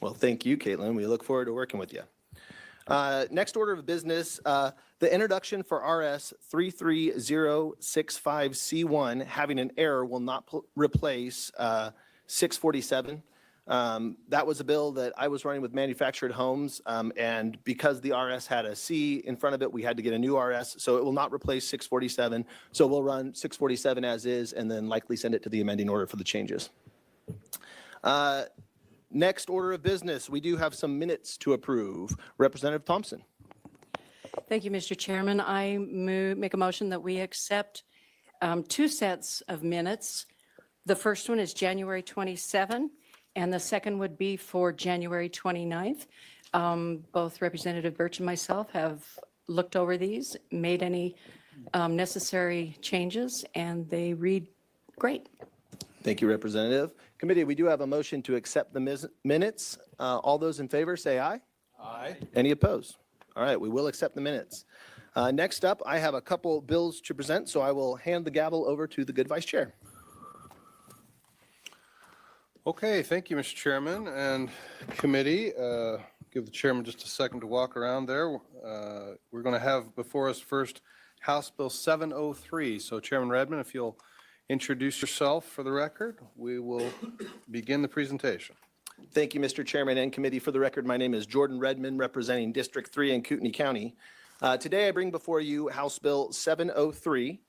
Well, thank you, Caitlin. We look forward to working with you. Next order of business, the introduction for RS 33065C1 having an error will not replace 647. That was a bill that I was running with manufactured homes, and because the RS had a C in front of it, we had to get a new RS, so it will not replace 647. So we'll run 647 as is and then likely send it to the amending order for the changes. Next order of business, we do have some minutes to approve. Representative Thompson. Thank you, Mr. Chairman. I make a motion that we accept two sets of minutes. The first one is January 27, and the second would be for January 29th. Both Representative Birch and myself have looked over these, made any necessary changes, and they read great. Thank you, Representative. Committee, we do have a motion to accept the minutes. All those in favor say aye. Aye. Any opposed? All right, we will accept the minutes. Next up, I have a couple bills to present, so I will hand the gavel over to the good vice chair. Okay, thank you, Mr. Chairman and committee. Give the chairman just a second to walk around there. We're going to have before us first House Bill 703. So Chairman Redmond, if you'll introduce yourself for the record, we will begin the presentation. Thank you, Mr. Chairman and committee. For the record, my name is Jordan Redmond, representing District 3 in Kootenai County. Today, I bring before you House Bill 703.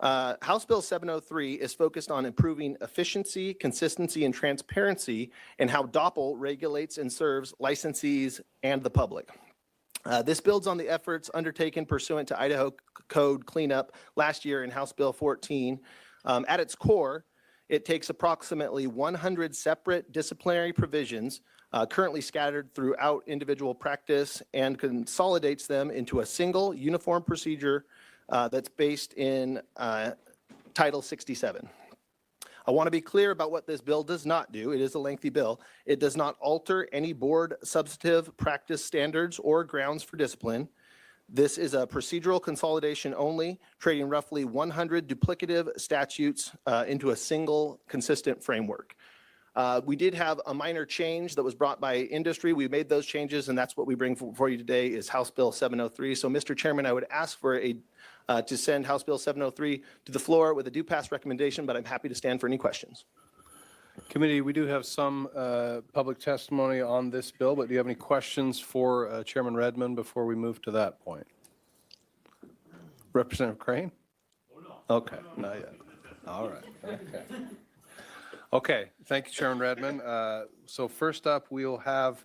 House Bill 703 is focused on improving efficiency, consistency, and transparency in how DOPL regulates and serves licensees and the public. This builds on the efforts undertaken pursuant to Idaho Code cleanup last year in House Bill 14. At its core, it takes approximately 100 separate disciplinary provisions currently scattered throughout individual practice and consolidates them into a single uniform procedure that's based in Title 67. I want to be clear about what this bill does not do. It is a lengthy bill. It does not alter any board substantive practice standards or grounds for discipline. This is a procedural consolidation only, trading roughly 100 duplicative statutes into a single consistent framework. We did have a minor change that was brought by industry. We made those changes, and that's what we bring for you today is House Bill 703. So, Mr. Chairman, I would ask for to send House Bill 703 to the floor with a do pass recommendation, but I'm happy to stand for any questions. Committee, we do have some public testimony on this bill, but do you have any questions for Chairman Redmond before we move to that point? Representative Crane? Oh, no. Okay, not yet. All right. Okay. Okay, thank you, Chairman Redmond. So first up, we'll have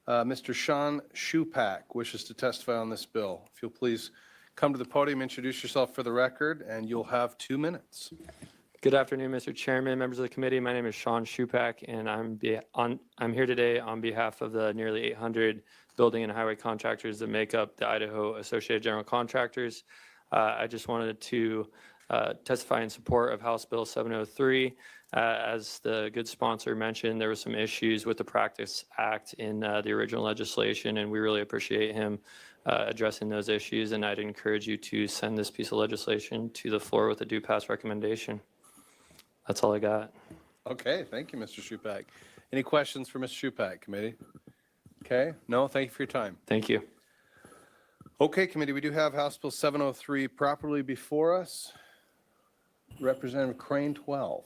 Mr. Sean Schupak wishes to testify on this bill. If you'll please come to the podium, introduce yourself for the record, and you'll have 2 minutes. Good afternoon, Mr. Chairman, members of the committee. My name is Sean Schupak, and I'm here today on behalf of the nearly 800 building and highway contractors that make up the Idaho Associated General Contractors. I just wanted to testify in support of House Bill 703. As the good sponsor mentioned, there were some issues with the Practice Act in the original legislation, and we really appreciate him addressing those issues. And I'd encourage you to send this piece of legislation to the floor with a do pass recommendation. That's all I got. Okay, thank you, Mr. Schupak. Any questions for Mr. Schupak, committee? Okay, no, thank you for your time. Thank you. Okay, committee, we do have House Bill 703 properly before us. Representative Crane, 12.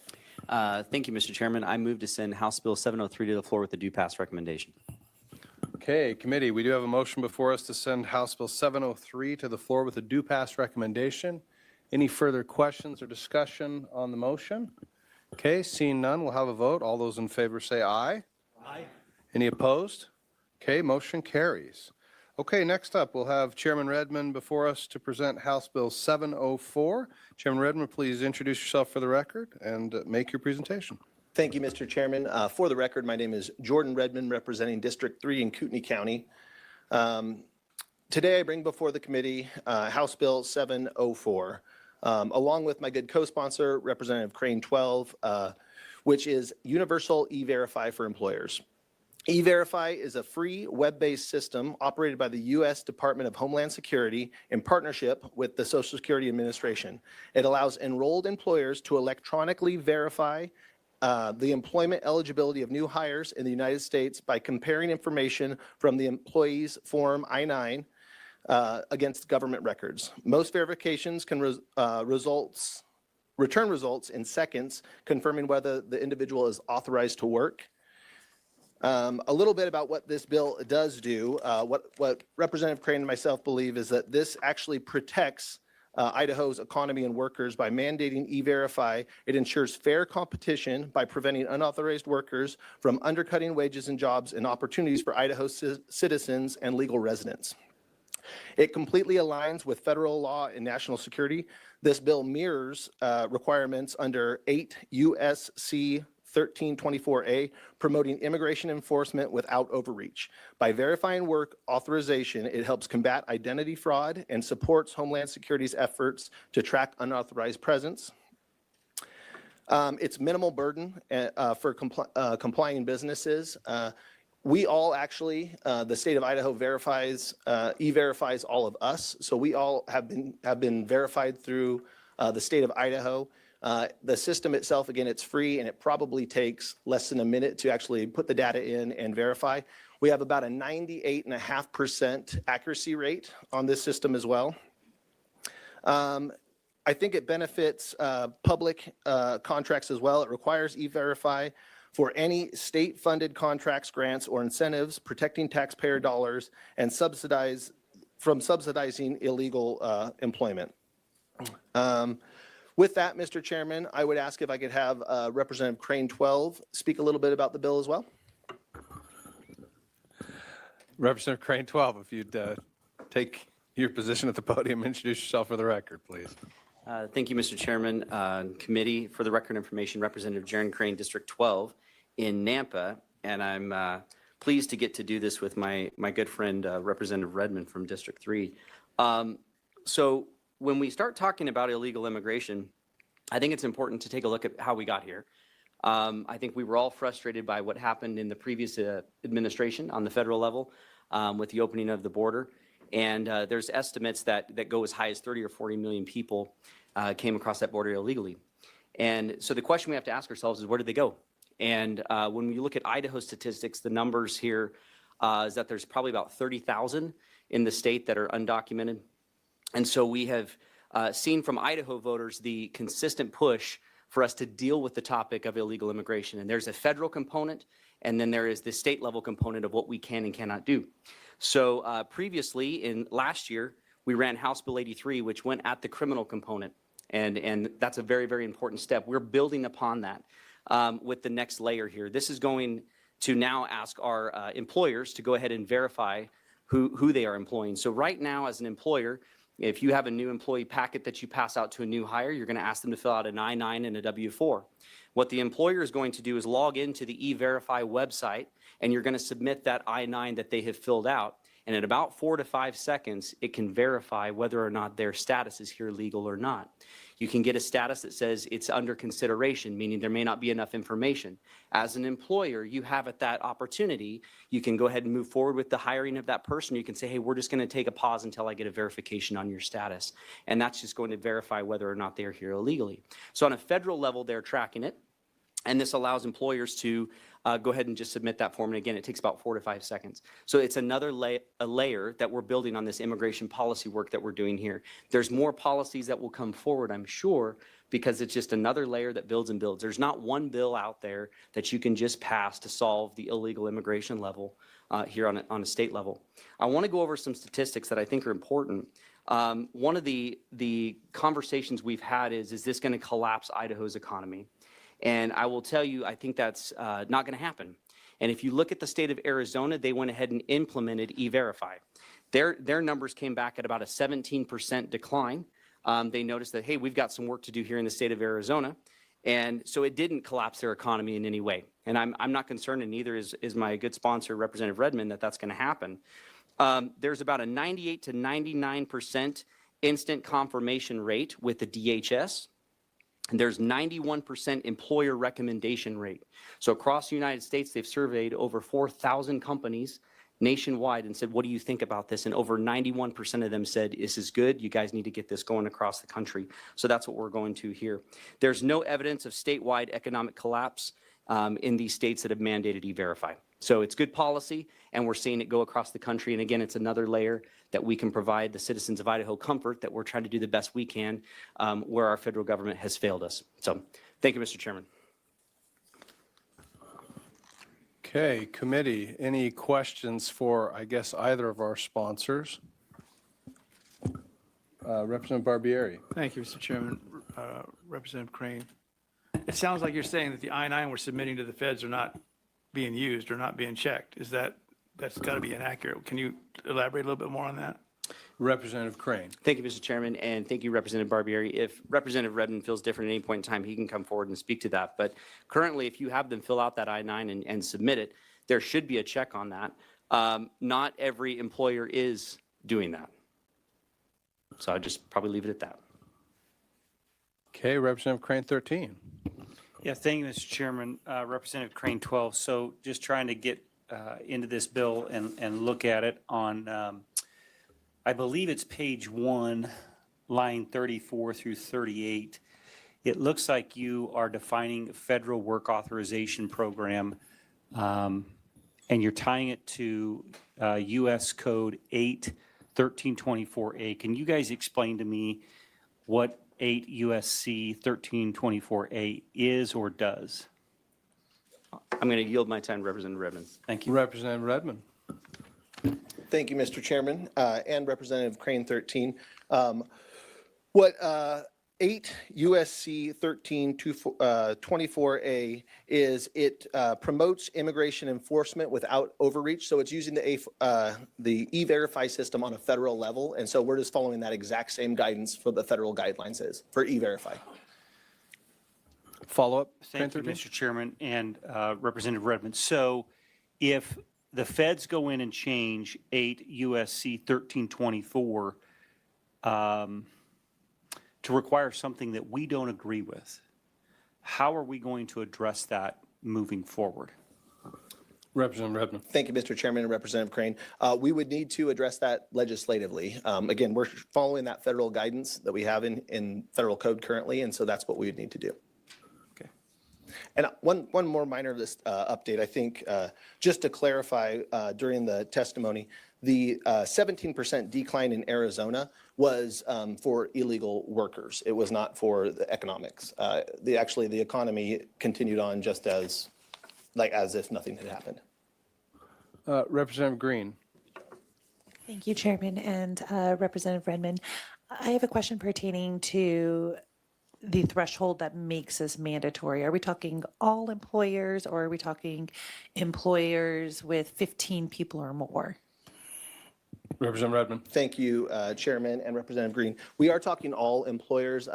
Thank you, Mr. Chairman. I move to send House Bill 703 to the floor with a do pass recommendation. Okay, committee, we do have a motion before us to send House Bill 703 to the floor with a do pass recommendation. Any further questions or discussion on the motion? Okay, seeing none, we'll have a vote. All those in favor say aye. Aye. Any opposed? Okay, motion carries. Okay, next up, we'll have Chairman Redmond before us to present House Bill 704. Chairman Redmond, please introduce yourself for the record and make your presentation. Thank you, Mr. Chairman. For the record, my name is Jordan Redmond, representing District 3 in Kootenai County. Today, I bring before the committee House Bill 704. Along with my good co-sponsor, Representative Crane 12, which is Universal E-Verify for employers. E-Verify is a free web-based system operated by the U.S. Department of Homeland Security in partnership with the Social Security Administration. It allows enrolled employers to electronically verify the employment eligibility of new hires in the United States by comparing information from the employee's Form I-9 against government records. Most verifications can return results in seconds, confirming whether the individual is authorized to work. A little bit about what this bill does do. What Representative Crane and myself believe is that this actually protects Idaho's economy and workers by mandating E-Verify. It ensures fair competition by preventing unauthorized workers from undercutting wages and jobs and opportunities for Idaho citizens and legal residents. It completely aligns with federal law and national security. This bill mirrors requirements under 8 U.S.C. 1324A, promoting immigration enforcement without overreach. By verifying work authorization, it helps combat identity fraud and supports Homeland Security's efforts to track unauthorized presence. It's minimal burden for complying businesses. We all actually, the state of Idaho verifies, E-Verifies all of us. So we all have been verified through the state of Idaho. The system itself, again, it's free, and it probably takes less than a minute to actually put the data in and verify. We have about a 98.5% accuracy rate on this system as well. I think it benefits public contracts as well. It requires E-Verify for any state-funded contracts, grants, or incentives, protecting taxpayer dollars and subsidizing illegal employment. With that, Mr. Chairman, I would ask if I could have Representative Crane 12 speak a little bit about the bill as well. Representative Crane 12, if you'd take your position at the podium, introduce yourself for the record, please. Thank you, Mr. Chairman. Committee, for the record information, Representative Jaron Crane, District 12 in Nampa, and I'm pleased to get to do this with my good friend, Representative Redmond from District 3. So when we start talking about illegal immigration, I think it's important to take a look at how we got here. I think we were all frustrated by what happened in the previous administration on the federal level with the opening of the border. And there's estimates that go as high as 30 or 40 million people came across that border illegally. And so the question we have to ask ourselves is, where did they go? And when we look at Idaho statistics, the numbers here is that there's probably about 30,000 in the state that are undocumented. And so we have seen from Idaho voters the consistent push for us to deal with the topic of illegal immigration. And there's a federal component, and then there is the state level component of what we can and cannot do. So previously, in last year, we ran House Bill 83, which went at the criminal component. And that's a very, very important step. We're building upon that with the next layer here. This is going to now ask our employers to go ahead and verify who they are employing. So right now, as an employer, if you have a new employee packet that you pass out to a new hire, you're going to ask them to fill out an I-9 and a W-4. What the employer is going to do is log into the E-Verify website, and you're going to submit that I-9 that they have filled out. And in about 4 to 5 seconds, it can verify whether or not their status is here legal or not. You can get a status that says it's under consideration, meaning there may not be enough information. As an employer, you have at that opportunity, you can go ahead and move forward with the hiring of that person. You can say, hey, we're just going to take a pause until I get a verification on your status. And that's just going to verify whether or not they're here illegally. So on a federal level, they're tracking it. And this allows employers to go ahead and just submit that form. And again, it takes about 4 to 5 seconds. So it's another layer that we're building on this immigration policy work that we're doing here. There's more policies that will come forward, I'm sure, because it's just another layer that builds and builds. There's not one bill out there that you can just pass to solve the illegal immigration level here on a state level. I want to go over some statistics that I think are important. One of the conversations we've had is this going to collapse Idaho's economy? And I will tell you, I think that's not going to happen. And if you look at the state of Arizona, they went ahead and implemented E-Verify. Their numbers came back at about a 17% decline. They noticed that, hey, we've got some work to do here in the state of Arizona. And so it didn't collapse their economy in any way. And I'm not concerned, and neither is my good sponsor, Representative Redmond, that that's going to happen. There's about a 98 to 99% instant confirmation rate with the DHS. And there's 91% employer recommendation rate. So across the United States, they've surveyed over 4,000 companies, nationwide and said, what do you think about this? And over 91% of them said, this is good. You guys need to get this going across the country. So that's what we're going to here. There's no evidence of statewide economic collapse in these states that have mandated E-Verify. So it's good policy, and we're seeing it go across the country. And again, it's another layer that we can provide the citizens of Idaho comfort that we're trying to do the best we can where our federal government has failed us. So thank you, Mr. Chairman. Okay, committee, any questions for, I guess, either of our sponsors? Representative Barbieri. Thank you, Mr. Chairman. Representative Crane. It sounds like you're saying that the I-9 we're submitting to the feds are not being used or not being checked. That's got to be inaccurate. Can you elaborate a little bit more on that? Representative Crane. Thank you, Mr. Chairman, and thank you, Representative Barbieri. If Representative Redmond feels different at any point in time, he can come forward and speak to that. But currently, if you have them fill out that I-9 and submit it, there should be a check on that. Not every employer is doing that. So I'll just probably leave it at that. Okay, Representative Crane 13. Yeah, thank you, Mr. Chairman. Representative Crane 12. So just trying to get into this bill and look at it on, I believe it's page 1, line 34 through 38. It looks like you are defining federal work authorization program, and you're tying it to U.S. Code 8-1324A. Can you guys explain to me what 8 U.S.C. 1324A is or does? I'm going to yield my time to Representative Redmond. Thank you. Representative Redmond. Thank you, Mr. Chairman, and Representative Crane 13. What 8 U.S.C. 1324A is, it promotes immigration enforcement without overreach. So it's using the E-Verify system on a federal level. And so we're just following that exact same guidance for the federal guidelines is for E-Verify. Follow-up, Thank you, Crane 13? Mr. Chairman and Representative Redmond. So if the feds go in and change 8 U.S.C. 1324 to require something that we don't agree with, how are we going to address that moving forward? Representative Redmond. Thank you, Mr. Chairman and Representative Crane. We would need to address that legislatively. Again, we're following that federal guidance that we have in federal code currently, and so that's what we would need to do. Okay. And one more minor update, I think, just to clarify during the testimony, the 17% decline in Arizona was for illegal workers. It was not for the economics. Actually, the economy continued on just as if nothing had happened. Representative Green. Thank you, Chairman and Representative Redmond. I have a question pertaining to the threshold that makes this mandatory. Are we talking all employers, or are we talking employers with 15 people or more? Representative Redmond. Thank you, Chairman and Representative Green. We are talking all employers.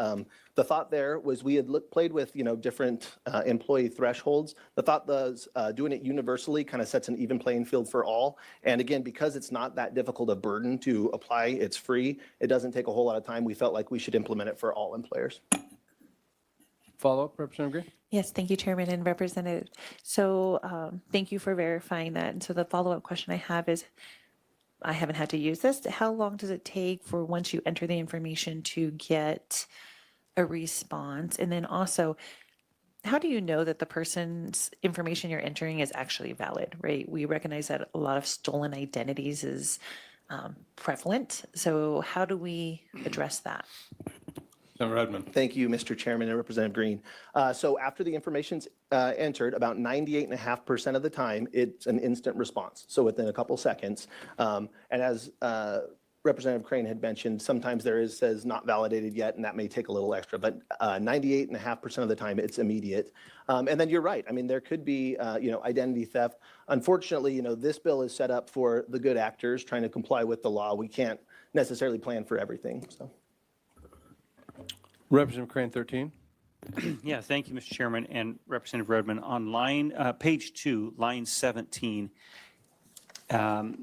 The thought there was we had played with, different employee thresholds. The thought was doing it universally kind of sets an even playing field for all. And again, because it's not that difficult a burden to apply, it's free. It doesn't take a whole lot of time. We felt like we should implement it for all employers. Follow-up, Representative Green. Yes, thank you, Chairman and Representative. So thank you for verifying that. And so the follow-up question I have is, I haven't had to use this. How long does it take for once you enter the information to get a response? And then also, how do you know that the person's information you're entering is actually valid, right? We recognize that a lot of stolen identities is prevalent. So how do we address that? Representative Redmond. Thank you, Mr. Chairman and Representative Green. So after the information's entered, about 98.5% of the time, it's an instant response. So within a couple seconds. And as Representative Crane had mentioned, sometimes says not validated yet, and that may take a little extra, but 98.5% of the time, it's immediate. And then you're right. I mean, there could be, identity theft. Unfortunately, this bill is set up for the good actors trying to comply with the law. We can't necessarily plan for everything, so. Representative Crane 13. Yeah, thank you, Mr. Chairman and Representative Redmond. On page 2, line 17,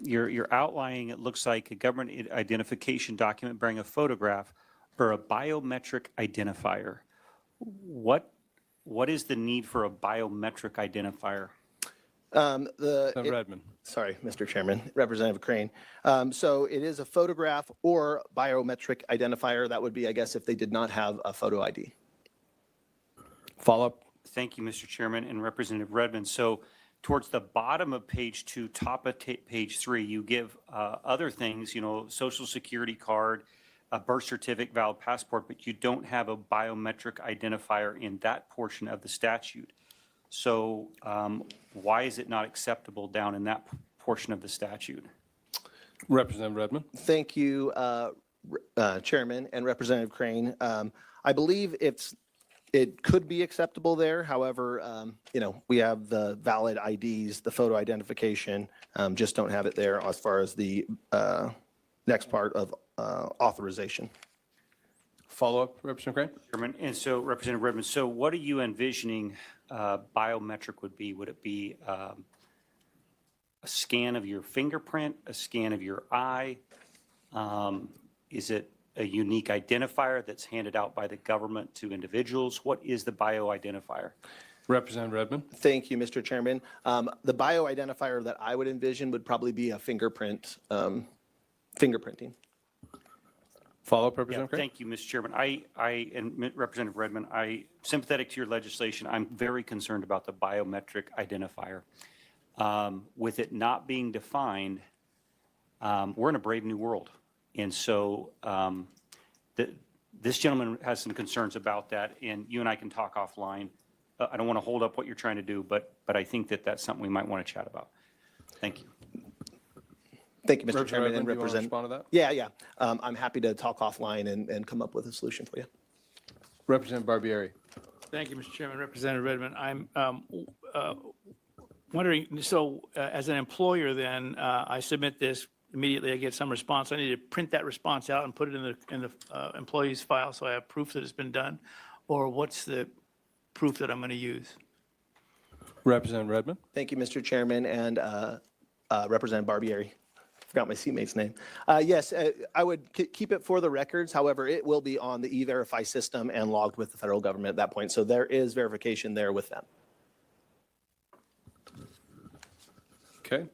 you're outlining, it looks like a government identification document bearing a photograph or a biometric identifier. What is the need for a biometric identifier? Redmond. Sorry, Mr. Chairman, Representative Crane. So it is a photograph or biometric identifier. That would be, I guess, if they did not have a photo ID. Follow-up? Thank you, Mr. Chairman and Representative Redmond. So towards the bottom of page 2, top of page 3, you give other things, social security card, a birth certificate, valid passport, but you don't have a biometric identifier in that portion of the statute. So why is it not acceptable down in that portion of the statute? Representative Redmond. Thank you, Chairman and Representative Crane. I believe it could be acceptable there. However, we have the valid IDs, the photo identification, just don't have it there as far as the next part of authorization. Follow-up, Representative Crane? Chairman, and so Representative Redmond, so what are you envisioning biometric would be? Would it be a scan of your fingerprint, a scan of your eye? Is it a unique identifier that's handed out by the government to individuals? What is the bio-identifier? Representative Redmond. Thank you, Mr. Chairman. The bio-identifier that I would envision would probably be a fingerprinting. Follow-up, Yeah, Representative Crane? thank you, Mr. Chairman. And Representative Redmond, sympathetic to your legislation. I'm very concerned about the biometric identifier. With it not being defined, we're in a brave new world. And so this gentleman has some concerns about that, and you and I can talk offline. I don't want to hold up what you're trying to do, but I think that that's something we might want to chat about. Thank you. Thank you, Mr. Representative Chairman and Redmond, do you want to Representative. respond to that? Yeah. I'm happy to talk offline and come up with a solution for you. Representative Barbieri. Thank you, Mr. Chairman. Representative Redmond, I'm wondering, so as an employer then, I submit this, immediately I get some response. I need to print that response out and put it in the employee's file so I have proof that it's been done? Or what's the proof that I'm going to use? Representative Redmond. Thank you, Mr. Chairman and Representative Barbieri. Forgot my seatmate's name. Yes, I would keep it for the records. However, it will be on the E-Verify system and logged with the federal government at that point. So there is verification there with them. Okay.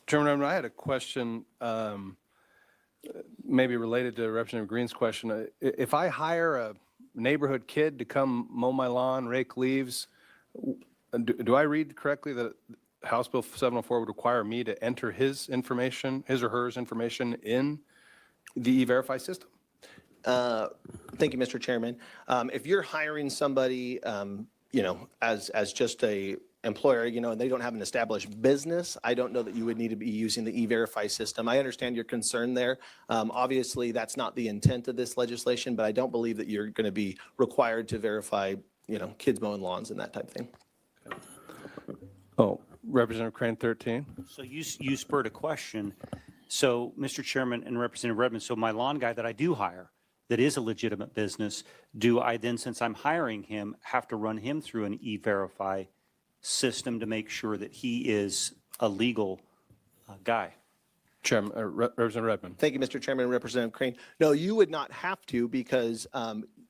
Chairman, I had a question, maybe related to Representative Green's question. If I hire a neighborhood kid to come mow my lawn, rake leaves, do I read correctly that House Bill 704 would require me to enter his information, his or hers information in the E-Verify system? Thank you, Mr. Chairman. If you're hiring somebody, as just a employer, and they don't have an established business, I don't know that you would need to be using the E-Verify system. I understand your concern there. Obviously, that's not the intent of this legislation, but I don't believe that you're going to be required to verify, kids mowing lawns and that type of thing. Oh, Representative Crane, 13. So you spurred a question. So, Mr. Chairman and Representative Redmond, so my lawn guy that I do hire, that is a legitimate business, do I then, since I'm hiring him, have to run him through an E-Verify system to make sure that he is a legal guy? Chairman, Representative Redmond. Thank you, Mr. Chairman and Representative Crane. No, you would not have to because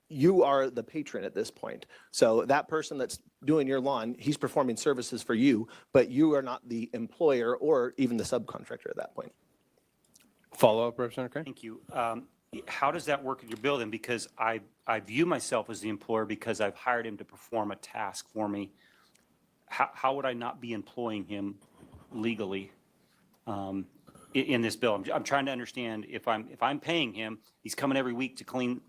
you are the patron at this point. So that person that's doing your lawn, he's performing services for you, but you are not the employer or even the subcontractor at that point. Follow-up, Representative Crane? Thank you. How does that work in your building? Because I view myself as the employer because I've hired him to perform a task for me. How would I not be employing him legally in this bill? I'm trying to understand if I'm paying him, he's coming every week to clean,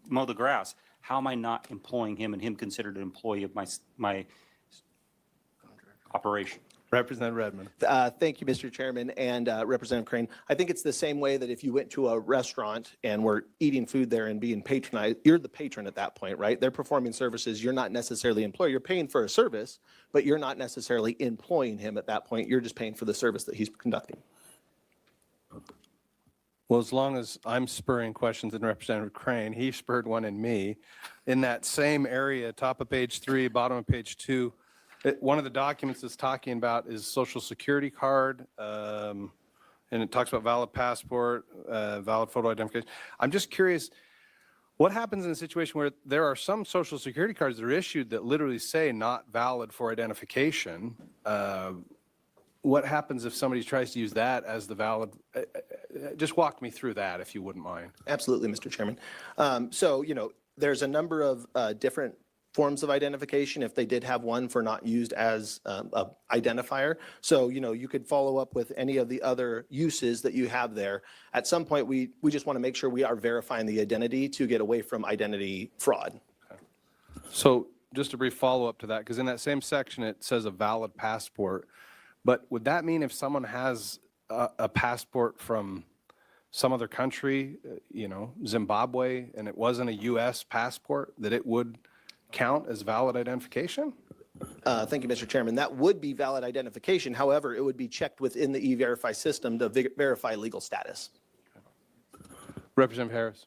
mow the grass. How am I not employing him and him considered an employee of my operation? Representative Redmond. Thank you, Mr. Chairman and Representative Crane. I think it's the same way that if you went to a restaurant and were eating food there and being patronized, you're the patron at that point, right? They're performing services. You're not necessarily employer. You're paying for a service, but you're not necessarily employing him at that point. You're just paying for the service that he's conducting. Well, as long as I'm spurring questions in Representative Crane, he spurred one in me. In that same area, top of page 3, bottom of page 2, one of the documents it's talking about is social security card, and it talks about valid passport, valid photo identification. I'm just curious, What happens in a situation where there are some social security cards that are issued that literally say not valid for identification? What happens if somebody tries to use that as the valid? Just walk me through that if you wouldn't mind. Absolutely, Mr. Chairman. So, there's a number of different forms of identification if they did have one for not used as a identifier. So, you could follow up with any of the other uses that you have there. At some point, we just want to make sure we are verifying the identity to get away from identity fraud. So just a brief follow-up to that, because in that same section, it says a valid passport. But would that mean if someone has a passport from some other country, Zimbabwe, and it wasn't a U.S. passport, that it would count as valid identification? Thank you, Mr. Chairman. That would be valid identification. However, it would be checked within the E-Verify system to verify legal status. Representative Harris.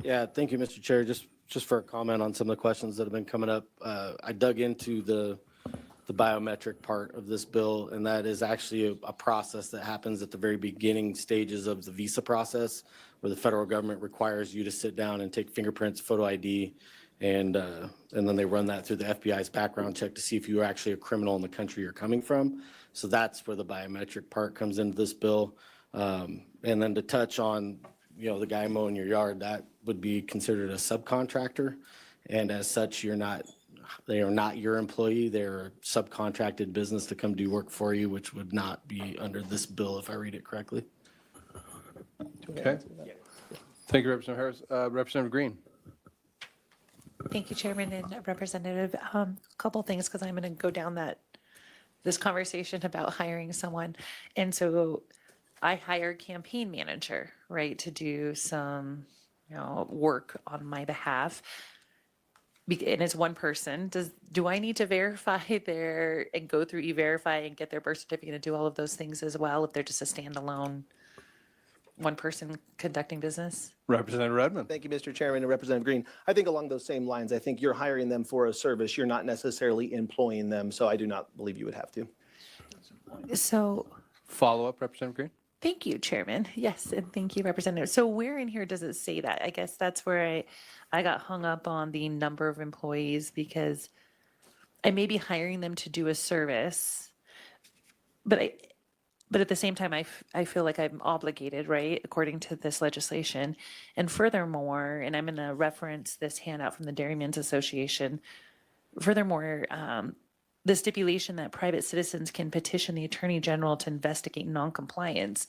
Yeah, thank you, Mr. Chair. Just for a comment on some of the questions that have been coming up. I dug into the biometric part of this bill, and that is actually a process that happens at the very beginning stages of the visa process, where the federal government requires you to sit down and take fingerprints, photo ID, and then they run that through the FBI's background check to see if you're actually a criminal in the country you're coming from. So that's where the biometric part comes into this bill. And then to touch on, the guy mowing your yard, that would be considered a subcontractor. And as such, they are not your employee. They're a subcontracted business to come do work for you, which would not be under this bill if I read it correctly. Okay. Thank you, Representative Harris. Representative Green. Thank you, Chairman and Representative. A couple things, because I'm going to go down this conversation about hiring someone. And so I hired campaign manager, right, to do some, work on my behalf. And it's one person. Do I need to verify and go through E-Verify and get their birth certificate and do all of those things as well if they're just a standalone one person conducting business? Representative Redmond. Thank you, Mr. Chairman and Representative Green. I think along those same lines, I think you're hiring them for a service. You're not necessarily employing them, so I do not believe you would have to. So Follow-up, Representative Green. thank you, Chairman. Yes, and thank you, Representative. So where in here does it say that? I guess that's where I got hung up on the number of employees, because I may be hiring them to do a service, but at the same time, I feel like I'm obligated, right, according to this legislation. And furthermore, and I'm going to reference this handout from the Dairymen's Association. Furthermore, the stipulation that private citizens can petition the Attorney General to investigate noncompliance,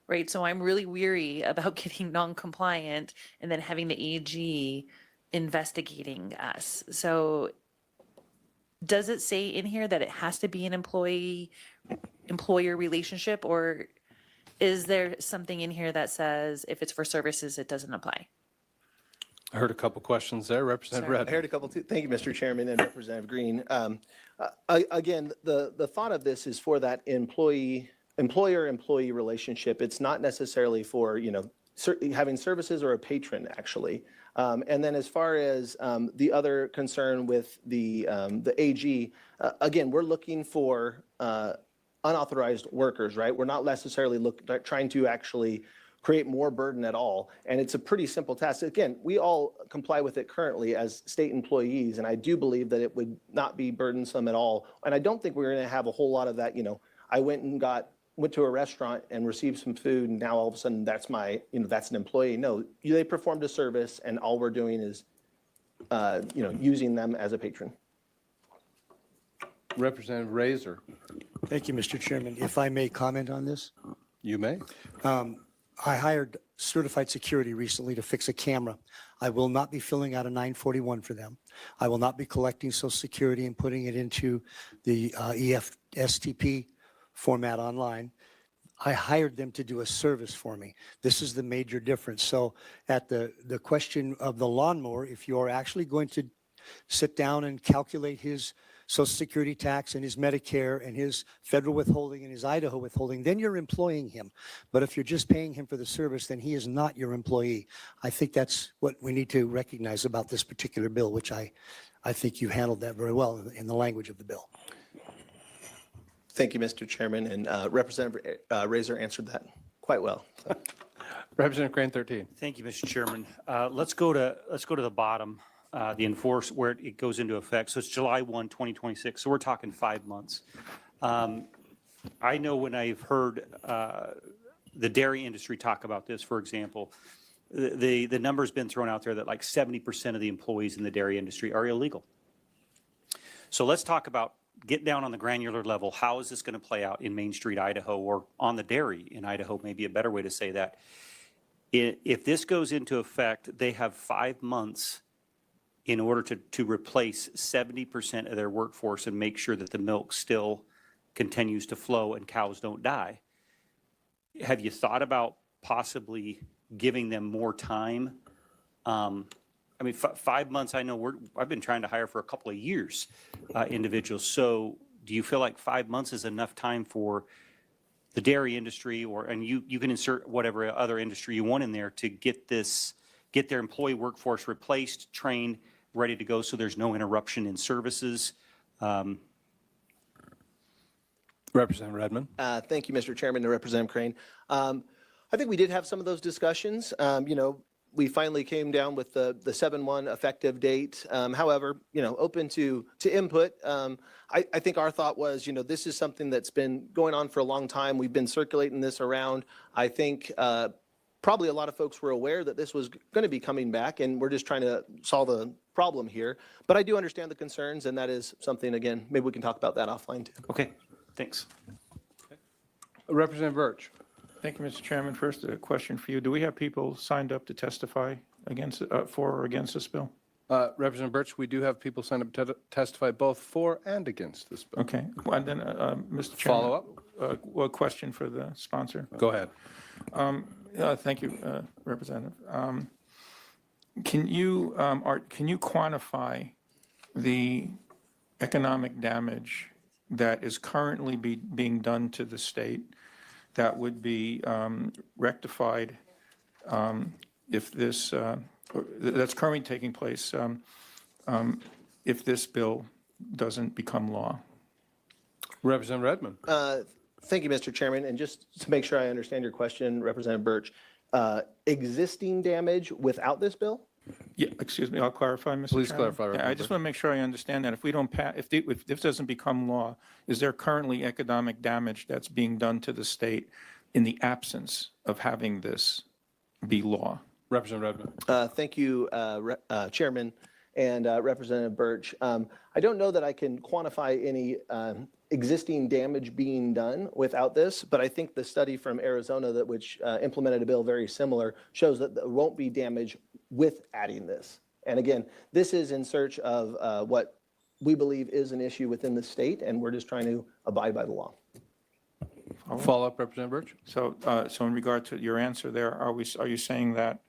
right? So I'm really weary about getting noncompliant and then having the AG investigating us. So does it say in here that it has to be an employer relationship, or is there something in here that says if it's for services, it doesn't apply? I heard a couple questions there. Representative Sorry. I Redmond. heard a couple too. Thank you, Mr. Chairman and Representative Green. Again, the thought of this is for that employer-employee relationship. It's not necessarily for, having services or a patron, actually. And then as far as the other concern with the AG, again, we're looking for unauthorized workers, right? We're not necessarily trying to actually create more burden at all. And it's a pretty simple task. Again, we all comply with it currently as state employees, and I do believe that it would not be burdensome at all. And I don't think we're going to have a whole lot of that, I went to a restaurant and received some food, and now all of a sudden that's that's an employee. No, they performed a service, and all we're doing is, using them as a patron. Representative Razor. Thank you, Mr. Chairman. If I may comment on this? You may. I hired certified security recently to fix a camera. I will not be filling out a 941 for them. I will not be collecting Social Security and putting it into the EFSTP format online. I hired them to do a service for me. This is the major difference. So at the question of the lawnmower, if you're actually going to sit down and calculate his Social Security tax and his Medicare and his federal withholding and his Idaho withholding, then you're employing him. But if you're just paying him for the service, then he is not your employee. I think that's what we need to recognize about this particular bill, which I think you handled that very well in the language of the bill. Thank you, Mr. Chairman, and Representative Razor answered that quite well. Representative Crane, 13. Thank you, Mr. Chairman. Let's go to the bottom, the enforce, where it goes into effect. So it's July 1, 2026. So we're talking 5 months. I know when I've heard the dairy industry talk about this, for example, the number's been thrown out there that like 70% of the employees in the dairy industry are illegal. So let's talk about, get down on the granular level. How is this going to play out in Main Street, Idaho, or on the dairy in Idaho, maybe a better way to say that. If this goes into effect, they have 5 months in order to replace 70% of their workforce and make sure that the milk still continues to flow and cows don't die. Have you thought about possibly giving them more time? I mean, 5 months, I know I've been trying to hire for a couple of years, individuals. So do you feel like 5 months is enough time for the dairy industry, and you can insert whatever other industry you want in there to get their employee workforce replaced, trained, ready to go, so there's no interruption in services? Representative Redmond. Thank you, Mr. Chairman and Representative Crane. I think we did have some of those discussions. We finally came down with the 7/1 effective date. However, open to input. I think our thought was, this is something that's been going on for a long time. We've been circulating this around. I think probably a lot of folks were aware that this was going to be coming back, and we're just trying to solve a problem here. But I do understand the concerns, and that is something, again, maybe we can talk about that offline too. Okay, thanks. Representative Birch. Thank you, Mr. Chairman. First, a question for you. Do we have people signed up to testify for or against this bill? Representative Birch, we do have people signed up to testify both for and against this bill. Okay, well, then, Mr. Chairman. Follow-up? A question for the sponsor. Go ahead. Thank you, Representative. Can you quantify the economic damage that is currently being done to the state that would be rectified if this, that's currently taking place, if this bill doesn't become law? Representative Redmond. Thank you, Mr. Chairman. And just to make sure I understand your question, Representative Birch, existing damage without this bill? Yeah, excuse me, I'll clarify, Mr. Please Chairman. clarify, Yeah, I just want to make sure I understand that. If we don't pass, if this doesn't become law, is there currently economic damage that's being done to the state in the absence of having this be law? Representative Redmond. Thank you, Chairman and Representative Birch. I don't know that I can quantify any existing damage being done without this, but I think the study from Arizona which implemented a bill very similar shows that there won't be damage with adding this. And again, this is in search of what we believe is an issue within the state, and we're just trying to abide by the law. Follow-up, Representative Birch. So in regard to your answer there, are you saying that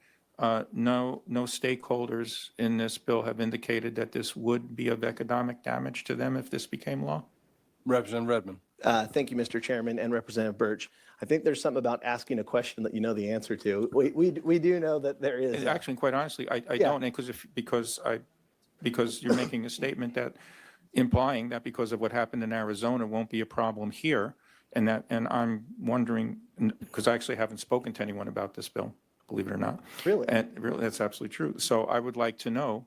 no stakeholders in this bill have indicated that this would be of economic damage to them if this became law? Representative Redmond. Thank you, Mr. Chairman and Representative Birch. I think there's something about asking a question that you know the answer to. We do know that there is. Actually, quite honestly, I Yeah. don't, because you're making a statement that implying that because of what happened in Arizona won't be a problem here, and I'm wondering, because I actually haven't spoken to anyone about this bill, believe it or not. Really? And really, that's absolutely true. So I would like to know,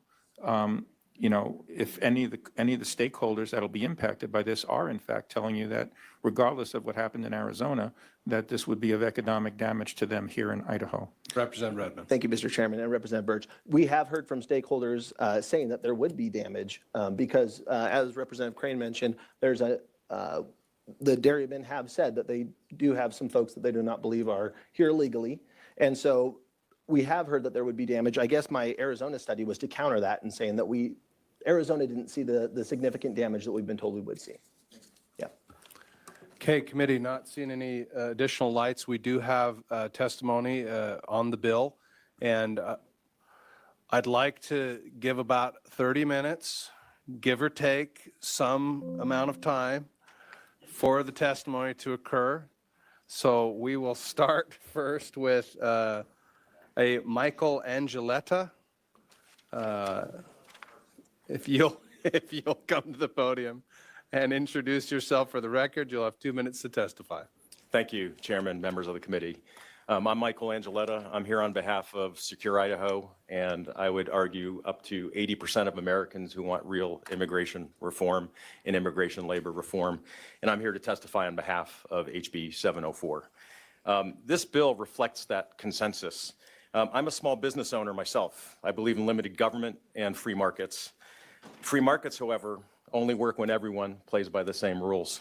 if any of the stakeholders that'll be impacted by this are in fact telling you that regardless of what happened in Arizona, that this would be of economic damage to them here in Idaho. Representative Redmond. Thank you, Mr. Chairman and Representative Birch. We have heard from stakeholders saying that there would be damage because, as Representative Crane mentioned, there's the dairymen have said that they do have some folks that they do not believe are here legally. And so we have heard that there would be damage. I guess my Arizona study was to counter that and saying that Arizona didn't see the significant damage that we've been told we would see. Yeah. Okay, committee, not seeing any additional lights. We do have testimony on the bill, and I'd like to give about 30 minutes, give or take some amount of time for the testimony to occur. So we will start first with a Michael Angeletta. If you'll come to the podium and introduce yourself for the record, you'll have 2 minutes to testify. Thank you, Chairman, members of the committee. I'm Michael Angeletta. I'm here on behalf of Secure Idaho, and I would argue up to 80% of Americans who want real immigration reform and immigration labor reform. And I'm here to testify on behalf of HB 704. This bill reflects that consensus. I'm a small business owner myself. I believe in limited government and free markets. Free markets, however, only work when everyone plays by the same rules.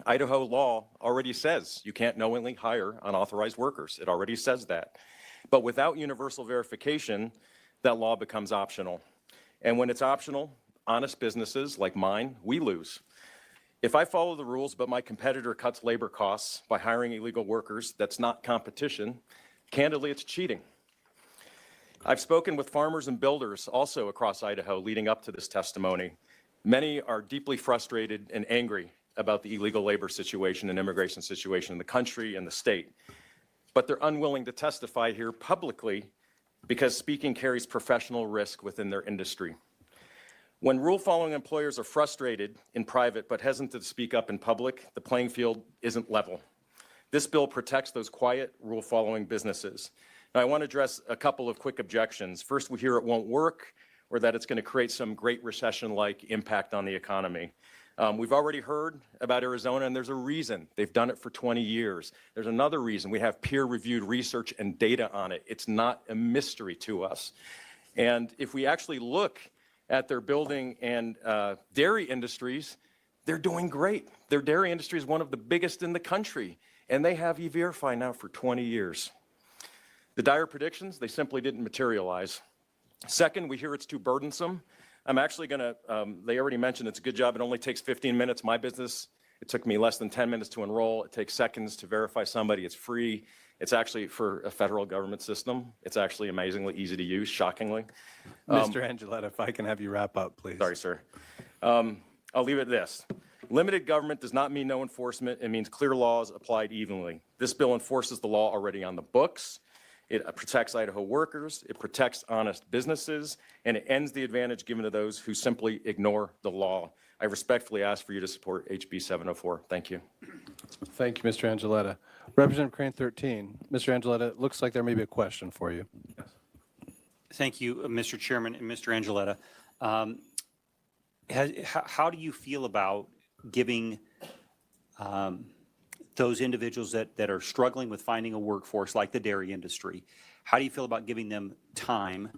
Idaho law already says you can't knowingly hire unauthorized workers. It already says that. But without universal verification, that law becomes optional. And when it's optional, honest businesses like mine, we lose. If I follow the rules, but my competitor cuts labor costs by hiring illegal workers, that's not competition. Candidly, it's cheating. I've spoken with farmers and builders also across Idaho leading up to this testimony. Many are deeply frustrated and angry about the illegal labor situation and immigration situation in the country and the state. But they're unwilling to testify here publicly because speaking carries professional risk within their industry. When rule-following employers are frustrated in private but hesitant to speak up in public, the playing field isn't level. This bill protects those quiet, rule-following businesses. Now, I want to address a couple of quick objections. First, we hear it won't work or that it's going to create some great recession-like impact on the economy. We've already heard about Arizona, and there's a reason. They've done it for 20 years. There's another reason. We have peer-reviewed research and data on it. It's not a mystery to us. And if we actually look at their building and dairy industries, they're doing great. Their dairy industry is one of the biggest in the country, and they have E-Verify now for 20 years. The dire predictions, they simply didn't materialize. Second, we hear it's too burdensome. I'm actually going to, they already mentioned it's a good job. It only takes 15 minutes. My business, it took me less than 10 minutes to enroll. It takes seconds to verify somebody. It's free. It's actually for a federal government system. It's actually amazingly easy to use, shockingly. Mr. Angeletta, if I can have you wrap up, please. Sorry, sir. I'll leave it at this. Limited government does not mean no enforcement. It means clear laws applied evenly. This bill enforces the law already on the books. It protects Idaho workers, it protects honest businesses, and it ends the advantage given to those who simply ignore the law. I respectfully ask for you to support HB 704. Thank you. Thank you, Mr. Angeletta. Representative Crane 13. Mr. Angeletta, it looks like there may be a question for you. Thank you, Mr. Chairman and Mr. Angeletta. How do you feel about giving those individuals that are struggling with finding a workforce like the dairy industry, how do you feel about giving them time?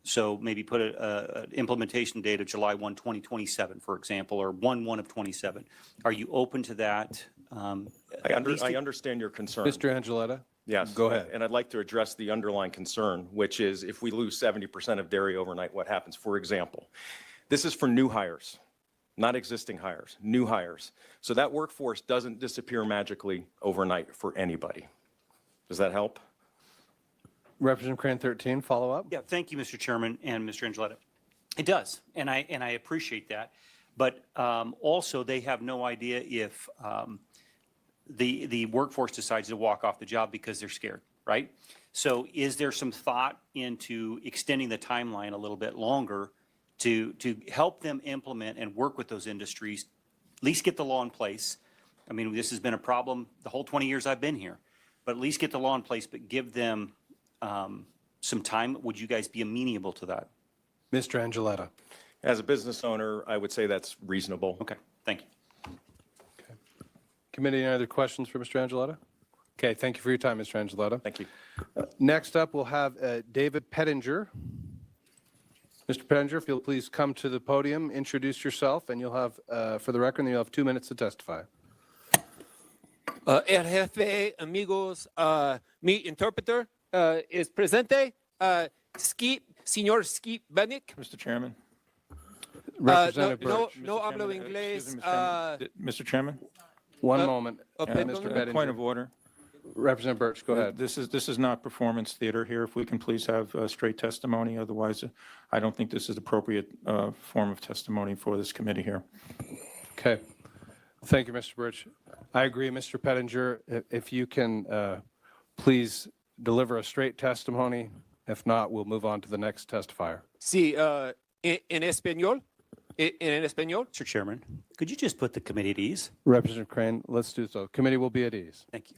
So maybe put an implementation date of July 1, 2027, for example, or 1/1 of 27. Are you open to that? I understand your concern. Mr. Angeletta? Yes. Go ahead. And I'd like to address the underlying concern, which is if we lose 70% of dairy overnight, what happens? For example, this is for new hires, not existing hires, new hires. So that workforce doesn't disappear magically overnight for anybody. Does that help? Representative Crane 13, follow up? Yeah, thank you, Mr. Chairman and Mr. Angeletta. It does, and I appreciate that. But also, they have no idea if the workforce decides to walk off the job because they're scared, right? So is there some thought into extending the timeline a little bit longer to help them implement and work with those industries, at least get the law in place? I mean, this has been a problem the whole 20 years I've been here, but at least get the law in place, but give them some time. Would you guys be amenable to that? Mr. Angeletta? As a business owner, I would say that's reasonable. Okay, thank you. Committee, any other questions for Mr. Angeletta? Okay, thank you for your time, Mr. Angeletta. Thank you. Next up, we'll have David Pettinger. Mr. Pettinger, if you'll please come to the podium, introduce yourself, and you'll have, for the record, you'll have 2 minutes to testify. El jefe, amigos, mi interpreter is presente. Señor Skip Benick. Mr. Chairman. Representative no Birch. hablo inglés. Mr. Chairman. One moment, pardon? Mr. Pettinger. Point of order. Representative Birch, go ahead. This is not performance theater here. If we can please have straight testimony, otherwise I don't think this is appropriate form of testimony for this committee here. Okay. Thank you, Mr. Birch. I agree, Mr. Pettinger. If you can please deliver a straight testimony. If not, we'll move on to the next testifier. Sí, en español. En español. Mr. Chairman, could you just put the committee at ease? Representative Crane, let's do so. Committee will be at ease. Thank you.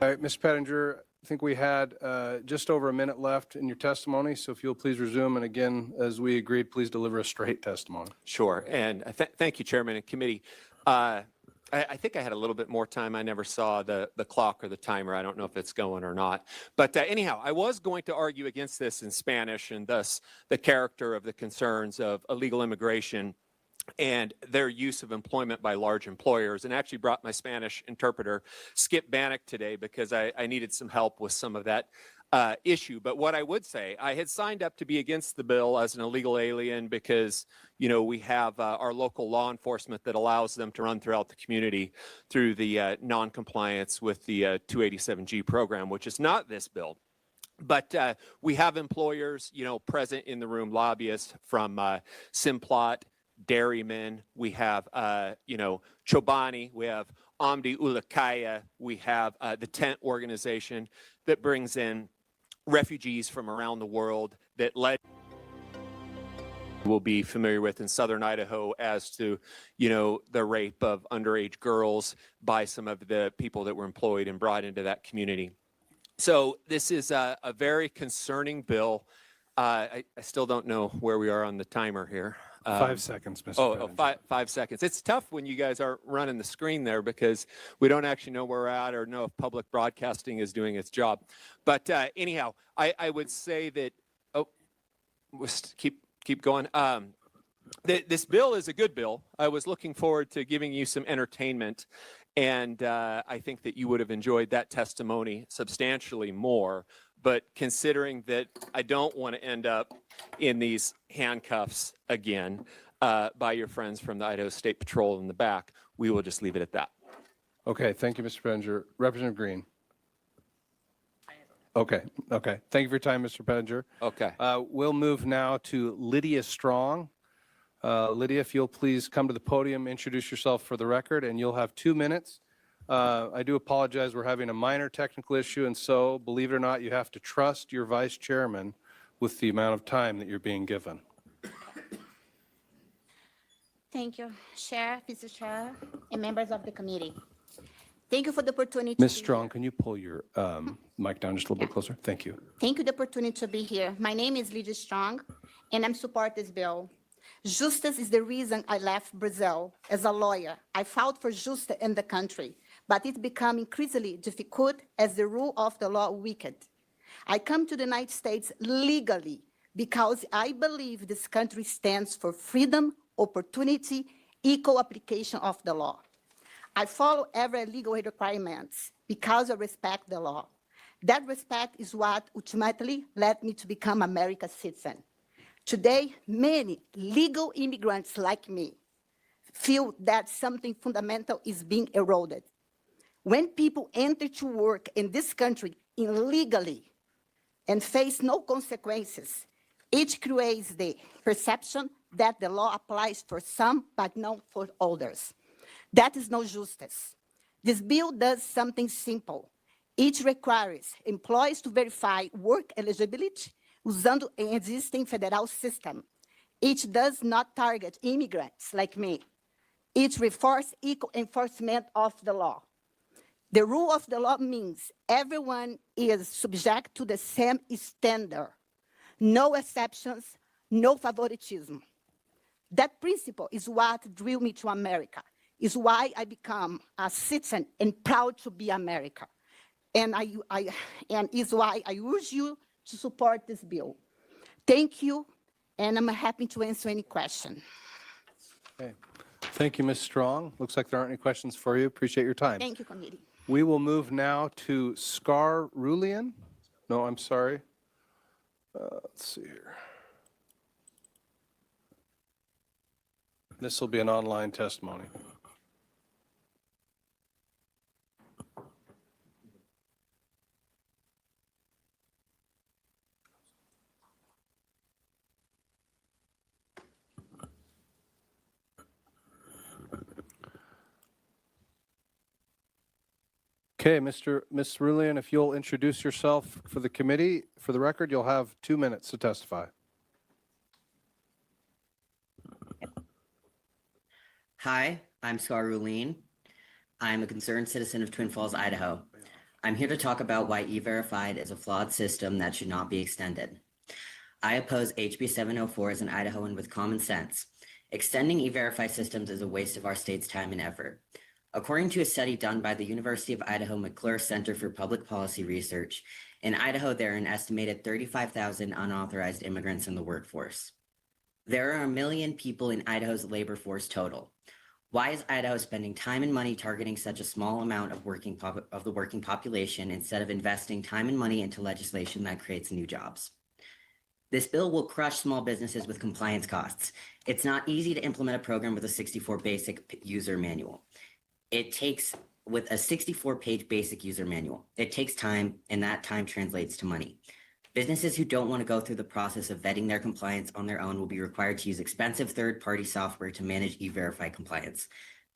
All right, Mr. Pettinger, I think we had just over a minute left in your testimony, so if you'll please resume, and again, as we agreed, please deliver a straight testimony. Sure. And thank you, Chairman and Committee. I think I had a little bit more time. I never saw the clock or the timer. I don't know if it's going or not. But anyhow, I was going to argue against this in Spanish and thus the character of the concerns of illegal immigration and their use of employment by large employers, and actually brought my Spanish interpreter, Skip Bannock, today because I needed some help with some of that issue. But what I would say, I had signed up to be against the bill as an illegal alien because, you know, we have our local law enforcement that allows them to run throughout the community through the non-compliance with the 287G program, which is not this bill. But we have employers, you know, present in the room, lobbyists from Simplot, Dairymen, we have, you know, Chobani, we have Amdi Ulakaya, we have the Tent Organization that brings in refugees from around the world that led will be familiar with in southern Idaho as to, you know, the rape of underage girls by some of the people that were employed and brought into that community. So this is a very concerning bill. I still don't know where we are on the timer here. 5 seconds, Mr. Oh, Pettinger. 5 seconds. It's tough when you guys aren't running the screen there because we don't actually know where we're at or know if public broadcasting is doing its job. But anyhow, I would say that, keep going. This bill is a good bill. I was looking forward to giving you some entertainment, and I think that you would have enjoyed that testimony substantially more. But considering that I don't want to end up in these handcuffs again by your friends from the Idaho State Patrol in the back, we will just leave it at that. Okay, thank you, Mr. Pettinger. Representative Green. Okay. Thank you for your time, Mr. Pettinger. Okay. We'll move now to Lydia Strong. Lydia, if you'll please come to the podium, introduce yourself for the record, and you'll have 2 minutes. I do apologize. We're having a minor technical issue, and so, believe it or not, you have to trust your vice chairman with the amount of time that you're being given. Thank you, Chair, Vice Chair, and members of the committee. Thank you for the opportunity. Ms. Strong, can you pull your mic down just a little bit closer? Thank you. Thank you for the opportunity to be here. My name is Lydia Strong, and I support this bill. Justice is the reason I left Brazil. As a lawyer, I fought for justice in the country, but it's become increasingly difficult as the rule of the law weakened. I come to the United States legally because I believe this country stands for freedom, opportunity, equal application of the law. I follow every legal requirements because I respect the law. That respect is what ultimately led me to become an American citizen. Today, many legal immigrants like me feel that something fundamental is being eroded. When people enter to work in this country illegally and face no consequences, it creates the perception that the law applies for some but not for others. That is no justice. This bill does something simple. It requires employees to verify work eligibility usando an existing federal system. It does not target immigrants like me. It reinforces equal enforcement of the law. The rule of the law means everyone is subject to the same standard. No exceptions, no favoritism. That principle is what drew me to America, is why I become a citizen and proud to be American. And is why I urge you to support this bill. Thank you, and I'm happy to answer any question. Okay. Thank you, Ms. Strong. Looks like there aren't any questions for you. Appreciate your time. Thank you, committee. We will move now to Scar Rulian. No, I'm sorry. Let's see here. This will be an online testimony. Okay, Ms. Rulian, if you'll introduce yourself for the committee, for the record, you'll have 2 minutes to testify. Hi, I'm Scar Rulin. I'm a concerned citizen of Twin Falls, Idaho. I'm here to talk about why E-Verified is a flawed system that should not be extended. I oppose HB 704 as an Idahoan with common sense. Extending E-Verify systems is a waste of our state's time and effort. According to a study done by the University of Idaho McClure Center for Public Policy Research, in Idaho there are an estimated 35,000 unauthorized immigrants in the workforce. There are 1 million people in Idaho's labor force total. Why is Idaho spending time and money targeting such a small amount of the working population instead of investing time and money into legislation that creates new jobs? This bill will crush small businesses with compliance costs. It's not easy to implement a program with a 64 basic user manual. With a 64-page basic user manual, it takes time, and that time translates to money. Businesses who don't want to go through the process of vetting their compliance on their own will be required to use expensive third-party software to manage E-Verify compliance.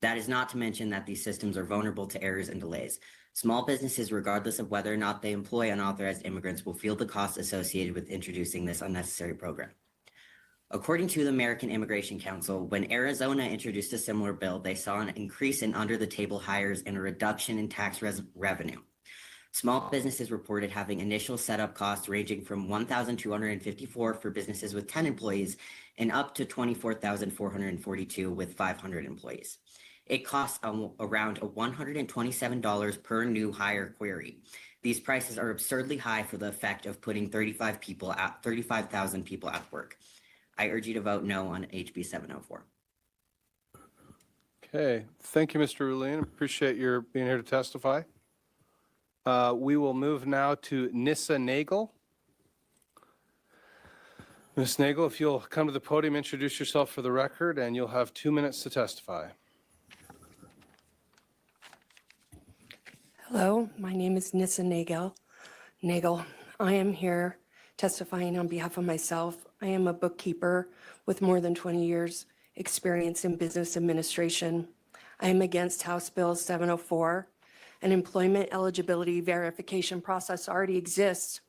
That is not to mention that these systems are vulnerable to errors and delays. Small businesses, regardless of whether or not they employ unauthorized immigrants, will feel the costs associated with introducing this unnecessary program. According to the American Immigration Council, when Arizona introduced a similar bill, they saw an increase in under-the-table hires and a reduction in tax revenue. Small businesses reported having initial setup costs ranging from $1,254 for businesses with 10 employees and up to $24,442 with 500 employees. It costs around $127 per new hire query. These prices are absurdly high for the effect of putting 35,000 people out of work. I urge you to vote no on HB 704. Okay, thank you, Mr. Ulian. Appreciate your being here to testify. We will move now to Nissa Nagel. Ms. Nagel, if you'll come to the podium, introduce yourself for the record, and you'll have 2 minutes to testify. Hello, my name is Nissa Nagel. I am here testifying on behalf of myself. I am a bookkeeper with more than 20 years experience in business administration. I am against House Bill 704. An employment eligibility verification process already exists.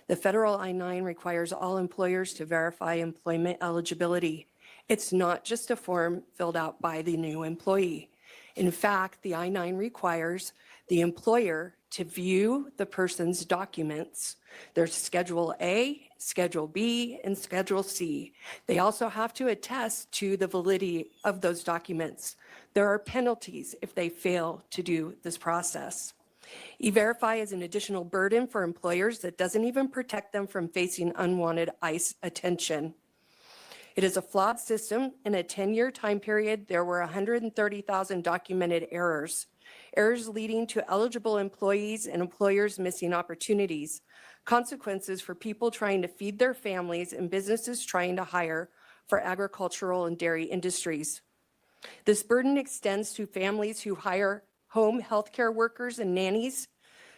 The federal I-9 requires all employers to verify employment eligibility. It's not just a form filled out by the new employee. In fact, the I-9 requires the employer to view the person's documents. There's Schedule A, Schedule B, and Schedule C. They also have to attest to the validity of those documents. There are penalties if they fail to do this process. E-Verify is an additional burden for employers that doesn't even protect them from facing unwanted ICE attention. It is a flawed system. In a 10-year time period, there were 130,000 documented errors leading to eligible employees and employers missing opportunities, consequences for people trying to feed their families and businesses trying to hire for agricultural and dairy industries. This burden extends to families who hire home healthcare workers and nannies.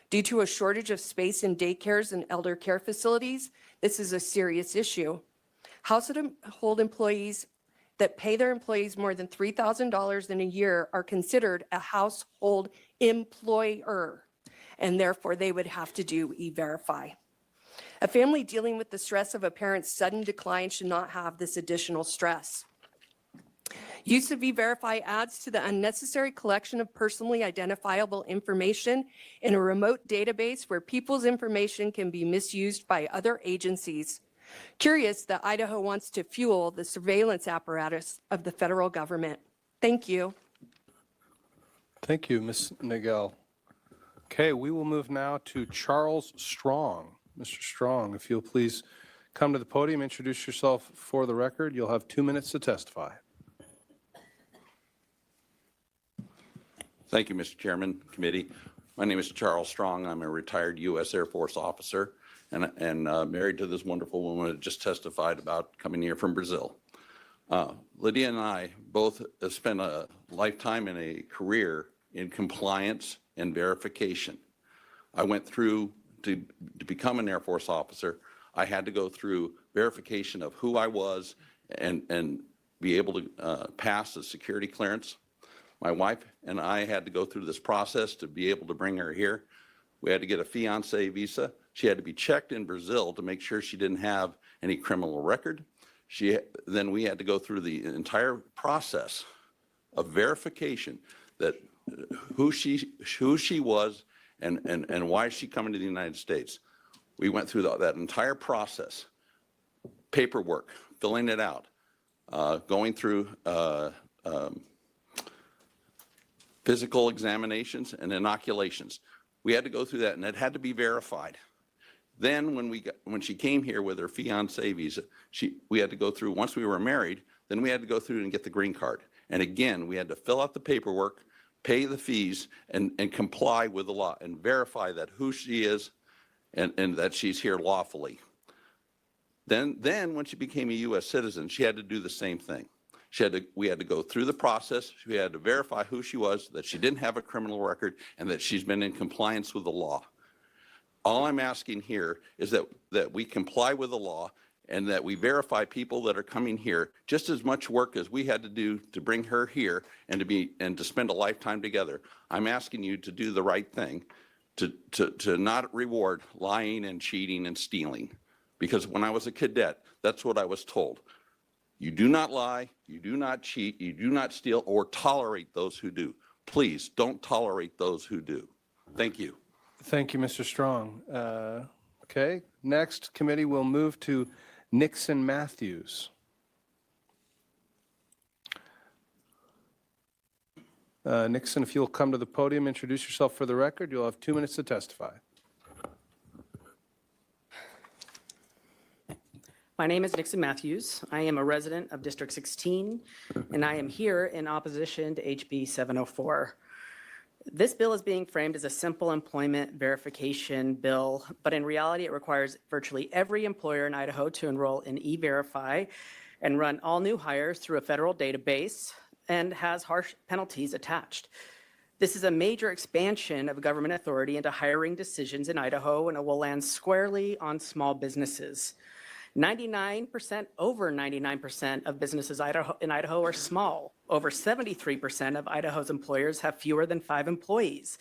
Due to a shortage of space in daycares and elder care facilities, this is a serious issue. Household employees that pay their employees more than $3,000 in a year are considered a household employer, and therefore they would have to do E-Verify. A family dealing with the stress of a parent's sudden decline should not have this additional stress. Use of E-Verify adds to the unnecessary collection of personally identifiable information in a remote database where people's information can be misused by other agencies. Curious that Idaho wants to fuel the surveillance apparatus of the federal government. Thank you. Thank you, Ms. Nagel. Okay, we will move now to Charles Strong. Mr. Strong, if you'll please come to the podium, introduce yourself for the record. You'll have 2 minutes to testify. Thank you, Mr. Chairman, committee. My name is Charles Strong. I'm a retired U.S. Air Force officer and married to this wonderful woman that just testified about coming here from Brazil. Lydia and I both have spent a lifetime and a career in compliance and verification. I went through, to become an Air Force officer, I had to go through verification of who I was and be able to pass the security clearance. My wife and I had to go through this process to be able to bring her here. We had to get a fiancé visa. She had to be checked in Brazil to make sure she didn't have any criminal record. Then we had to go through the entire process of verification that who she was and why is she coming to the United States? We went through that entire process, paperwork, filling it out, going through physical examinations and inoculations. We had to go through that, and it had to be verified. Then when she came here with her fiancé visa, we had to go through, once we were married, then we had to go through and get the green card. And again, we had to fill out the paperwork, pay the fees, and comply with the law and verify that who she is and that she's here lawfully. Then when she became a U.S. citizen, she had to do the same thing. We had to go through the process. We had to verify who she was, that she didn't have a criminal record, and that she's been in compliance with the law. All I'm asking here is that we comply with the law and that we verify people that are coming here, just as much work as we had to do to bring her here and to spend a lifetime together. I'm asking you to do the right thing, to not reward lying and cheating and stealing. Because when I was a cadet, that's what I was told. You do not lie, you do not cheat, you do not steal or tolerate those who do. Please don't tolerate those who do. Thank you. Thank you, Mr. Strong. Okay, next committee will move to Nixon Matthews. Nixon, if you'll come to the podium, introduce yourself for the record. You'll have 2 minutes to testify. My name is Nixon Matthews. I am a resident of District 16, and I am here in opposition to HB 704. This bill is being framed as a simple employment verification bill, but in reality, it requires virtually every employer in Idaho to enroll in E-Verify and run all new hires through a federal database and has harsh penalties attached. This is a major expansion of government authority into hiring decisions in Idaho, and it will land squarely on small businesses. 99%, over 99% of businesses in Idaho are small. Over 73% of Idaho's employers have fewer than 5 employees.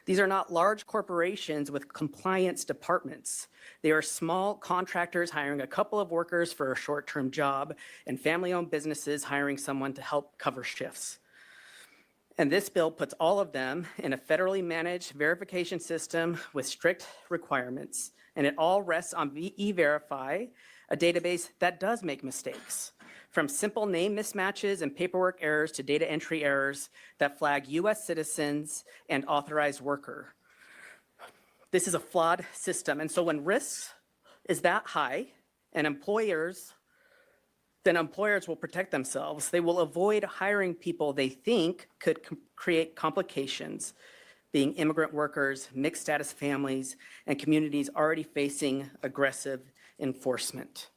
These are not large corporations with compliance departments. They are small contractors hiring a couple of workers for a short-term job and family-owned businesses hiring someone to help cover shifts. And this bill puts all of them in a federally managed verification system with strict requirements. And it all rests on E-Verify, a database that does make mistakes, from simple name mismatches and paperwork errors to data entry errors that flag U.S. citizens and authorized worker. This is a flawed system. And so when risk is that high, and employers will protect themselves. They will avoid hiring people they think could create complications, being immigrant workers, mixed status families, and communities already facing aggressive enforcement.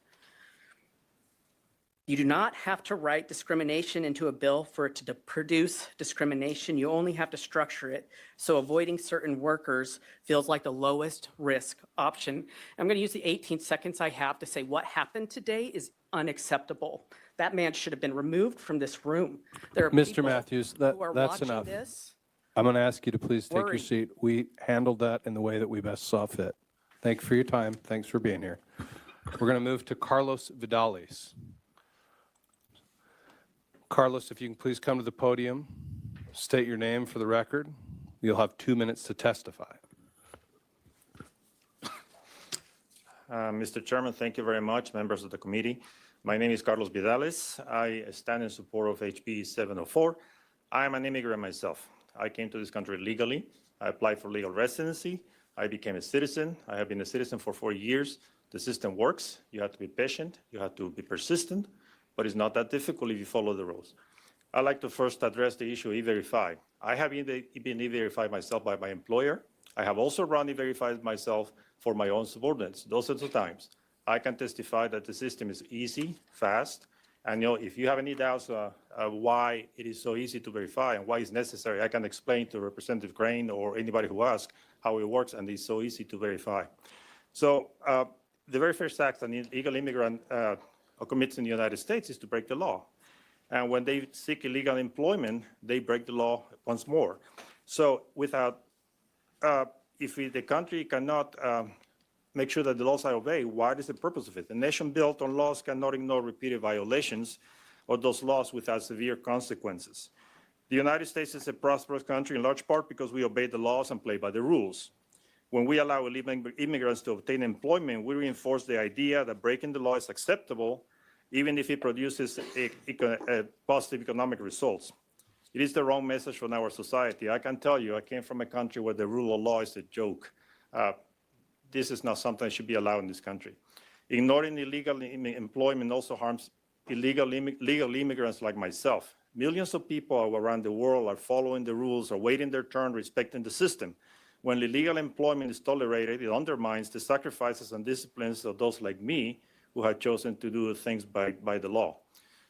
You do not have to write discrimination into a bill for it to produce discrimination. You only have to structure it so avoiding certain workers feels like the lowest risk option. I'm going to use the 18 seconds I have to say what happened today is unacceptable. That man should have been removed from this room. There are Mr. people Matthews, who are that's watching enough. this. I'm going to ask you to please take your Worried. seat. We handled that in the way that we best saw fit. Thank you for your time. Thanks for being here. We're going to move to Carlos Vidalis. Carlos, if you can please come to the podium, state your name for the record. You'll have 2 minutes to testify. Mr. Chairman, thank you very much, members of the committee. My name is Carlos Vidalis. I stand in support of HB 704. I am an immigrant myself. I came to this country legally. I applied for legal residency. I became a citizen. I have been a citizen for 4 years. The system works. You have to be patient. You have to be persistent, but it's not that difficult if you follow the rules. I'd like to first address the issue of E-Verify. I have been E-Verified myself by my employer. I have also run E-Verified myself for my own subordinates, dozens of times. I can testify that the system is easy, fast, and if you have any doubts why it is so easy to verify and why it's necessary, I can explain to Representative Crane or anybody who asks how it works, and it's so easy to verify. So the very first act an illegal immigrant commits in the United States is to break the law. And when they seek illegal employment, they break the law once more. So if the country cannot make sure that the laws are obeyed, what is the purpose of it? A nation built on laws cannot ignore repeated violations of those laws without severe consequences. The United States is a prosperous country in large part because we obey the laws and play by the rules. When we allow illegal immigrants to obtain employment, we reinforce the idea that breaking the law is acceptable, even if it produces positive economic results. It is the wrong message from our society. I can tell you, I came from a country where the rule of law is a joke. This is not something that should be allowed in this country. Ignoring illegal employment also harms legal immigrants like myself. Millions of people around the world are following the rules, are waiting their turn, respecting the system. When illegal employment is tolerated, it undermines the sacrifices and disciplines of those like me who have chosen to do things by the law.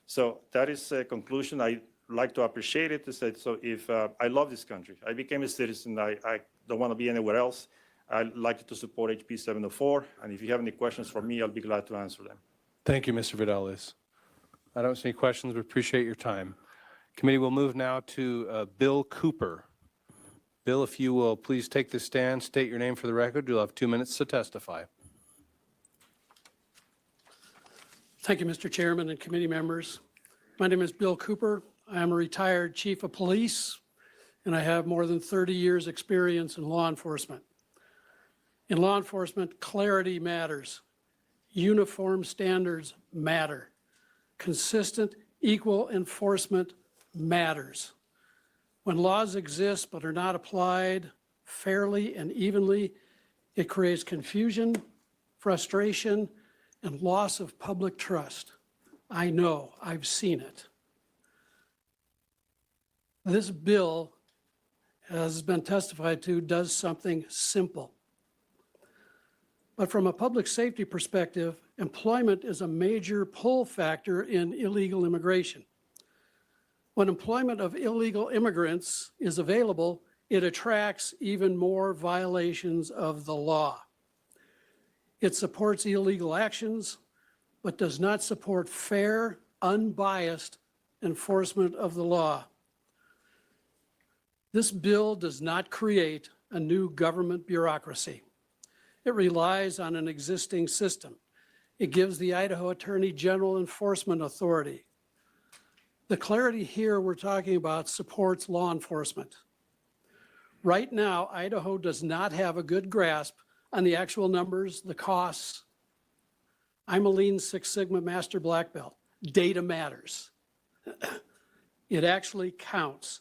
So that is a conclusion. I like to appreciate it. So if I love this country, I became a citizen. I don't want to be anywhere else. I'd like to support HB 704. And if you have any questions for me, I'll be glad to answer them. Thank you, Mr. Vidalis. I don't see any questions, but appreciate your time. Committee will move now to Bill Cooper. Bill, if you will please take the stand, state your name for the record. You'll have 2 minutes to testify. Thank you, Mr. Chairman and committee members. My name is Bill Cooper. I am a retired chief of police, and I have more than 30 years' experience in law enforcement. In law enforcement, clarity matters. Uniform standards matter. Consistent, equal enforcement matters. When laws exist but are not applied fairly and evenly, it creates confusion, frustration, and loss of public trust. I know, I've seen it. This bill, as has been testified to, does something simple. But from a public safety perspective, employment is a major pull factor in illegal immigration. When employment of illegal immigrants is available, it attracts even more violations of the law. It supports illegal actions, but does not support fair, unbiased enforcement of the law. This bill does not create a new government bureaucracy. It relies on an existing system. It gives the Idaho Attorney General enforcement authority. The clarity here we're talking about supports law enforcement. Right now, Idaho does not have a good grasp on the actual numbers, the costs. I'm a Lean Six Sigma Master Black Belt. Data matters. It actually counts.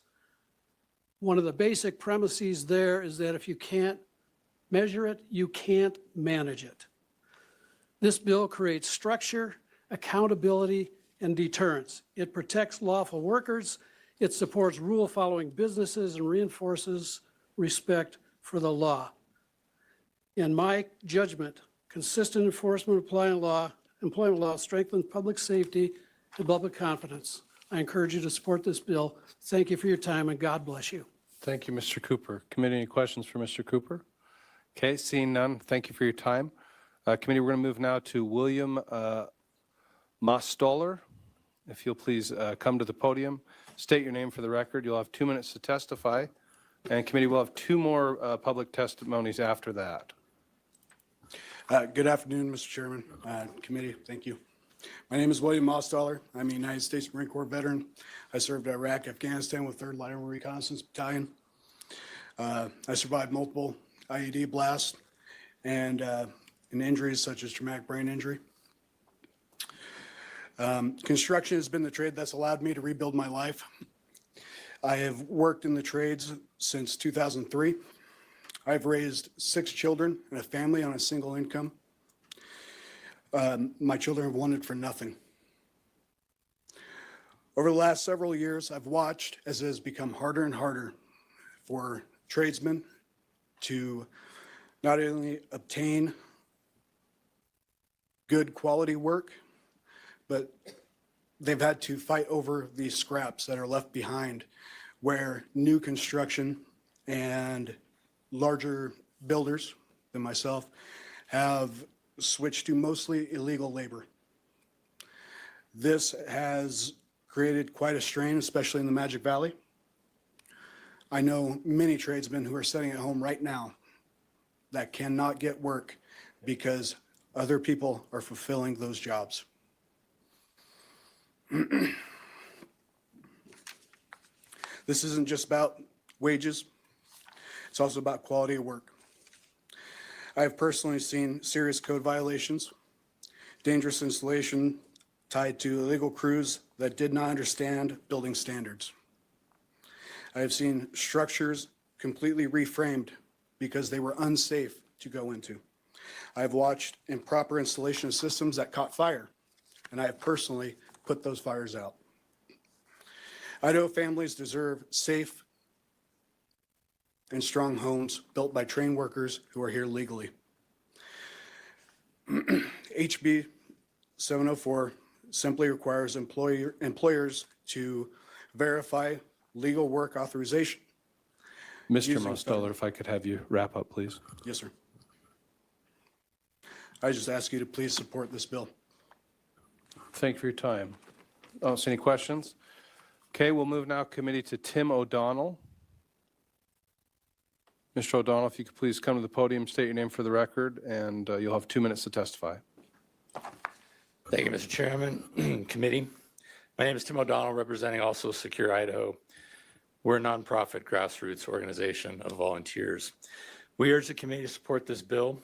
One of the basic premises there is that if you can't measure it, you can't manage it. This bill creates structure, accountability, and deterrence. It protects lawful workers, it supports rule-following businesses, and reinforces respect for the law. In my judgment, consistent enforcement of employment law strengthens public safety and public confidence. I encourage you to support this bill. Thank you for your time, and God bless you. Thank you, Mr. Cooper. Committee, any questions for Mr. Cooper? Okay, seeing none, thank you for your time. Committee, we're going to move now to William Mostoller. If you'll please come to the podium, state your name for the record. You'll have 2 minutes to testify. And committee will have 2 more public testimonies after that. Good afternoon, Mr. Chairman, committee, thank you. My name is William Mostoller. I'm a United States Marine Corps veteran. I served Iraq, Afghanistan with 3rd Lateral Reconnaissance Battalion. I survived multiple IED blasts and injuries such as traumatic brain injury. Construction has been the trade that's allowed me to rebuild my life. I have worked in the trades since 2003. I've raised 6 children and a family on a single income. My children have wanted for nothing. Over the last several years, I've watched as it has become harder and harder for tradesmen to not only obtain good quality work, but they've had to fight over these scraps that are left behind where new construction and larger builders than myself have switched to mostly illegal labor. This has created quite a strain, especially in the Magic Valley. I know many tradesmen who are sitting at home right now that cannot get work because other people are fulfilling those jobs. This isn't just about wages. It's also about quality of work. I have personally seen serious code violations, dangerous installation tied to illegal crews that did not understand building standards. I have seen structures completely reframed because they were unsafe to go into. I've watched improper installation of systems that caught fire, and I have personally put those fires out. Idaho families deserve safe and strong homes built by trained workers who are here legally. HB 704 simply requires employers to verify legal work authorization. Mr. Using Mosteller, if I could have you wrap up, please. Yes, sir. I just ask you to please support this bill. Thank you for your time. Oh, so any questions? Okay, we'll move now committee to Tim O'Donnell. Mr. O'Donnell, if you could please come to the podium, state your name for the record, and you'll have 2 minutes to testify. Thank you, Mr. Chairman, committee. My name is Tim O'Donnell, representing also Secure Idaho. We're a nonprofit grassroots organization of volunteers. We urge the committee to support this bill.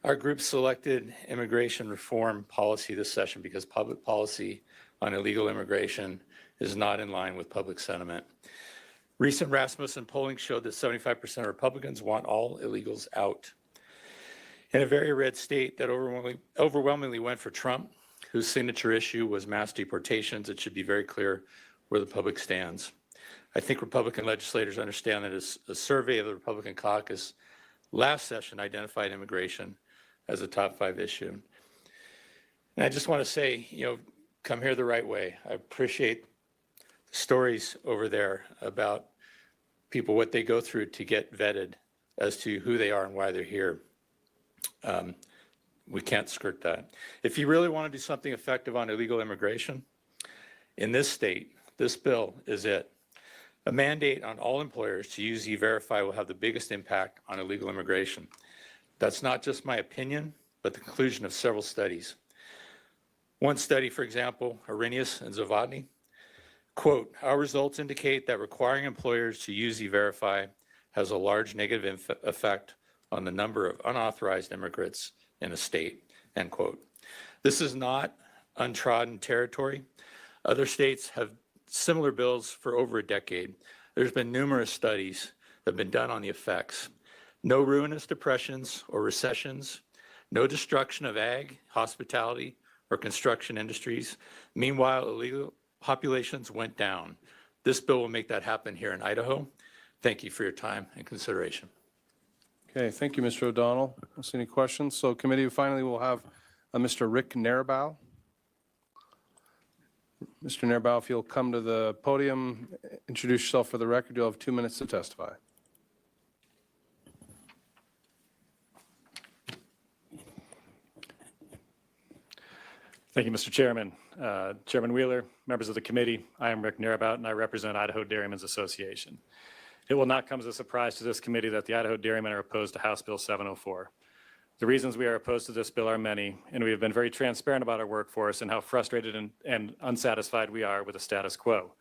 Our group selected immigration reform policy this session because public policy on illegal immigration is not in line with public sentiment. Recent Rasmussen polling showed that 75% of Republicans want all illegals out. In a very red state that overwhelmingly went for Trump, whose signature issue was mass deportations, it should be very clear where the public stands. I think Republican legislators understand that a survey of the Republican caucus last session identified immigration as a top 5 issue. And I just want to say, come here the right way. I appreciate the stories over there about people, what they go through to get vetted as to who they are and why they're here. We can't skirt that. If you really want to do something effective on illegal immigration, in this state, this bill is it. A mandate on all employers to use E-Verify will have the biggest impact on illegal immigration. That's not just my opinion, but the conclusion of several studies. One study, for example, Arrhenius and Zavadny, quote, our results indicate that requiring employers to use E-Verify has a large negative effect on the number of unauthorized immigrants in a state, end quote. This is not untrodden territory. Other states have similar bills for over a decade. There's been numerous studies that have been done on the effects. No ruinous depressions or recessions, no destruction of ag, hospitality, or construction industries. Meanwhile, illegal populations went down. This bill will make that happen here in Idaho. Thank you for your time and consideration. Okay, thank you, Mr. O'Donnell. Any questions? So committee, finally, we'll have Mr. Rick Narabau. Mr. Narabau, if you'll come to the podium, introduce yourself for the record. You'll have 2 minutes to testify. Thank you, Mr. Chairman. Chairman Wheeler, members of the committee, I am Rick Narabau, and I represent Idaho Dairymen's Association. It will not come as a surprise to this committee that the Idaho Dairymen are opposed to House Bill 704. The reasons we are opposed to this bill are many, and we have been very transparent about our workforce and how frustrated and unsatisfied we are with the status quo.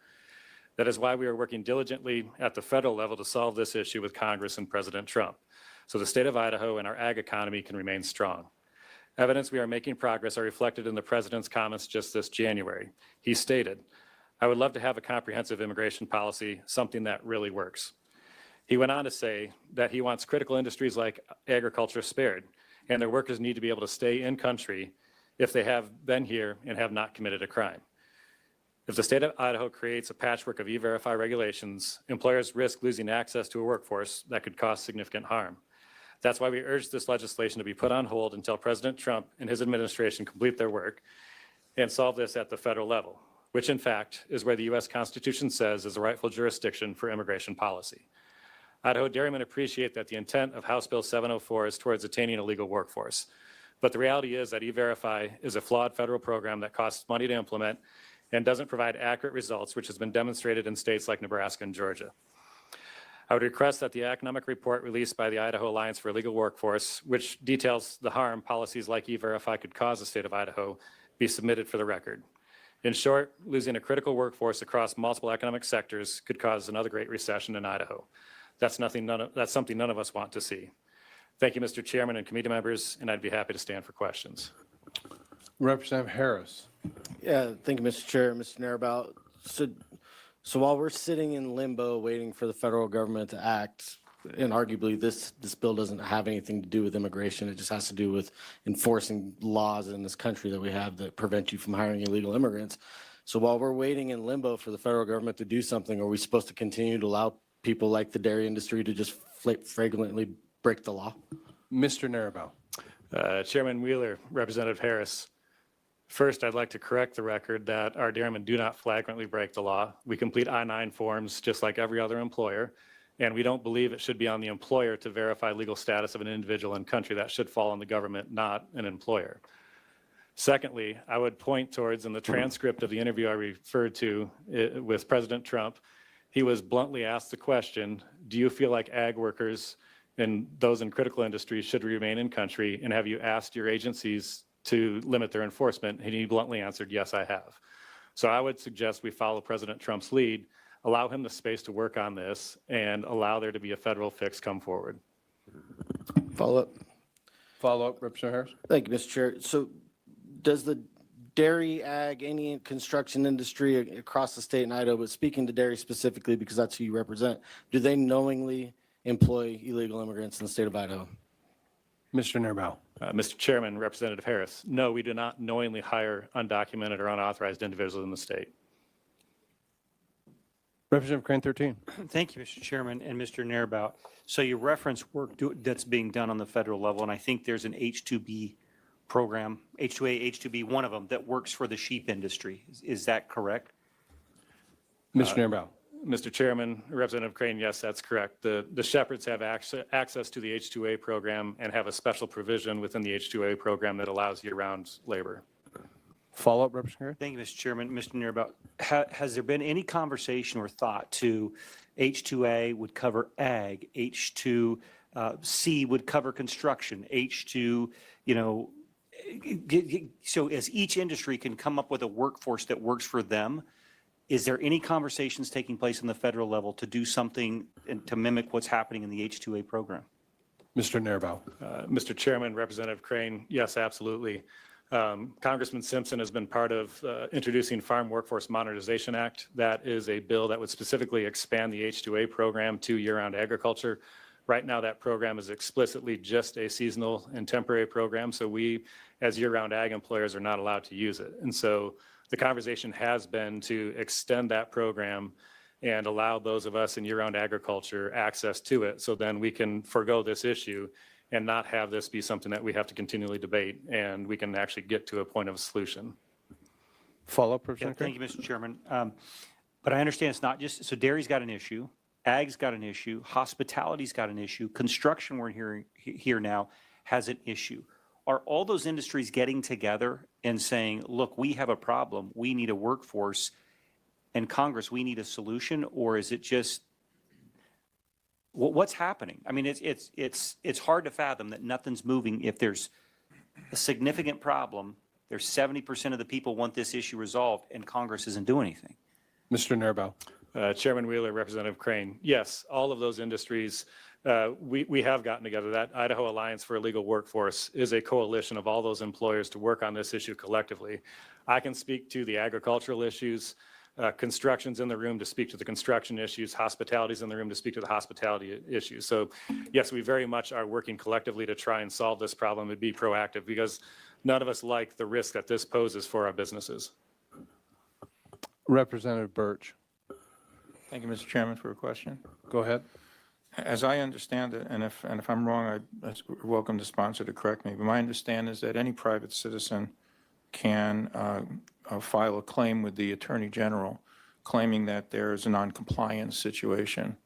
That is why we are working diligently at the federal level to solve this issue with Congress and President Trump, so the state of Idaho and our ag economy can remain strong. Evidence we are making progress are reflected in the president's comments just this January. He stated, I would love to have a comprehensive immigration policy, something that really works. He went on to say that he wants critical industries like agriculture spared, and their workers need to be able to stay in country if they have been here and have not committed a crime. If the state of Idaho creates a patchwork of E-Verify regulations, employers risk losing access to a workforce that could cause significant harm. That's why we urge this legislation to be put on hold until President Trump and his administration complete their work and solve this at the federal level, which in fact is where the U.S. Constitution says is the rightful jurisdiction for immigration policy. Idaho Dairymen appreciate that the intent of House Bill 704 is towards attaining a legal workforce. But the reality is that E-Verify is a flawed federal program that costs money to implement and doesn't provide accurate results, which has been demonstrated in states like Nebraska and Georgia. I would request that the economic report released by the Idaho Alliance for a Legal Workforce, which details the harm policies like E-Verify could cause the state of Idaho, be submitted for the record. In short, losing a critical workforce across multiple economic sectors could cause another great recession in Idaho. That's something none of us want to see. Thank you, Mr. Chairman and committee members, and I'd be happy to stand for questions. Representative Harris. Yeah, thank you, Mr. Chair, Mr. Narabal. So while we're sitting in limbo waiting for the federal government to act, and arguably this bill doesn't have anything to do with immigration, it just has to do with enforcing laws in this country that we have that prevent you from hiring illegal immigrants. So while we're waiting in limbo for the federal government to do something, are we supposed to continue to allow people like the dairy industry to just flagrantly break the law? Mr. Narabal. Chairman Wheeler, Representative Harris, first, I'd like to correct the record that our dairymen do not flagrantly break the law. We complete I-9 forms just like every other employer, and we don't believe it should be on the employer to verify legal status of an individual in country. That should fall on the government, not an employer. Secondly, I would point towards in the transcript of the interview I referred to with President Trump, he was bluntly asked the question, do you feel like ag workers and those in critical industries should remain in country, and have you asked your agencies to limit their enforcement? And he bluntly answered, yes, I have. So I would suggest we follow President Trump's lead, allow him the space to work on this, and allow there to be a federal fix come forward. Follow up. Follow up, Representative Harris. Thank you, Mr. Chair. So does the dairy, ag, any construction industry across the state in Idaho, but speaking to dairy specifically because that's who you represent, do they knowingly employ illegal immigrants in the state of Idaho? Mr. Narabal. Mr. Chairman, Representative Harris, no, we do not knowingly hire undocumented or unauthorized individuals in the state. Representative Crane 13. Thank you, Mr. Chairman and Mr. Narabal. So you reference work that's being done on the federal level, and I think there's an H-2B program, H-2A, H-2B, one of them, that works for the sheep industry. Is that correct? Mr. Narabal. Mr. Chairman, Representative Crane, yes, that's correct. The shepherds have access to the H-2A program and have a special provision within the H-2A program that allows year-round labor. Follow up, Representative. Thank you, Mr. Chairman. Mr. Narabal, has there been any conversation or thought to H-2A would cover ag, H-2C would cover construction, H-2, so as each industry can come up with a workforce that works for them, is there any conversations taking place on the federal level to do something and to mimic what's happening in the H-2A program? Mr. Narabal. Mr. Chairman, Representative Crane, yes, absolutely. Congressman Simpson has been part of introducing Farm Workforce Modernization Act. That is a bill that would specifically expand the H-2A program to year-round agriculture. Right now, that program is explicitly just a seasonal and temporary program, so we, as year-round ag employers, are not allowed to use it. And so the conversation has been to extend that program and allow those of us in year-round agriculture access to it, so then we can forego this issue and not have this be something that we have to continually debate, and we can actually get to a point of a solution. Follow up, Yeah, Representative thank you, Mr. Chairman. But I understand it's not just, so dairy's got an issue, ag's got an issue, hospitality's got an issue, construction we're hearing here now has an issue. Are all those industries getting together and saying, look, we have a problem, we need a workforce, and Congress, we need a solution? Or is it just, what's happening? I mean, it's hard to fathom that nothing's moving. If there's a significant problem, there's 70% of the people want this issue resolved, and Congress isn't doing anything. Mr. Narabal. Chairman Wheeler, Representative Crane, yes, all of those industries, we have gotten together. That Idaho Alliance for a Legal Workforce is a coalition of all those employers to work on this issue collectively. I can speak to the agricultural issues. Construction's in the room to speak to the construction issues. Hospitality's in the room to speak to the hospitality issues. So yes, we very much are working collectively to try and solve this problem and be proactive, because none of us like the risk that this poses for our businesses. Representative Birch. Thank you, Mr. Chairman, for a question. Go ahead. As I understand it, and if I'm wrong, I welcome the sponsor to correct me, but my understanding is that any private citizen can file a claim with the Attorney General claiming that there is a non-compliance situation,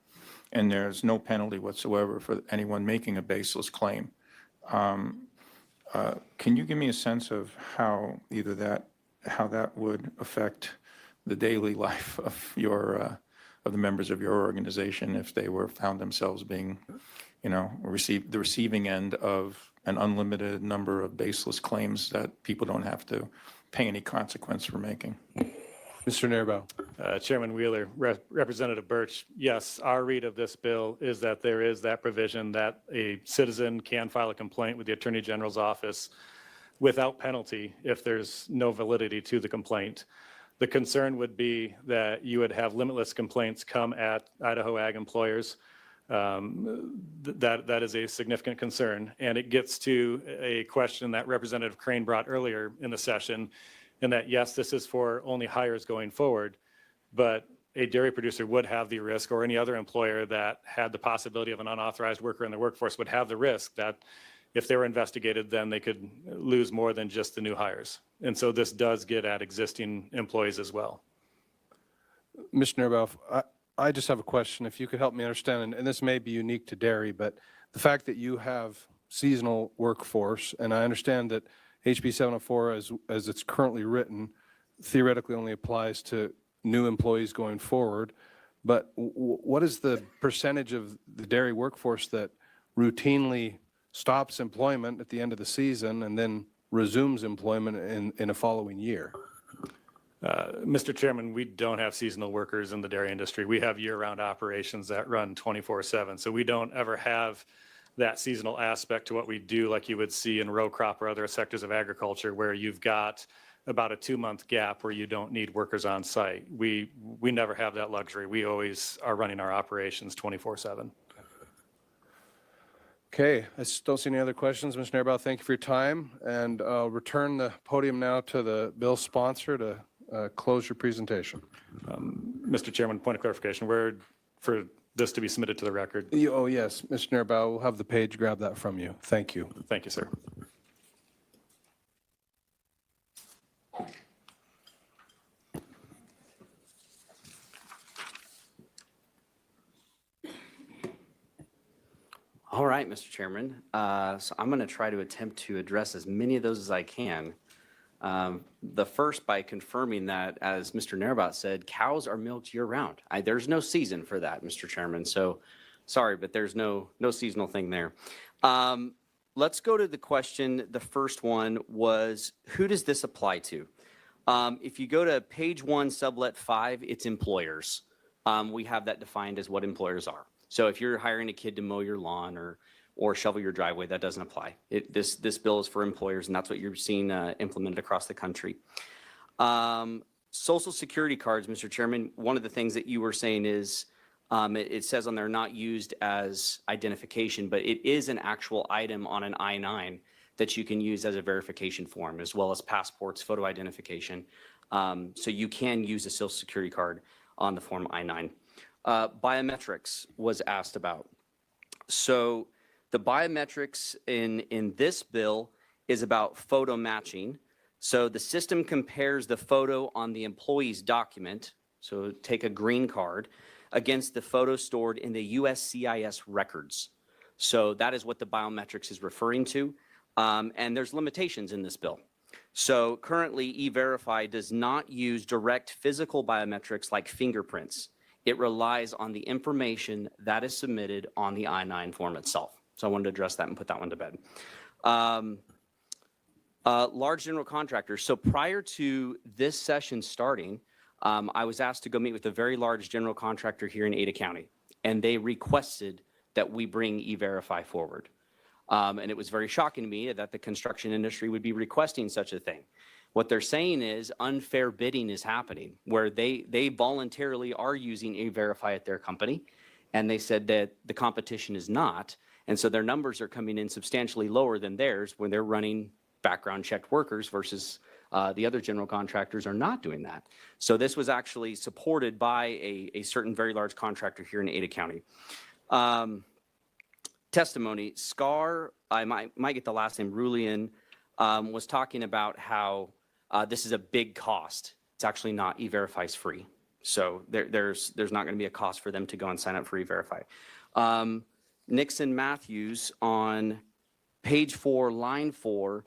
and there's no penalty whatsoever for anyone making a baseless claim. Can you give me a sense of how how that would affect the daily life of of the members of your organization if they found themselves being, the receiving end of an unlimited number of baseless claims that people don't have to pay any consequence for making. Mr. Nierbaum. Chairman Wheeler, Representative Birch, yes, our read of this bill is that there is that provision that a citizen can file a complaint with the Attorney General's office without penalty if there's no validity to the complaint. The concern would be that you would have limitless complaints come at Idaho ag employers. That is a significant concern. And it gets to a question that Representative Crane brought earlier in the session, in that, yes, this is for only hires going forward, but a dairy producer would have the risk, or any other employer that had the possibility of an unauthorized worker in the workforce would have the risk that if they were investigated, then they could lose more than just the new hires. And so this does get at existing employees as well. Mr. Nierbaum, I just have a question, if you could help me understand, and this may be unique to dairy, but the fact that you have seasonal workforce, and I understand that HB 704, as it's currently written, theoretically only applies to new employees going forward, but what is the percentage of the dairy workforce that routinely stops employment at the end of the season and then resumes employment in a following year? Mr. Chairman, we don't have seasonal workers in the dairy industry. We have year-round operations that run 24/7. So we don't ever have that seasonal aspect to what we do, like you would see in row crop or other sectors of agriculture, where you've got about a 2-month gap where you don't need workers on site. We never have that luxury. We always are running our operations 24/7. Okay, I don't see any other questions. Mr. Nierbaum, thank you for your time, and I'll return the podium now to the bill sponsor to close your presentation. Mr. Chairman, point of clarification, where for this to be submitted to the record? Oh, yes, Mr. Nierbaum, we'll have the page grab that from you. Thank you. Thank you, sir. All right, Mr. Chairman. So I'm going to try to attempt to address as many of those as I can. The first, by confirming that, as Mr. Nierbaum said, cows are milked year-round. There's no season for that, Mr. Chairman. So sorry, but there's no seasonal thing there. Let's go to the question. The first one was, who does this apply to? If you go to page 1, sublet 5, it's employers. We have that defined as what employers are. So if you're hiring a kid to mow your lawn or shovel your driveway, that doesn't apply. This bill is for employers, and that's what you're seeing implemented across the country. Social Security cards, Mr. Chairman, one of the things that you were saying is it says on there not used as identification, but it is an actual item on an I-9 that you can use as a verification form, as well as passports, photo identification. So you can use a Social Security card on the form I-9. Biometrics was asked about. So the biometrics in this bill is about photo matching. So the system compares the photo on the employee's document, so take a green card, against the photo stored in the USCIS records. So that is what the biometrics is referring to. And there's limitations in this bill. So currently, E-Verify does not use direct physical biometrics like fingerprints. It relies on the information that is submitted on the I-9 form itself. So I wanted to address that and put that one to bed. Large general contractors. So prior to this session starting, I was asked to go meet with a very large general contractor here in Ada County, and they requested that we bring E-Verify forward. And it was very shocking to me that the construction industry would be requesting such a thing. What they're saying is unfair bidding is happening, where they voluntarily are using E-Verify at their company, and they said that the competition is not. And so their numbers are coming in substantially lower than theirs when they're running background checked workers versus the other general contractors are not doing that. So this was actually supported by a certain very large contractor here in Ada County. Testimony, Scar, I might get the last name, Rulian, was talking about how this is a big cost. It's actually not. E-Verify is free. So there's not going to be a cost for them to go and sign up for E-Verify. Nixon Matthews on page 4, line 4,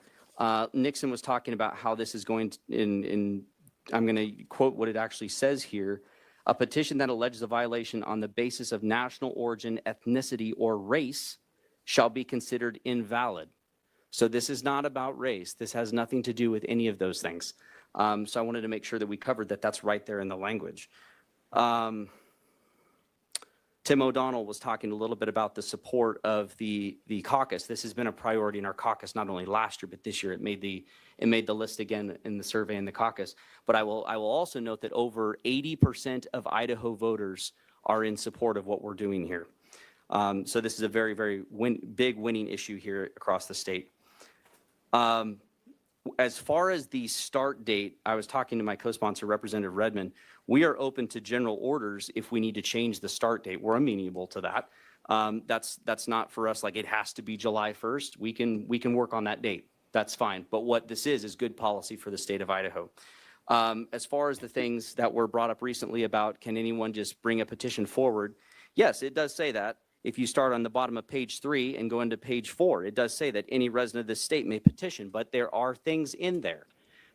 Nixon was talking about how this is going to, I'm going to quote what it actually says here, a petition that alleges a violation on the basis of national origin, ethnicity, or race shall be considered invalid. So this is not about race. This has nothing to do with any of those things. So I wanted to make sure that we covered that. That's right there in the language. Tim O'Donnell was talking a little bit about the support of the caucus. This has been a priority in our caucus, not only last year, but this year. It made the list again in the survey in the caucus. But I will also note that over 80% of Idaho voters are in support of what we're doing here. So this is a very, very big winning issue here across the state. As far as the start date, I was talking to my co-sponsor, Representative Redmond. We are open to general orders if we need to change the start date. We're amenable to that. That's not for us like it has to be July 1st. We can work on that date. That's fine. But what this is good policy for the state of Idaho. As far as the things that were brought up recently about can anyone just bring a petition forward? Yes, it does say that. If you start on the bottom of page 3 and go into page 4, it does say that any resident of this state may petition, but there are things in there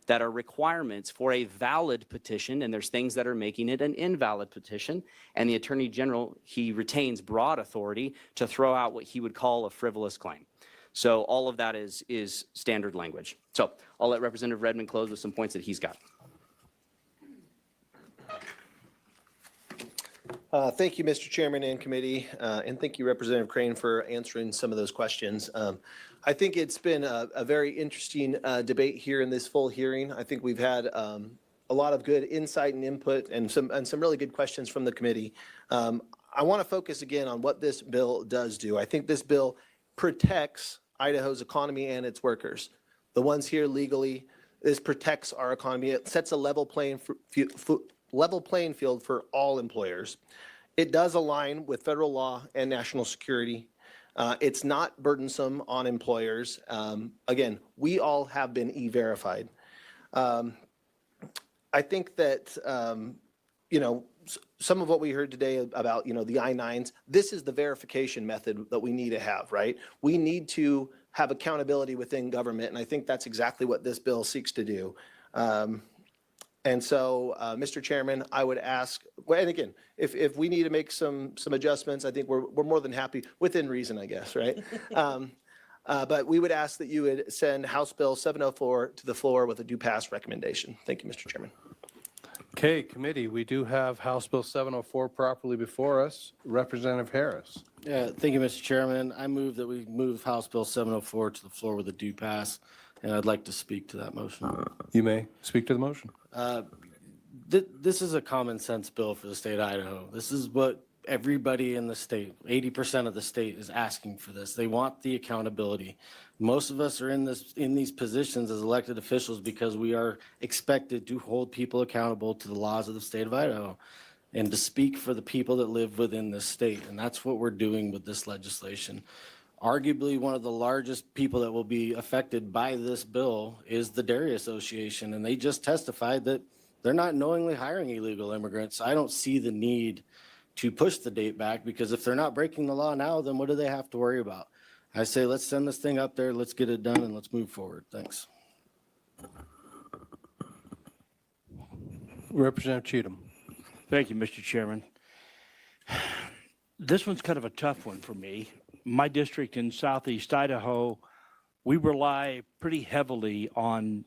that are requirements for a valid petition, and there's things that are making it an invalid petition. And the Attorney General, he retains broad authority to throw out what he would call a frivolous claim. So all of that is standard language. So I'll let Representative Redmond close with some points that he's got. Thank you, Mr. Chairman and committee, and thank you, Representative Crane, for answering some of those questions. I think it's been a very interesting debate here in this full hearing. I think we've had a lot of good insight and input and some really good questions from the committee. I want to focus again on what this bill does do. I think this bill protects Idaho's economy and its workers. The ones here legally, this protects our economy. It sets a level playing field for all employers. It does align with federal law and national security. It's not burdensome on employers. Again, we all have been e-verified. I think that, some of what we heard today about, the I-9s, this is the verification method that we need to have, right? We need to have accountability within government, and I think that's exactly what this bill seeks to do. And so, Mr. Chairman, I would ask, and again, if we need to make some adjustments, I think we're more than happy, within reason, I guess, right? But we would ask that you would send House Bill 704 to the floor with a due pass recommendation. Thank you, Mr. Chairman. Okay, committee, we do have House Bill 704 properly before us. Representative Harris. Yeah, thank you, Mr. Chairman. I move that we move House Bill 704 to the floor with a due pass, and I'd like to speak to that motion. You may speak to the motion. This is a common sense bill for the state of Idaho. This is what everybody in the state, 80% of the state, is asking for this. They want the accountability. Most of us are in these positions as elected officials because we are expected to hold people accountable to the laws of the state of Idaho and to speak for the people that live within this state. And that's what we're doing with this legislation. Arguably, one of the largest people that will be affected by this bill is the Dairy Association, and they just testified that they're not knowingly hiring illegal immigrants. I don't see the need to push the date back, because if they're not breaking the law now, then what do they have to worry about? I say, let's send this thing up there, let's get it done, and let's move forward. Thanks. Representative Cheatham. Thank you, Mr. Chairman. This one's kind of a tough one for me. My district in southeast Idaho, we rely pretty heavily on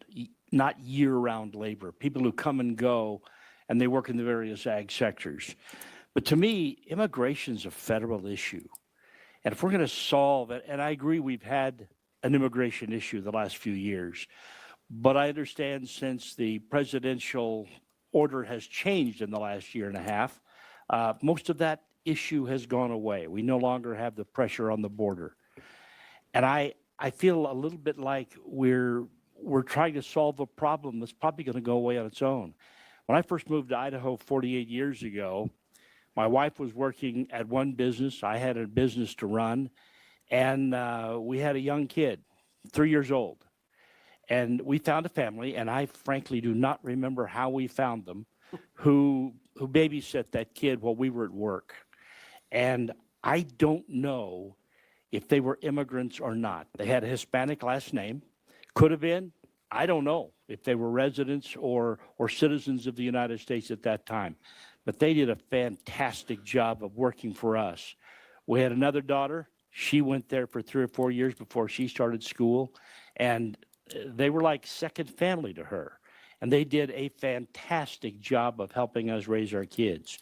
not year-round labor, people who come and go, and they work in the various ag sectors. But to me, immigration is a federal issue. And if we're going to solve it, and I agree we've had an immigration issue the last few years, but I understand since the presidential order has changed in the last year and a half, most of that issue has gone away. We no longer have the pressure on the border. And I feel a little bit like we're trying to solve a problem that's probably going to go away on its own. When I first moved to Idaho 48 years ago, my wife was working at one business. I had a business to run, and we had a young kid, 3 years old. And we found a family, and I frankly do not remember how we found them, who babysat that kid while we were at work. And I don't know if they were immigrants or not. They had a Hispanic last name. Could have been. I don't know if they were residents or citizens of the United States at that time. But they did a fantastic job of working for us. We had another daughter. She went there for 3 or 4 years before she started school, and they were like second family to her. And they did a fantastic job of helping us raise our kids.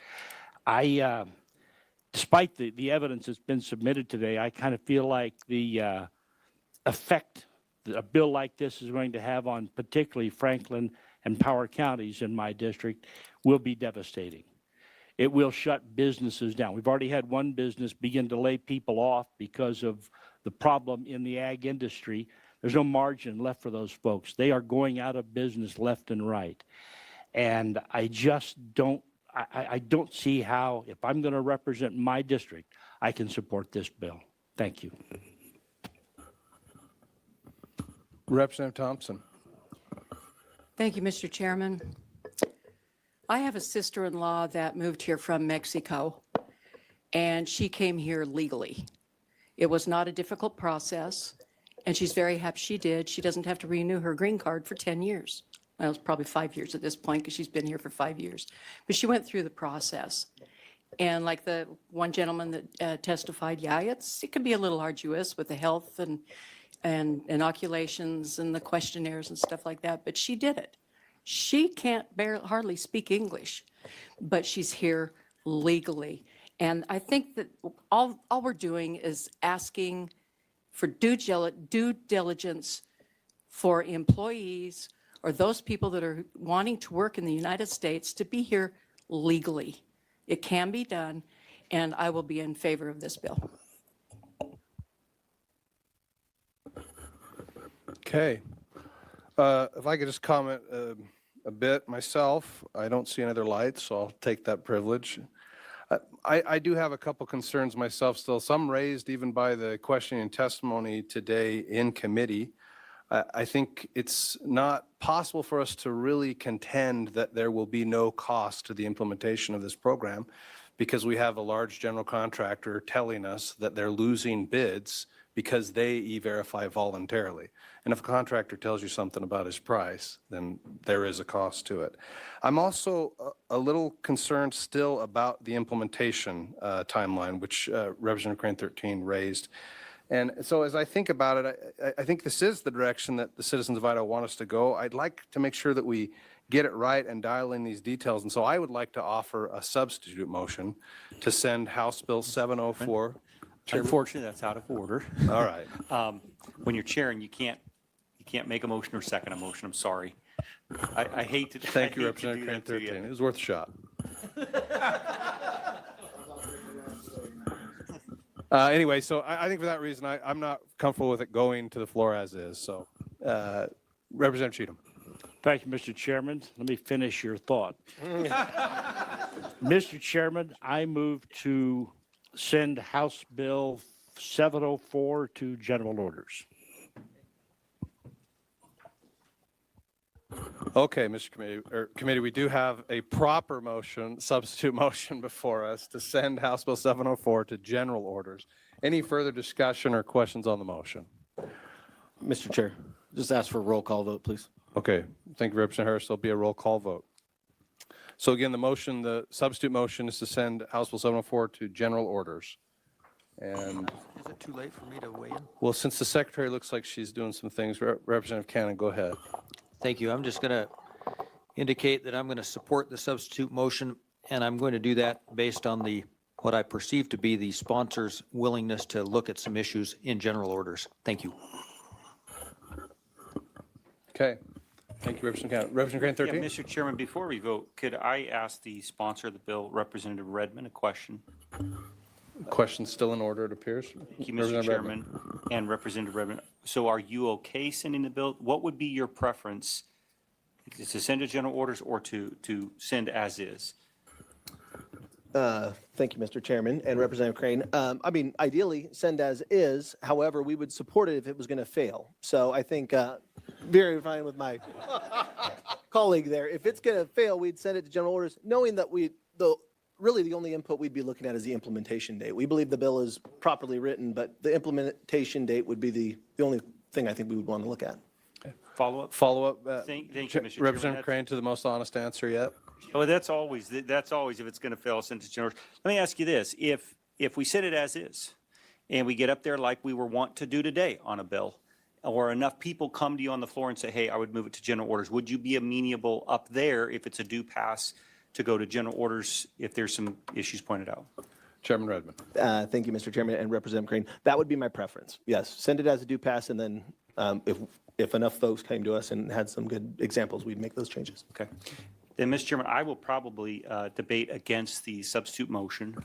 Despite the evidence that's been submitted today, I kind of feel like the effect that a bill like this is going to have on particularly Franklin and Power counties in my district will be devastating. It will shut businesses down. We've already had one business begin to lay people off because of the problem in the ag industry. There's no margin left for those folks. They are going out of business left and right. And I just don't, I don't see how, if I'm going to represent my district, I can support this bill. Thank you. Representative Thompson. Thank you, Mr. Chairman. I have a sister-in-law that moved here from Mexico, and she came here legally. It was not a difficult process, and she's very happy she did. She doesn't have to renew her green card for 10 years. Well, it's probably 5 years at this point because she's been here for 5 years. But she went through the process. And like the one gentleman that testified, yeah, it can be a little arduous with the health and inoculations and the questionnaires and stuff like that, but she did it. She can't hardly speak English, but she's here legally. And I think that all we're doing is asking for due diligence for employees or those people that are wanting to work in the United States to be here legally. It can be done, and I will be in favor of this bill. Okay. If I could just comment a bit myself, I don't see any other lights, so I'll take that privilege. I do have a couple concerns myself still, some raised even by the questioning and testimony today in committee. I think it's not possible for us to really contend that there will be no cost to the implementation of this program because we have a large general contractor telling us that they're losing bids because they e-verify voluntarily. And if a contractor tells you something about his price, then there is a cost to it. I'm also a little concerned still about the implementation timeline, which Representative Crane 13 raised. And so as I think about it, I think this is the direction that the citizens of Idaho want us to go. I'd like to make sure that we get it right and dial in these details. And so I would like to offer a substitute motion to send House Bill 704. Unfortunately, that's out of order. All right. When you're chairing, you can't make a motion or second a motion. I'm sorry. I hate to. Thank you, Representative Crane 13. It was worth a shot. Anyway, so I think for that reason, I'm not comfortable with it going to the floor as is. So Representative Cheatham. Thank you, Mr. Chairman. Let me finish your thought. Mr. Chairman, I move to send House Bill 704 to general orders. Okay, Mr. Committee, we do have a proper motion, substitute motion before us to send House Bill 704 to general orders. Any further discussion or questions on the motion? Mr. Chair, just ask for a roll call vote, please. Okay, thank you, Representative Harris. There'll be a roll call vote. So again, the substitute motion is to send House Bill 704 to general orders. And Is it too late for me to weigh in? well, since the secretary looks like she's doing some things, Representative Cannon, go ahead. Thank you. I'm just going to indicate that I'm going to support the substitute motion, and I'm going to do that based on what I perceive to be the sponsor's willingness to look at some issues in general orders. Thank you. Okay. Thank you, Representative Cannon. Representative Crane 13? Yeah, Mr. Chairman, before we vote, could I ask the sponsor of the bill, Representative Redmond, a question? Question still in order, it appears. Thank you, Mr. Chairman, and Representative Redmond. So are you okay sending the bill? What would be your preference? Is to send to general orders or to send as is? Thank you, Mr. Chairman and Representative Crane. I mean, ideally, send as is. However, we would support it if it was going to fail. So I think very fine with my colleague there. If it's going to fail, we'd send it to general orders, knowing that really the only input we'd be looking at is the implementation date. We believe the bill is properly written, but the implementation date would be the only thing I think we would want to look at. Follow up? Follow up. Thank you, Mr. Chairman. Representative Crane to the most honest answer yet. Oh, that's always if it's going to fail, send it to general. Let me ask you this: if we set it as is, and we get up there like we were wont to do today on a bill, or enough people come to you on the floor and say, hey, I would move it to general orders, would you be amenable up there if it's a due pass to go to general orders if there's some issues pointed out? Chairman Redmond. Thank you, Mr. Chairman, and Representative Crane. That would be my preference. Yes, send it as a due pass, and then if enough folks came to us and had some good examples, we'd make those changes. Okay. Then, Mr. Chairman, I will probably debate against the substitute motion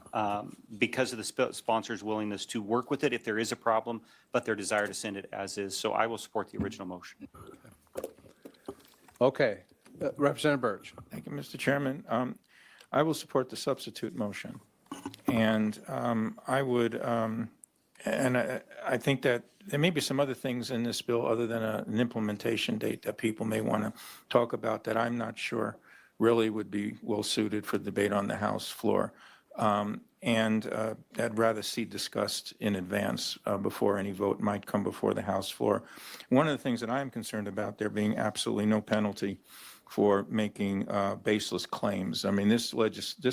because of the sponsor's willingness to work with it if there is a problem, but their desire to send it as is. So I will support the original motion. Okay. Representative Birch. Thank you, Mr. Chairman. I will support the substitute motion. And I would, and I think that there may be some other things in this bill other than an implementation date that people may want to talk about that I'm not sure really would be well-suited for debate on the House floor. And I'd rather see discussed in advance before any vote might come before the House floor. One of the things that I'm concerned about, there being absolutely no penalty for making baseless claims. I mean, this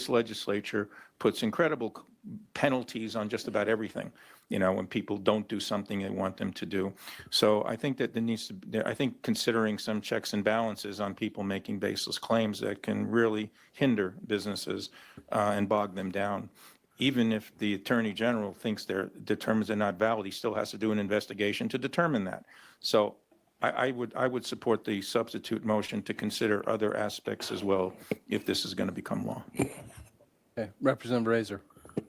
legislature puts incredible penalties on just about everything, you know, when people don't do something they want them to do. So I think that there needs to, I think considering some checks and balances on people making baseless claims that can really hinder businesses and bog them down. Even if the Attorney General determines they're not valid, he still has to do an investigation to determine that. So I would support the substitute motion to consider other aspects as well if this is going to become law. Okay. Representative Razor.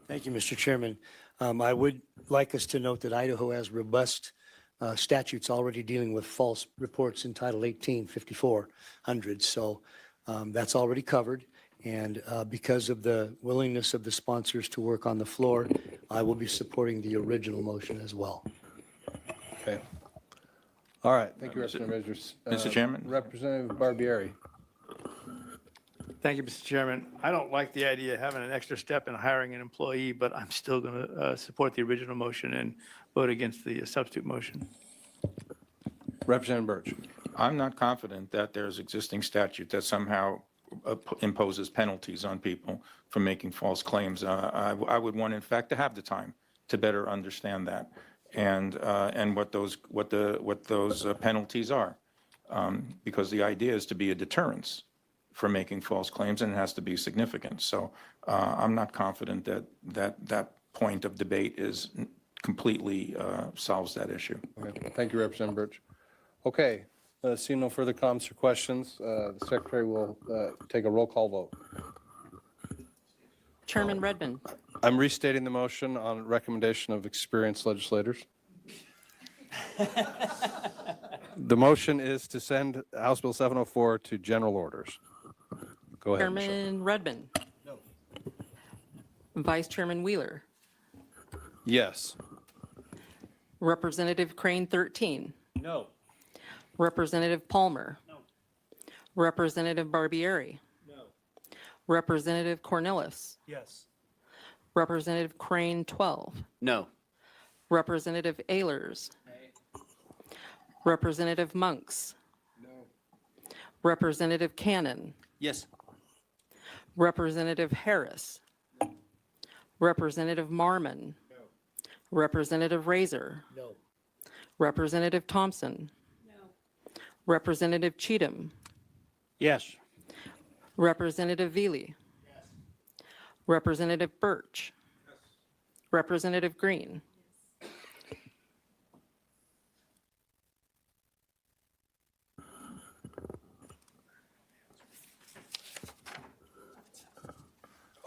Thank you, Mr. Chairman. I would like us to note that Idaho has robust statutes already dealing with false reports in Title 18, 5400. So that's already covered. And because of the willingness of the sponsors to work on the floor, I will be supporting the original motion as well. Okay. All right. Thank you, Representative Razor. Mr. Chairman? Representative Barbieri. Thank you, Mr. Chairman. I don't like the idea of having an extra step in hiring an employee, but I'm still going to support the original motion and vote against the substitute motion. Representative Birch. I'm not confident that there's existing statute that somehow imposes penalties on people for making false claims. I would want, in fact, to have the time to better understand that and what those penalties are, because the idea is to be a deterrence for making false claims, and it has to be significant. So I'm not confident that point of debate is completely solves that issue. Okay. Thank you, Representative Birch. Okay. Seeing no further comments or questions, the Secretary will take a roll call vote. Chairman Redmond. I'm restating the motion on recommendation of experienced legislators. The motion is to send House Bill 704 to general orders. Go ahead, Michelle. Chairman Redmond. No. Vice Chairman Wheeler. Yes. Representative Crane 13. No. Representative Palmer. No. Representative Barbieri. No. Representative Cornelis. Yes. Representative Crane 12. No. Representative Ehlers. Representative Monks. No. Representative Cannon. Yes. Representative Harris. No. Representative Marmon. No. Representative Razor. No. Representative Thompson. No. Representative Cheatham. Yes. Representative Veely. Yes. Representative Birch. Yes. Representative Green.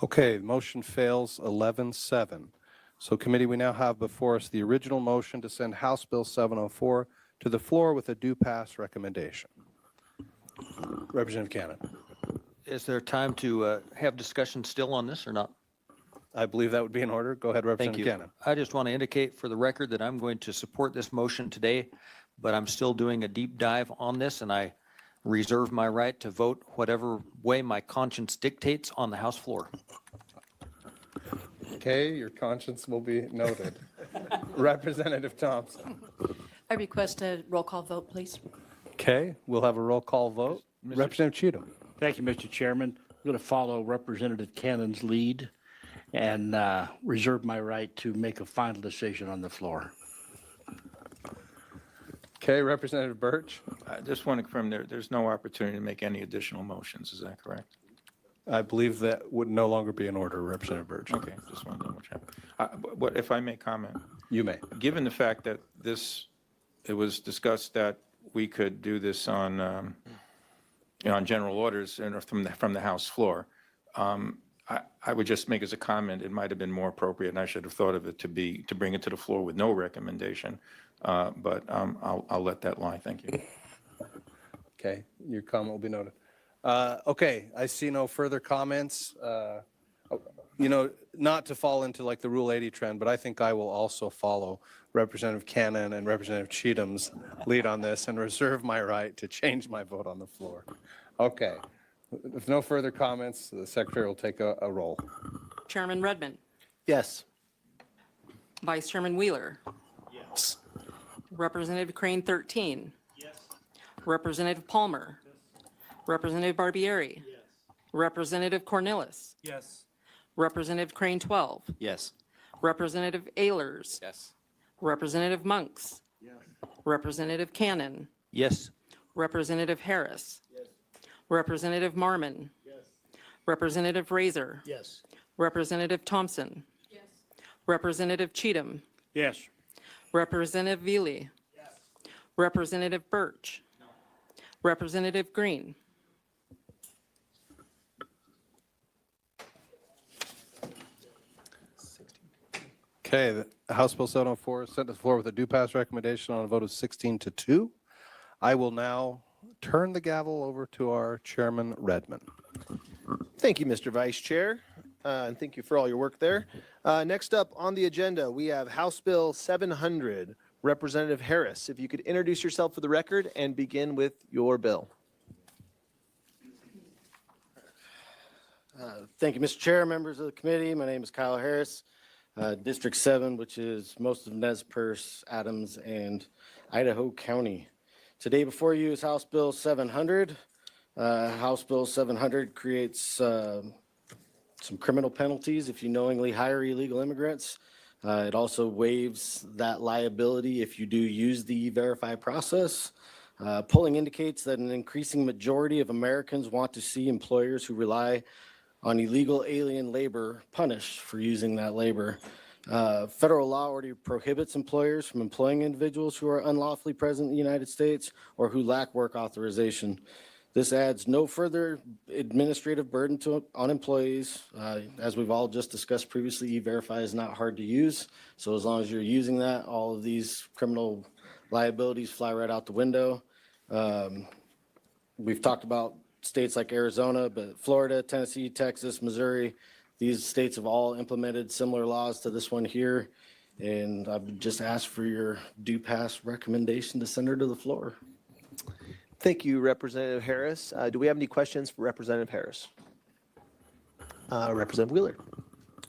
Okay, the motion fails 11-7. So committee, we now have before us the original motion to send House Bill 704 to the floor with a due pass recommendation. Representative Cannon. Is there time to have discussion still on this or not? I believe that would be in order. Go ahead, Thank Representative you. Cannon. I just want to indicate for the record that I'm going to support this motion today, but I'm still doing a deep dive on this, and I reserve my right to vote whatever way my conscience dictates on the House floor. Okay, your conscience will be noted. Representative Thompson. I request a roll call vote, please. Okay, we'll have a roll call vote. Representative Cheatham. Thank you, Mr. Chairman. I'm going to follow Representative Cannon's lead and reserve my right to make a final decision on the floor. Okay, Representative Birch? I just want to confirm there's no opportunity to make any additional motions. Is that correct? I believe that would no longer be in order, Representative Birch. Okay, just want to double check. But if I may comment, You may. given the fact that it was discussed that we could do this on general orders and from the House floor, I would just make as a comment, it might have been more appropriate, and I should have thought of it to bring it to the floor with no recommendation. But I'll let that lie. Thank you. Okay, your comment will be noted. Okay, I see no further comments. Not to fall into like the Rule 80 trend, but I think I will also follow Representative Cannon and Representative Cheatham's lead on this and reserve my right to change my vote on the floor. Okay, if no further comments, the Secretary will take a roll. Chairman Redmond, Yes. Vice Chairman Wheeler, Yes. Representative Crane 13. Yes. Representative Palmer. Representative Barbieri. Yes. Representative Cornelis. Yes. Representative Crane 12. Yes. Representative Ayers. Yes. Representative Monks. Yes. Representative Cannon. Yes. Representative Harris. Yes. Representative Marmon. Yes. Representative Razor. Yes. Representative Thompson. Yes. Representative Cheatham. Yes. Representative Veely. Yes. Representative Birch. No. Representative Green. Okay, the House Bill 704 is sent to the floor with a due pass recommendation on a vote of 16-2. I will now turn the gavel over to our Chairman Redmond. Thank you, Mr. Vice Chair, and thank you for all your work there. Next up on the agenda, we have House Bill 700. Representative Harris, if you could introduce yourself for the record and begin with your bill. Thank you, Mr. Chair, members of the committee. My name is Kyle Harris, District 7, which is most of Nez Perce, Adams, and Idaho County. Today before you is House Bill 700. House Bill 700 creates some criminal penalties if you knowingly hire illegal immigrants. It also waives that liability if you do use the E-Verify process. Polling indicates that an increasing majority of Americans want to see employers who rely on illegal alien labor punished for using that labor. Federal law already prohibits employers from employing individuals who are unlawfully present in the United States or who lack work authorization. This adds no further administrative burden on employees. As we've all just discussed previously, E-Verify is not hard to use. So as long as you're using that, all of these criminal liabilities fly right out the window. We've talked about states like Arizona, but Florida, Tennessee, Texas, Missouri, these states have all implemented similar laws to this one here. And I would just ask for your due pass recommendation to send her to the floor. Thank you, Representative Harris. Do we have any questions for Representative Harris? Representative Wheeler.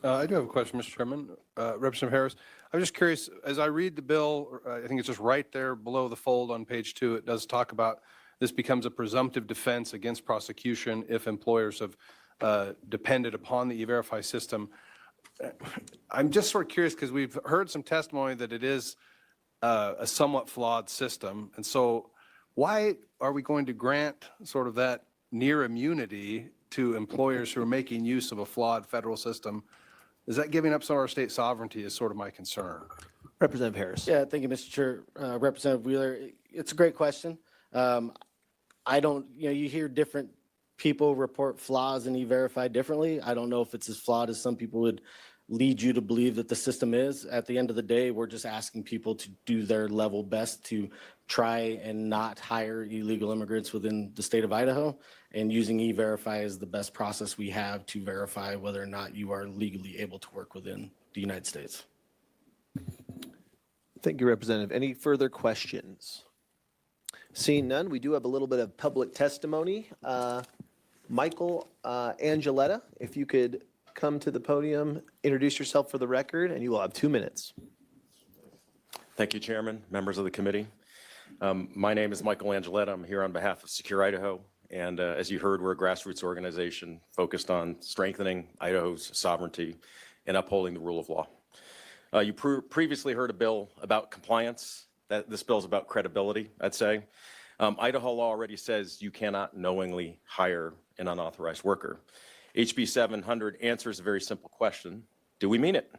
I do have a question, Mr. Chairman. Representative Harris, I'm just curious, as I read the bill, I think it's just right there below the fold on page 2, it does talk about this becomes a presumptive defense against prosecution if employers have depended upon the E-Verify system. I'm just sort of curious because we've heard some testimony that it is a somewhat flawed system. And so why are we going to grant sort of that near immunity to employers who are making use of a flawed federal system? Is that giving up some of our state sovereignty is sort of my concern. Representative Harris. Yeah, thank you, Mr. Chair. Representative Wheeler, it's a great question. I don't, you hear different people report flaws in E-Verify differently. I don't know if it's as flawed as some people would lead you to believe that the system is. At the end of the day, we're just asking people to do their level best to try and not hire illegal immigrants within the state of Idaho. And using E-Verify is the best process we have to verify whether or not you are legally able to work within the United States. Thank you, Representative. Any further questions? Seeing none, we do have a little bit of public testimony. Michael Angeletta, if you could come to the podium, introduce yourself for the record, and you will have 2 minutes. Thank you, Chairman, members of the committee. My name is Michael Angeletta. I'm here on behalf of Secure Idaho. And as you heard, we're a grassroots organization focused on strengthening Idaho's sovereignty and upholding the rule of law. You previously heard a bill about compliance. This bill is about credibility, I'd say. Idaho law already says you cannot knowingly hire an unauthorized worker. HB 700 answers a very simple question: do we mean it?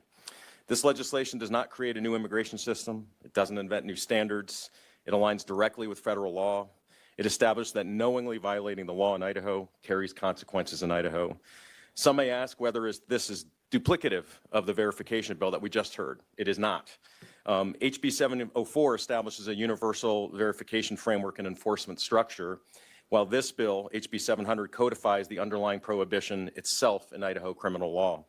This legislation does not create a new immigration system. It doesn't invent new standards. It aligns directly with federal law. It established that knowingly violating the law in Idaho carries consequences in Idaho. Some may ask whether this is duplicative of the verification bill that we just heard. It is not. HB 704 establishes a universal verification framework and enforcement structure, while this bill, HB 700, codifies the underlying prohibition itself in Idaho criminal law.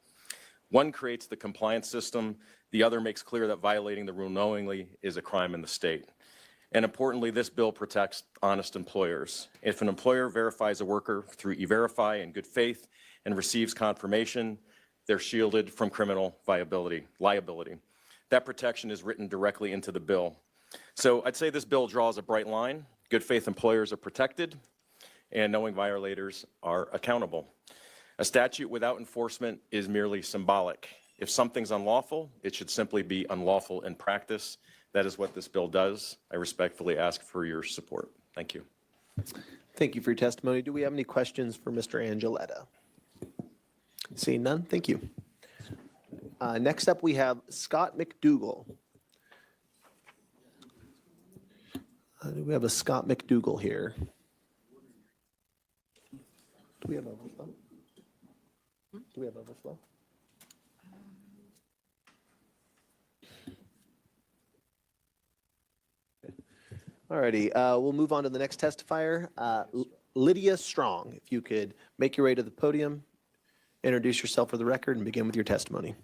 One creates the compliance system. The other makes clear that violating the rule knowingly is a crime in the state. And importantly, this bill protects honest employers. If an employer verifies a worker through E-Verify in good faith and receives confirmation, they're shielded from criminal liability. That protection is written directly into the bill. So I'd say this bill draws a bright line. Good faith employers are protected, and knowing violators are accountable. A statute without enforcement is merely symbolic. If something's unlawful, it should simply be unlawful in practice. That is what this bill does. I respectfully ask for your support. Thank you. Thank you for your testimony. Do we have any questions for Mr. Angeletta? Seeing none, thank you. Next up, we have Scott McDougall. Do we have a Scott McDougall here? Do we have overflow? Do we have overflow? All righty, we'll move on to the next testifier, Lydia Strong. If you could make your way to the podium, introduce yourself for the record, and begin with your testimony.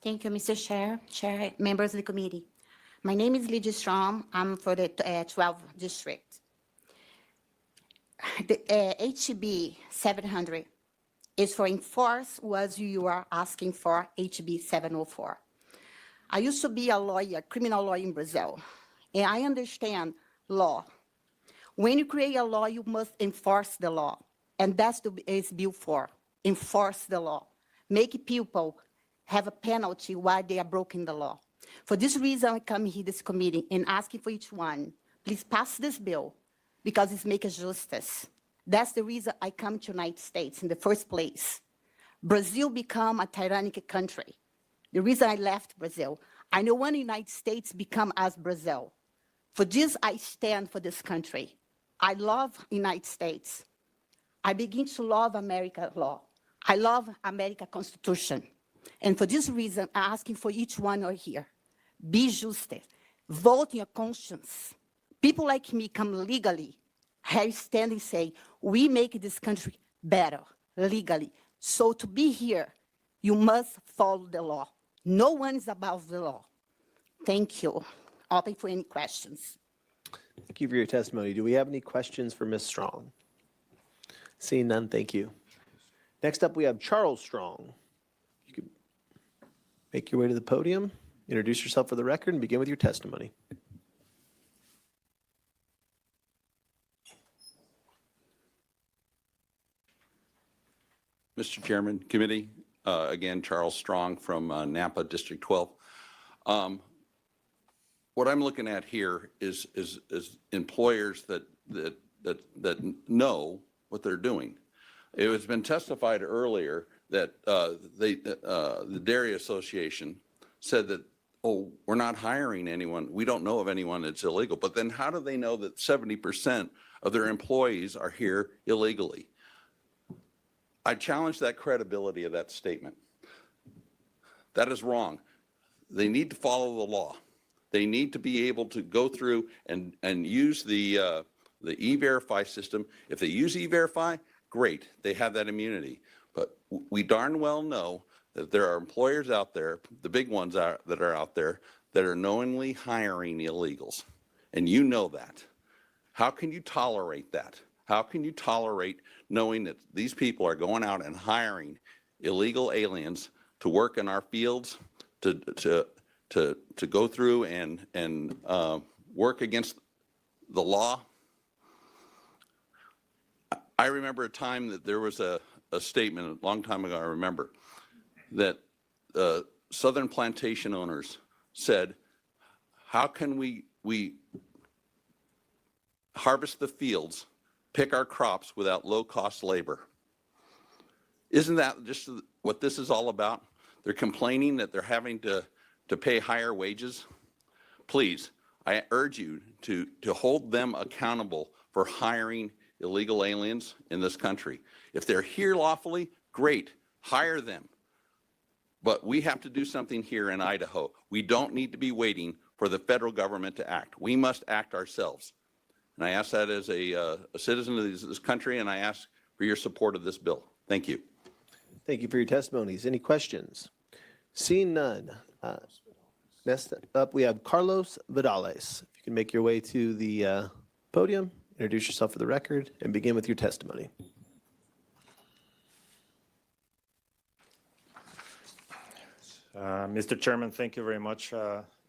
Thank you, Mr. Chair, members of the committee. My name is Lydia Strong. I'm for the 12th district. The HB 700 is for enforce what you are asking for, HB 704. I used to be a lawyer, criminal lawyer in Brazil, and I understand law. When you create a law, you must enforce the law, and that's what it's built for, enforce the law. Make people have a penalty while they are breaking the law. For this reason, I come here this committee and asking for each one, please pass this bill because it's making justice. That's the reason I come to United States in the first place. Brazil become a tyrannical country. The reason I left Brazil, I know when the United States become as Brazil. For this, I stand for this country. I love United States. I begin to love American law. I love American Constitution. And for this reason, I'm asking for each one of here, be justice, vote in your conscience. People like me come legally, here stand and say, we make this country better, legally. So to be here, you must follow the law. No one is above the law. Thank you. Open for any questions. Thank you for your testimony. Do we have any questions for Ms. Strong? Seeing none, thank you. Next up, we have Charles Strong. You can make your way to the podium, introduce yourself for the record, and begin with your testimony. Mr. Chairman, committee, again, Charles Strong from Napa District 12. What I'm looking at here is employers that know what they're doing. It has been testified earlier that the Dairy Association said that, oh, we're not hiring anyone. We don't know of anyone that's illegal. But then how do they know that 70% of their employees are here illegally? I challenge that credibility of that statement. That is wrong. They need to follow the law. They need to be able to go through and use the E-Verify system. If they use E-Verify, great, they have that immunity. But we darn well know that there are employers out there, the big ones that are out there, that are knowingly hiring illegals. And you know that. How can you tolerate that? How can you tolerate knowing that these people are going out and hiring illegal aliens to work in our fields, to go through and work against the law? I remember a time that there was a a statement a long time ago, I remember, that Southern plantation owners said, how can we harvest the fields, pick our crops without low-cost labor? Isn't that just what this is all about? They're complaining that they're having to pay higher wages. Please, I urge you to hold them accountable for hiring illegal aliens in this country. If they're here lawfully, great, hire them. But we have to do something here in Idaho. We don't need to be waiting for the federal government to act. We must act ourselves. And I ask that as a citizen of this country, and I ask for your support of this bill. Thank you. Thank you for your testimonies. Any questions? Seeing none. Next up, we have Carlos Vidales. If you can make your way to the podium, introduce yourself for the record, and begin with your testimony. Mr. Chairman, thank you very much,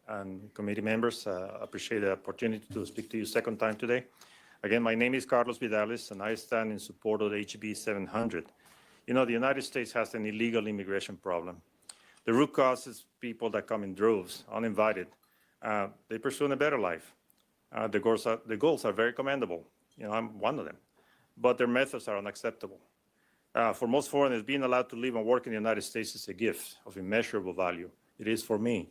and committee members. Appreciate the opportunity to speak to you second time today. Again, my name is Carlos Vidales, and I stand in support of HB 700. You know, the United States has an illegal immigration problem. The root cause is people that come in droves, uninvited. They pursue a better life. The goals are very commendable. You know, I'm one of them. But their methods are unacceptable. For most foreigners, being allowed to live and work in the United States is a gift of immeasurable value. It is for me.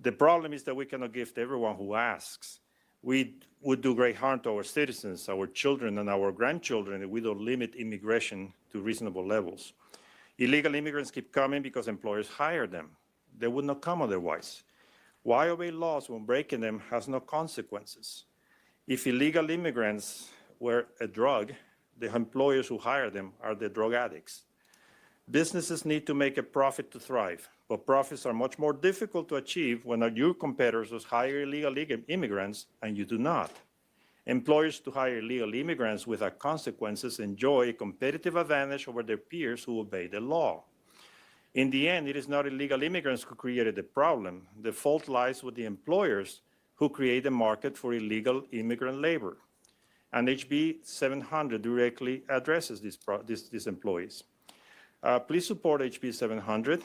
The problem is that we cannot give to everyone who asks. We would do great harm to our citizens, our children, and our grandchildren if we don't limit immigration to reasonable levels. Illegal immigrants keep coming because employers hire them. They would not come otherwise. Why obey laws when breaking them has no consequences? If illegal immigrants were a drug, the employers who hire them are the drug addicts. Businesses need to make a profit to thrive, but profits are much more difficult to achieve when your competitors hire illegal immigrants and you do not. Employers to hire illegal immigrants without consequences enjoy a competitive advantage over their peers who obey the law. In the end, it is not illegal immigrants who created the problem. The fault lies with the employers who create a market for illegal immigrant labor. And HB 700 directly addresses these employees. Please support HB 700.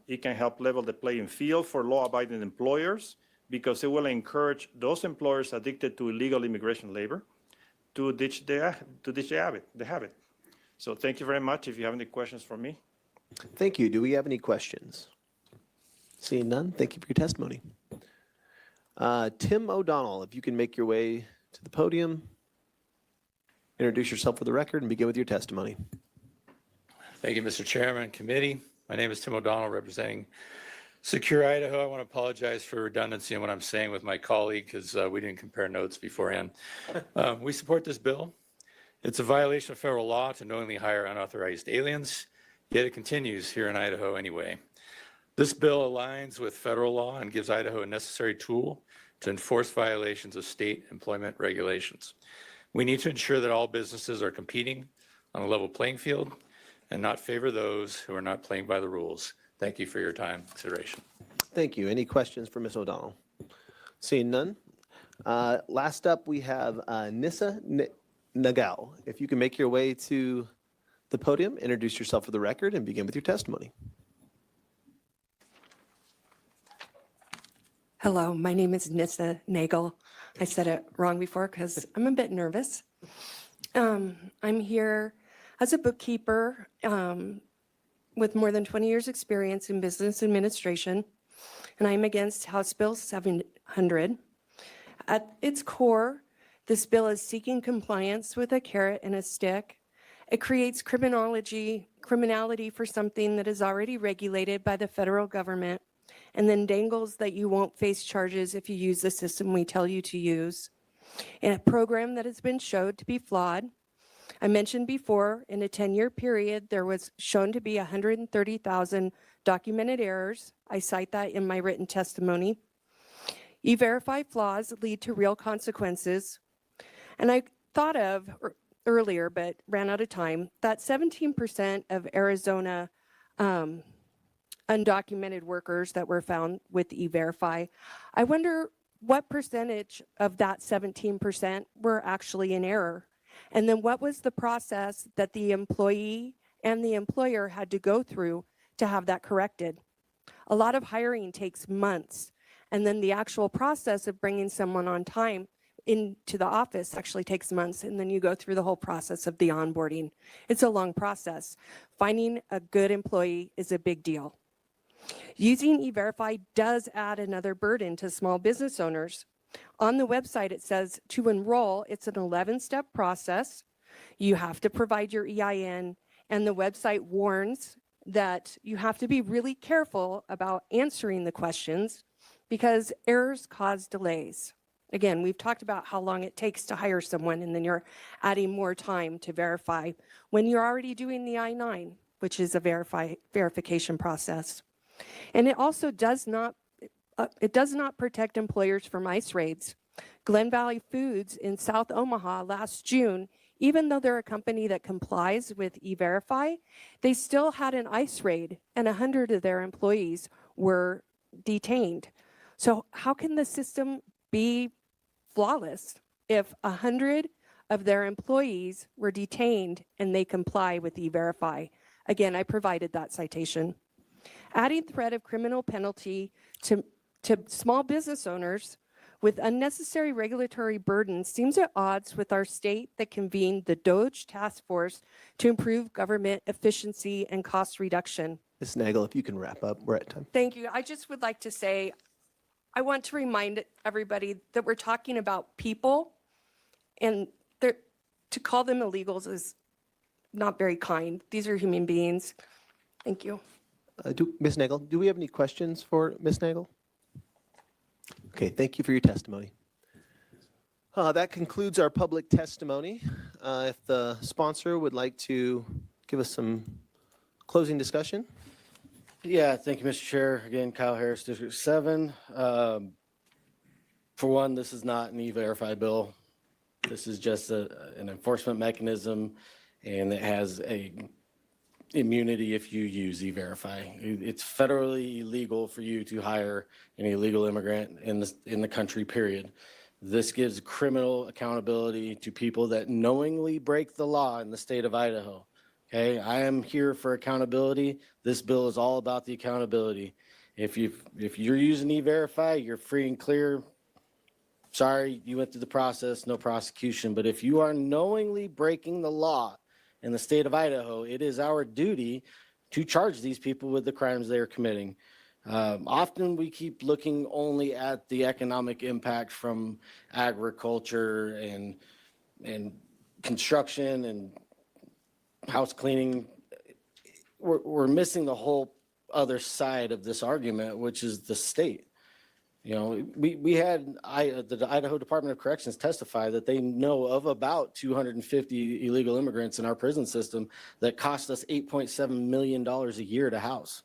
It can help level the playing field for law-abiding employers because it will encourage those employers addicted to illegal immigration labor to ditch the habit. So thank you very much. If you have any questions for me. Thank you. Do we have any questions? Seeing none, thank you for your testimony. Tim O'Donnell, if you can make your way to the podium, introduce yourself for the record, and begin with your testimony. Thank you, Mr. Chairman, committee. My name is Tim O'Donnell, representing Secure Idaho. I want to apologize for redundancy in what I'm saying with my colleague because we didn't compare notes beforehand. We support this bill. It's a violation of federal law to knowingly hire unauthorized aliens, yet it continues here in Idaho anyway. This bill aligns with federal law and gives Idaho a necessary tool to enforce violations of state employment regulations. We need to ensure that all businesses are competing on a level playing field and not favor those who are not playing by the rules. Thank you for your time and consideration. Thank you. Any questions for Ms. O'Donnell? Seeing none. Last up, we have Nissa Nagao. If you can make your way to the podium, introduce yourself for the record, and begin with your testimony. Hello, my name is Nissa Nagel. I said it wrong before because I'm a bit nervous. I'm here as a bookkeeper with more than 20 years' experience in business administration, and I'm against House Bill 700. At its core, this bill is seeking compliance with a carrot and a stick. It creates criminality for something that is already regulated by the federal government, and then dangles that you won't face charges if you use the system we tell you to use. In a program that has been showed to be flawed, I mentioned before, in a 10-year period, there was shown to be 130,000 documented errors. I cite that in my written testimony. E-Verify flaws lead to real consequences. And I thought of earlier, but ran out of time, that 17% of Arizona undocumented workers that were found with E-Verify, I wonder what percentage of that 17% were actually in error? And then what was the process that the employee and the employer had to go through to have that corrected. A lot of hiring takes months, and then the actual process of bringing someone on time into the office actually takes months, and then you go through the whole process of the onboarding. It's a long process. Finding a good employee is a big deal. Using E-Verify does add another burden to small business owners. On the website, it says to enroll, it's an 11-step process. You have to provide your EIN, and the website warns that you have to be really careful about answering the questions because errors cause delays. Again, we've talked about how long it takes to hire someone, and then you're adding more time to verify when you're already doing the I-9, which is a verification process. And it also does not protect employers from ICE raids. Glen Valley Foods in South Omaha last June, even though they're a company that complies with E-Verify, they still had an ICE raid and 100 of their employees were detained. So how can the system be flawless if 100 of their employees were detained and they comply with E-Verify? Again, I provided that citation. Adding threat of criminal penalty to small business owners with unnecessary regulatory burden seems at odds with our state that convened the DOGE task force to improve government efficiency and cost reduction. Ms. Nagel, if you can wrap up, we're at time. Thank you. I just would like to say, I want to remind everybody that we're talking about people, and to call them illegals is not very kind. These are human beings. Thank you. Ms. Nagel, do we have any questions for Ms. Nagel? Okay, thank you for your testimony. That concludes our public testimony. If the sponsor would like to give us some closing discussion. Yeah, thank you, Mr. Chair. Again, Kyle Harris, District 7. For one, this is not an E-Verify bill. This is just an enforcement mechanism, and it has a immunity if you use E-Verify. It's federally illegal for you to hire an illegal immigrant in the country, period. This gives criminal accountability to people that knowingly break the law in the state of Idaho. Okay, I am here for accountability. This bill is all about the accountability. If you're using E-Verify, you're free and clear. Sorry, you went through the process, no prosecution. But if you are knowingly breaking the law in the state of Idaho, it is our duty to charge these people with the crimes they are committing. Often we keep looking only at the economic impact from agriculture and construction and house cleaning. We're missing the whole other side of this argument, which is the state. You know, we had the Idaho Department of Corrections testify that they know of about 250 illegal immigrants in our prison system that cost us $8.7 million a year to house.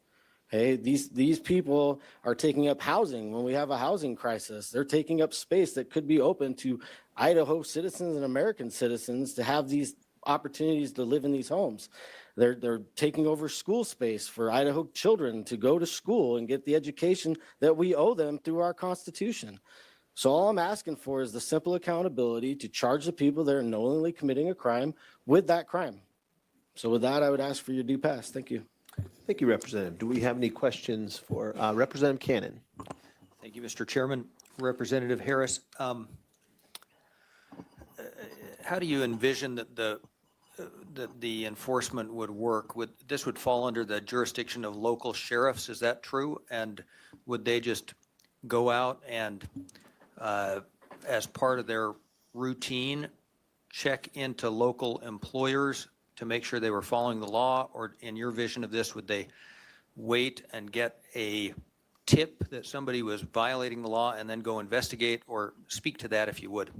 Okay, these people are taking up housing when we have a housing crisis. They're taking up space that could be open to Idaho citizens and American citizens to have these opportunities to live in these homes. They're taking over school space for Idaho children to go to school and get the education that we owe them through our Constitution. So all I'm asking for is the simple accountability to charge the people that are knowingly committing a crime with that crime. So with that, I would ask for your due pass. Thank you. Thank you, Representative. Do we have any questions for Representative Cannon? Thank you, Mr. Chairman. Representative Harris, how do you envision that the enforcement would work? This would fall under the jurisdiction of local sheriffs, is that true? And would they just go out and, as part of their routine, check into local employers to make sure they were following the law? Or in your vision of this, would they wait and get a tip that somebody was violating the law and then go investigate? Or speak to that if you would.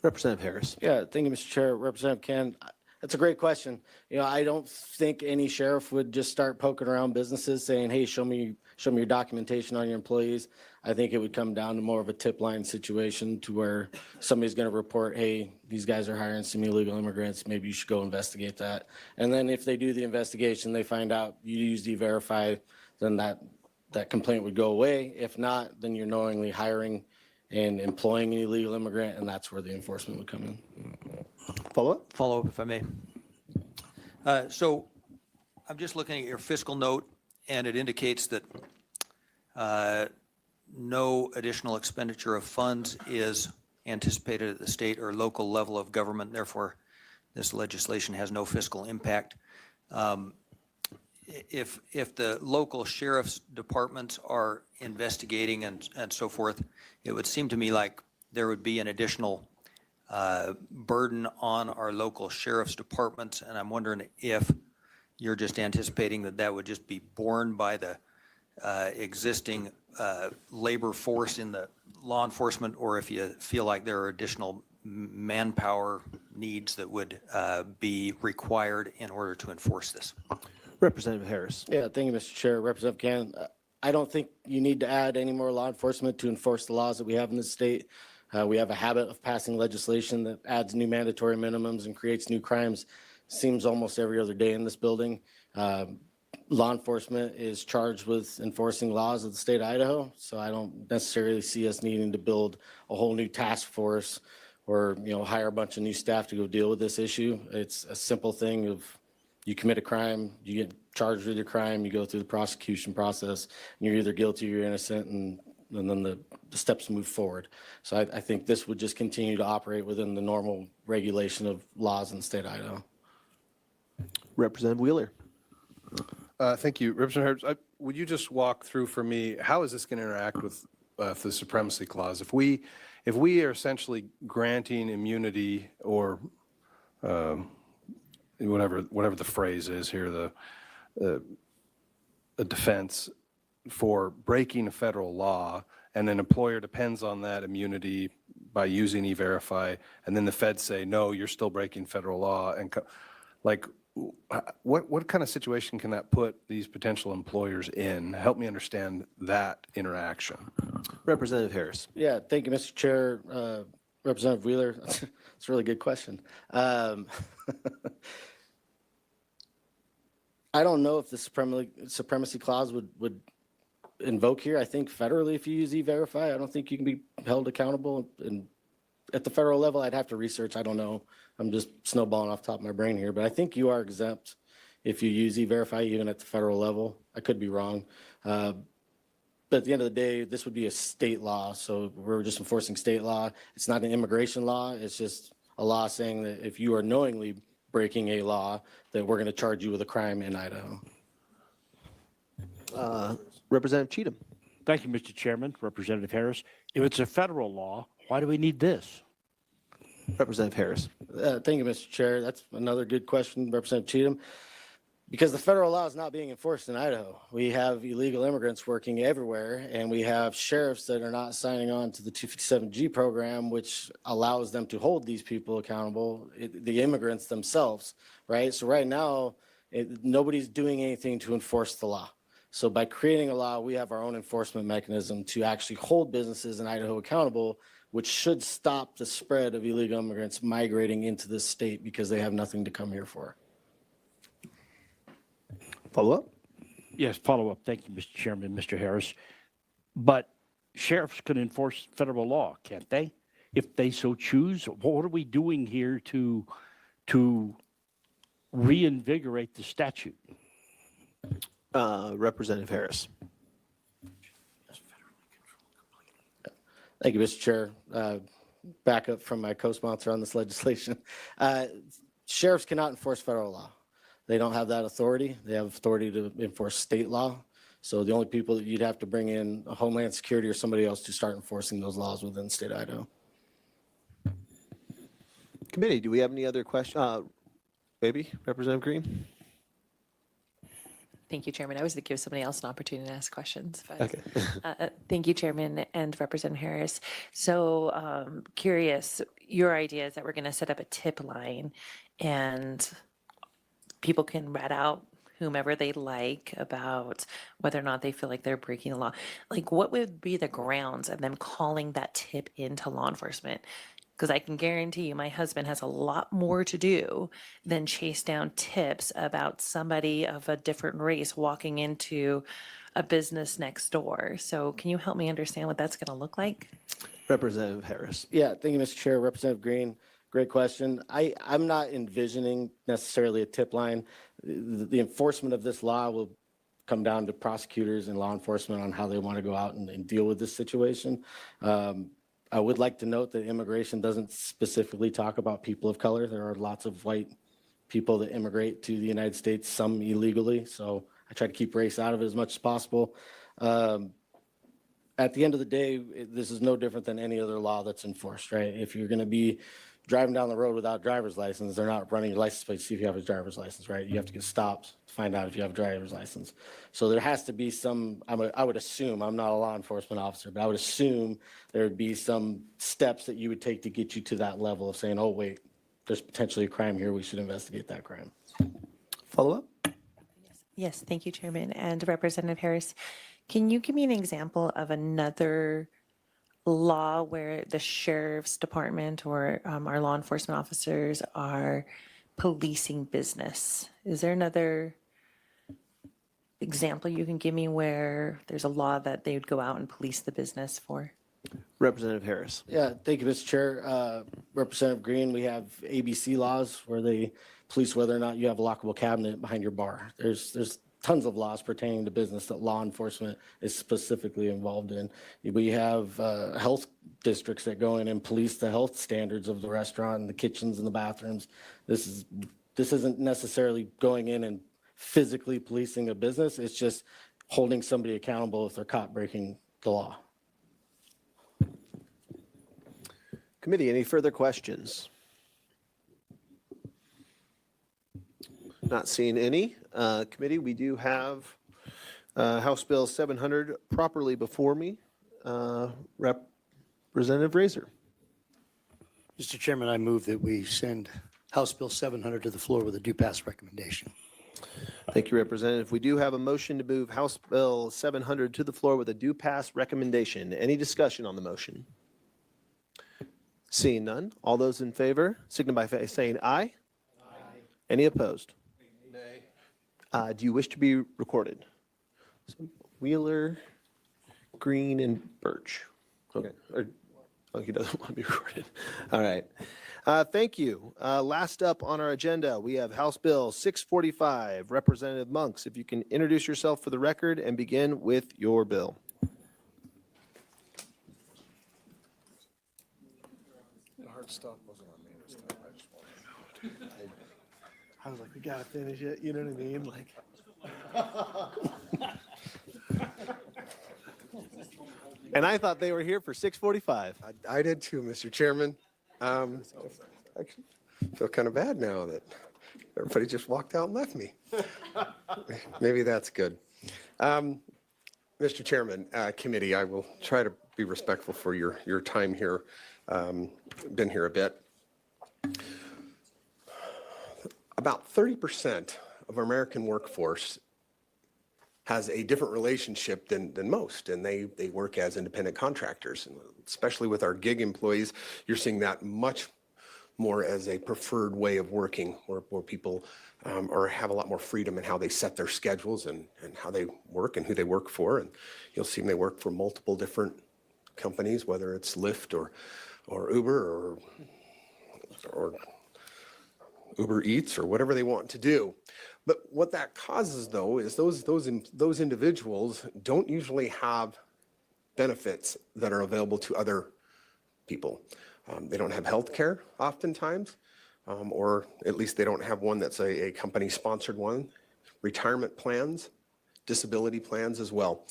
Representative Harris. Yeah, thank you, Mr. Chair. Representative Ken, that's a great question. You know, I don't think any sheriff would just start poking around businesses saying, hey, show me your documentation on your employees. I think it would come down to more of a tip line situation to where somebody's going to report, hey, these guys are hiring some illegal immigrants. Maybe you should go investigate that. And then if they do the investigation, they find out you used E-Verify, then that complaint would go away. If not, then you're knowingly hiring and employing an illegal immigrant, and that's where the enforcement would come in. Follow up? Follow up, if I may. So I'm just looking at your fiscal note, and it indicates that no additional expenditure of funds is anticipated at the state or local level of government. Therefore, this legislation has no fiscal impact. If the local sheriff's departments are investigating and so forth, it would seem to me like there would be an additional burden on our local sheriff's departments, and I'm wondering if you're just anticipating that that would just be borne by the existing labor force in the law enforcement, or if you feel like there are additional manpower needs that would be required in order to enforce this. Representative Harris. Yeah, thank you, Mr. Chair. Representative Cannon, I don't think you need to add any more law enforcement to enforce the laws that we have in this state. We have a habit of passing legislation that adds new mandatory minimums and creates new crimes. Seems almost every other day in this building. Law enforcement is charged with enforcing laws of the state of Idaho, so I don't necessarily see us needing to build a whole new task force or, hire a bunch of new staff to go deal with this issue. It's a simple thing of you commit a crime, you get charged with your crime, you go through the prosecution process, and you're either guilty or you're innocent, and then the steps move forward. So I think this would just continue to operate within the normal regulation of laws in the state of Idaho. Representative Wheeler. Thank you. Representative Harris, would you just walk through for me, how is this going to interact with the supremacy clause? If we are essentially granting immunity or whatever the phrase is here, the defense for breaking a federal law, and an employer depends on that immunity by using E-Verify, and then the feds say, no, you're still breaking federal law, and what kind of situation can that put these potential employers in? Help me understand that interaction. Representative Harris. Yeah, thank you, Mr. Chair. Representative Wheeler, it's a really good question. I don't know if the supremacy clause would invoke here. I think federally, if you use E-Verify, I don't think you can be held accountable. And at the federal level, I'd have to research. I don't know. I'm just snowballing off the top of my brain here, but I think you are exempt if you use E-Verify, even at the federal level. I could be wrong. But at the end of the day, this would be a state law. So we're just enforcing state law. It's not an immigration law. It's just a law saying that if you are knowingly breaking a law, that we're going to charge you with a crime in Idaho. Representative Cheatham. Thank you, Mr. Chairman. Representative Harris. If it's a federal law, why do we need this? Representative Harris. Thank you, Mr. Chair. That's another good question, Representative Cheatham. Because the federal law is not being enforced in Idaho. We have illegal immigrants working everywhere, and we have sheriffs that are not signing on to the 257G program, which allows them to hold these people accountable, the immigrants themselves, right? So right now, nobody's doing anything to enforce the law. So by creating a law, we have our own enforcement mechanism to actually hold businesses in Idaho accountable, which should stop the spread of illegal immigrants migrating into this state because they have nothing to come here for. Follow up? Yes, follow up. Thank you, Mr. Chairman, Mr. Harris. But sheriffs can enforce federal law, can't they? If they so choose. What are we doing here to reinvigorate the statute? Representative Harris. Thank you, Mr. Chair. Back up from my co-sponsor on this legislation. Sheriffs cannot enforce federal law. They don't have that authority. They have authority to enforce state law. So the only people that you'd have to bring in Homeland Security or somebody else to start enforcing those laws within the state of Idaho. Committee, do we have any other questions? Maybe, Representative Green? Thank you, Chairman. I was going to give somebody else an opportunity to ask questions. But, Okay. thank you, Chairman and Representative Harris. So curious, your idea is that we're going to set up a tip line and people can rat out whomever they like about whether or not they feel like they're breaking the law. Like, what would be the grounds of them calling that tip into law enforcement? Because I can guarantee you my husband has a lot more to do than chase down tips about somebody of a different race walking into a business next door. So can you help me understand what that's going to look like? Representative Harris. Yeah, thank you, Mr. Chair. Representative Green. Great question. I'm not envisioning necessarily a tip line. The enforcement of this law will come down to prosecutors and law enforcement on how they want to go out and deal with this situation. I would like to note that immigration doesn't specifically talk about people of color. There are lots of white people that immigrate to the United States, some illegally. So I try to keep race out of it as much as possible. At the end of the day, this is no different than any other law that's enforced, right? If you're going to be driving down the road without driver's license, they're not running your license plate to see if you have a driver's license, right? You have to get stopped to find out if you have a driver's license. So there has to be some, I would assume, I'm not a law enforcement officer, but I would assume there would be some steps that you would take to get you to that level of saying, oh, wait, there's potentially a crime here. We should investigate that crime. Follow up? Yes, thank you, Chairman. And Representative Harris, can you give me an example of another law where the sheriff's department or our law enforcement officers are policing business? Is there another example you can give me where there's a law that they would go out and police the business for? Representative Harris. Yeah, thank you, Mr. Chair. Representative Green, we have ABC laws where they police whether or not you have a lockable cabinet behind your bar. There's tons of laws pertaining to business that law enforcement is specifically involved in. We have health districts that go in and police the health standards of the restaurant and the kitchens and the bathrooms. This isn't necessarily going in and physically policing a business. It's just holding somebody accountable if they're caught breaking the law. Committee, any further questions? Not seeing any. Committee, we do have House Bill 700 properly before me. Representative Razor. Mr. Chairman, I move that we send House Bill 700 to the floor with a due pass recommendation. Thank you, Representative. We do have a motion to move House Bill 700 to the floor with a due pass recommendation. Any discussion on the motion? Seeing none, all those in favor signify by saying aye. Aye. Any opposed? Nay. Do you wish to be recorded? Wheeler, Green, and Birch. Okay. Oh, he doesn't want to be recorded. All right. Thank you. Last up on our agenda, we have House Bill 645. Representative Monks, if you can introduce yourself for the record and begin with your bill. Stop wasn't on me this time. I just wanted to. I was like, we gotta finish it, you know what I mean? Like. And I thought they were here for 6:45. I did too, Mr. Chairman. I feel kind of bad now that everybody just walked out and left me. Maybe that's good. Mr. Chairman, committee, I will try to be respectful for your time here. Been here a bit. About 30% of our American workforce has a different relationship than most, and they work as independent contractors. And especially with our gig employees, you're seeing that much more as a preferred way of working, where people have a lot more freedom in how they set their schedules and how they work and who they work for. And you'll see them, they work for multiple different companies, whether it's Lyft or Uber or Uber Eats or whatever they want to do. But what that causes, though, is those individuals don't usually have benefits that are available to other people. They don't have health care oftentimes, or at least they don't have one that's a company-sponsored one. Retirement plans, disability plans as well.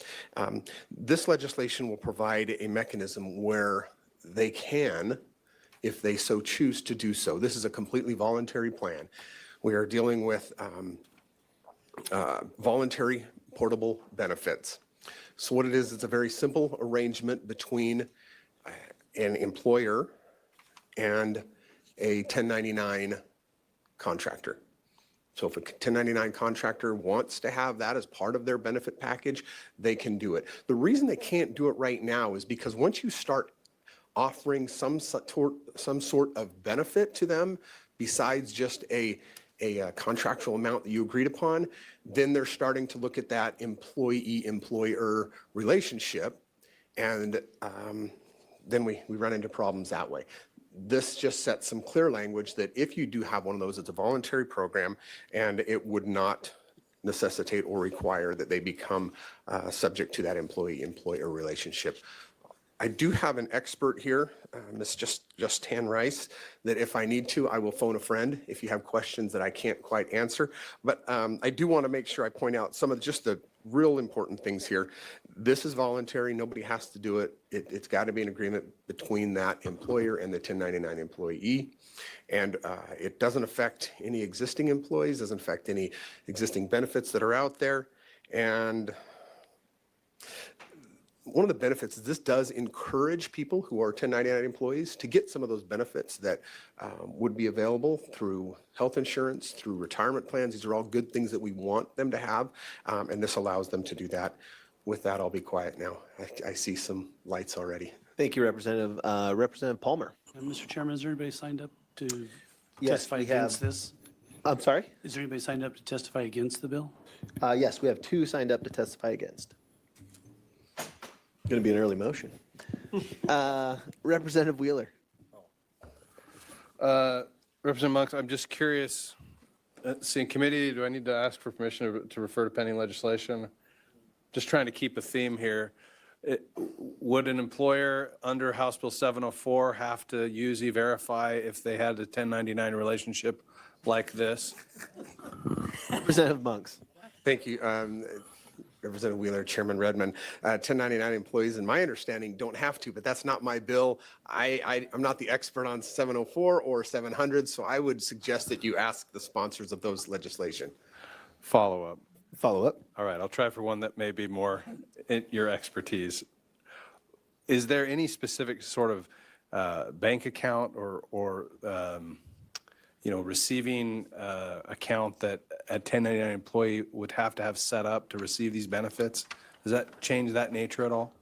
This legislation will provide a mechanism where they can, if they so choose to do so. This is a completely voluntary plan. We are dealing with voluntary portable benefits. So what it is, it's a very simple arrangement between an employer and a 1099 contractor. So if a 1099 contractor wants to have that as part of their benefit package, they can do it. The reason they can't do it right now is because once you start offering some sort of benefit to them besides just a contractual amount that you agreed upon, then they're starting to look at that employee-employer relationship, and then we run into problems that way. this just sets some clear language that if you do have one of those, it's a voluntary program and it would not necessitate or require that they become subject to that employee-employer relationship. I do have an expert here, Ms. Justan Rice, that if I need to, I will phone a friend if you have questions that I can't quite answer. But I do want to make sure I point out some of just the real important things here. This is voluntary. Nobody has to do it. It's got to be an agreement between that employer and the 1099 employee. And it doesn't affect any existing employees, doesn't affect any existing benefits that are out there. And one of the benefits is this does encourage people who are 1099 employees to get some of those benefits that would be available through health insurance, through retirement plans. These are all good things that we want them to have, and this allows them to do that. With that, I'll be quiet now. I see some lights already. Thank you, Representative. Representative Palmer. Mr. Chairman, is there anybody signed up to Yes, testify we against have. this? I'm sorry? Is there anybody signed up to testify against the bill? Yes, we have 2 signed up to testify against. Going to be an early motion. Representative Wheeler. Representative Monks, I'm just curious, seeing committee, do I need to ask for permission to refer to pending legislation? Just trying to keep a theme here. Would an employer under House Bill 704 have to use E-Verify if they had a 1099 relationship like this? Representative Monks. Thank you. Representative Wheeler, Chairman Redmond. 1099 employees, in my understanding, don't have to, but that's not my bill. I'm not the expert on 704 or 700, so I would suggest that you ask the sponsors of those legislation. Follow-up. Follow-up. All right, I'll try for one that may be more in your expertise. Is there any specific sort of bank account or receiving account that a 1099 employee would have to have set up to receive these benefits? Does that change that nature at all?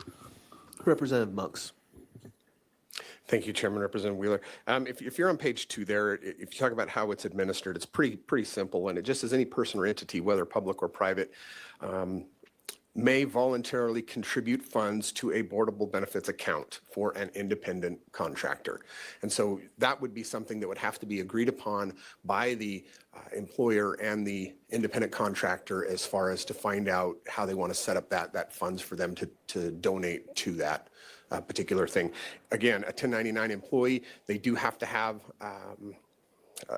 Representative Monks. Thank you, Chairman. Representative Wheeler. If you're on page 2 there, if you talk about how it's administered, it's pretty simple, and it just says any person or entity, whether public or private, may voluntarily contribute funds to a boardable benefits account for an independent contractor. And so that would be something that would have to be agreed upon by the employer and the independent contractor as far as to find out how they want to set up that funds for them to donate to that particular thing. Again, a 1099 employee, they do have to have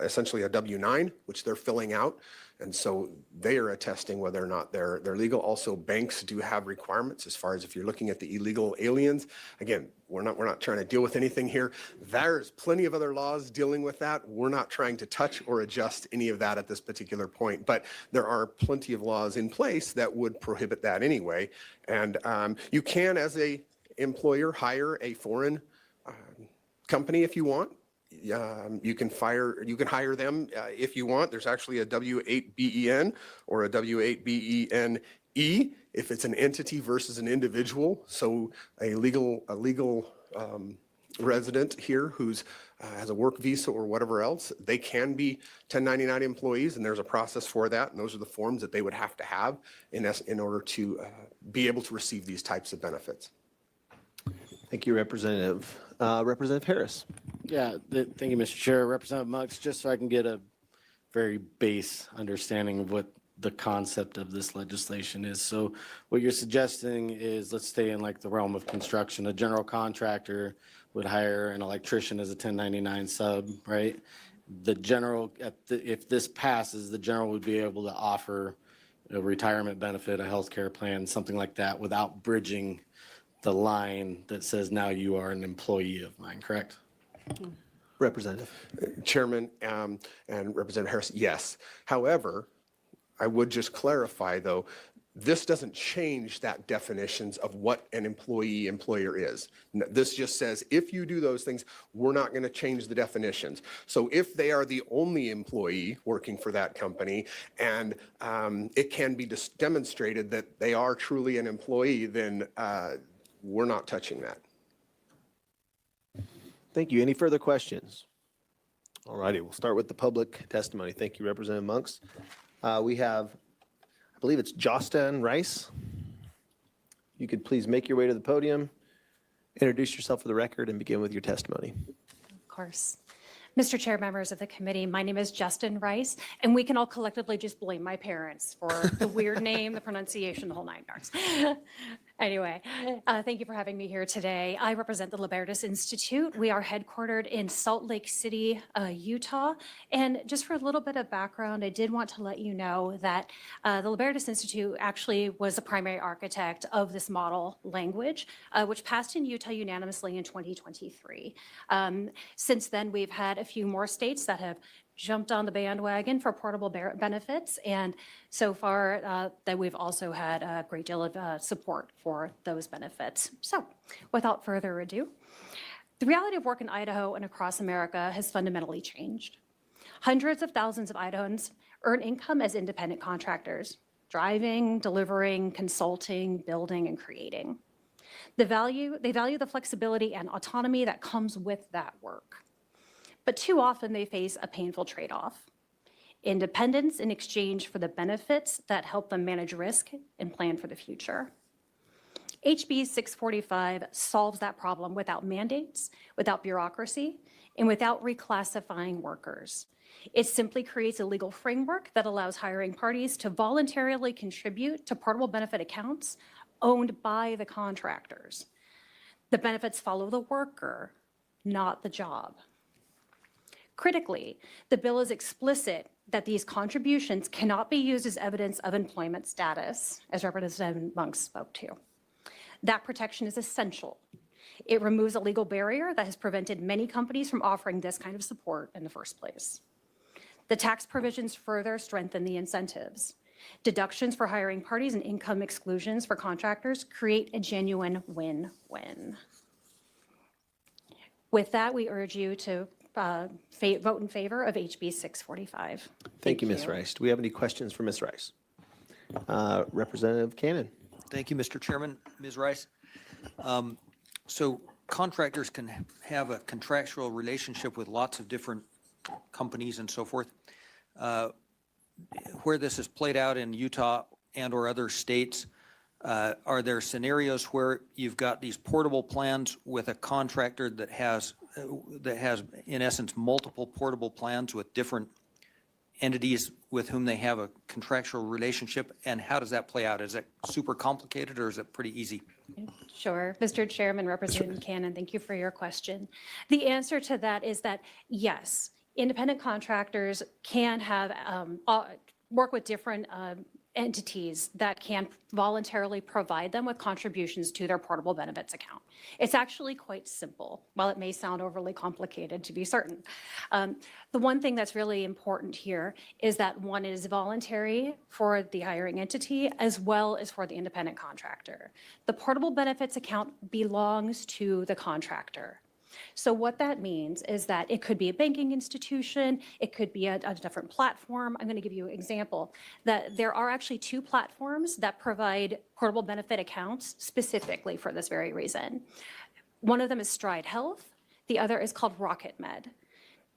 essentially a W-9, which they're filling out. And so they are attesting whether or not they're legal. Also, banks do have requirements as far as if you're looking at the illegal aliens. Again, we're not trying to deal with anything here. There's plenty of other laws dealing with that. We're not trying to touch or adjust any of that at this particular point. But there are plenty of laws in place that would prohibit that anyway. And you can, as a employer, hire a foreign company if you want. You can hire them if you want. There's actually a W-8BEN or a W-8BENE if it's an entity versus an individual. So a legal resident here who's has a work visa or whatever else, they can be 1099 employees, and there's a process for that. And those are the forms that they would have to have in order to be able to receive these types of benefits. Thank you, Representative. Representative Harris. Yeah, thank you, Mr. Chair. Representative Monks, just so I can get a very base understanding of what the concept of this legislation is. So what you're suggesting is, let's stay in like the realm of construction. A general contractor would hire an electrician as a 1099 sub, right? The general, if this passes, the general would be able to offer a retirement benefit, a healthcare plan, something like that, without bridging the line that says now you are an employee of mine, correct? Representative. Chairman and Representative Harris, yes. However, I would just clarify, though, this doesn't change that definitions of what an employer is. This just says, if you do those things, we're not going to change the definitions. So if they are the only employee working for that company and it can be demonstrated that they are truly an employee, then we're not touching that. Thank you. Any further questions? All righty, we'll start with the public testimony. Thank you, Representative Monks. We have, I believe it's Justan Rice. You could please make your way to the podium, introduce yourself for the record, and begin with your testimony. course. Mr. Chair, members of the committee, my name is Justin Rice, and we can all collectively just blame my parents for the weird name, the pronunciation, the whole nine yards. Anyway, thank you for having me here today. I represent the Libertas Institute. We are headquartered in Salt Lake City, Utah. And just for a little bit of background, I did want to let you know that the Libertas Institute actually was the primary architect of this model language, which passed in Utah unanimously in 2023. Since then, we've had a few more states that have jumped on the bandwagon for portable benefits. And so far that we've also had a great deal of support for those benefits. So without further ado, the reality of work in Idaho and across America has fundamentally changed. Hundreds of thousands of Idahoans earn income as independent contractors, driving, delivering, consulting, building, and creating. They value the flexibility and autonomy that comes with that work. But too often they face a painful trade-off: independence in exchange for the benefits that help them manage risk and plan for the future. HB 645 solves that problem without mandates, without bureaucracy, and without reclassifying workers. It simply creates a legal framework that allows hiring parties to voluntarily contribute to portable benefit accounts owned by the contractors. The benefits follow the worker, not the job. Critically, the bill is explicit that these contributions cannot be used as evidence of employment status, as Representative Monk spoke to. That protection is essential. It removes a legal barrier that has prevented many companies from offering this kind of support in the first place. The tax provisions further strengthen the incentives. Deductions for hiring parties and income exclusions for contractors create a genuine win-win. With that, we urge you to vote in favor of HB 645. Thank you, Ms. Rice. Do we have any questions for Ms. Rice? Representative Cannon. Thank you, Mr. Chairman. Ms. Rice. So contractors can have a contractual relationship with lots of different companies and so forth. Where this is played out in Utah and or other states, are there scenarios where you've got these portable plans with a contractor that has in essence multiple portable plans with different entities with whom they have a contractual relationship, and how does that play out? Is it super complicated or is it pretty easy? Sure. Mr. Chairman, Representative Cannon, thank you for your question. The answer to that is that yes, independent contractors can have work with different entities that can voluntarily provide them with contributions to their portable benefits account. It's actually quite simple, while it may sound overly complicated to be certain. The one thing that's really important here is that one is voluntary for the hiring entity as well as for the independent contractor. The portable benefits account belongs to the contractor. So what that means is that it could be a banking institution, it could be a different platform. I'm going to give you an example that there are actually two platforms that provide portable benefit accounts specifically for this very reason. One of them is Stride Health, the other is called RocketMed.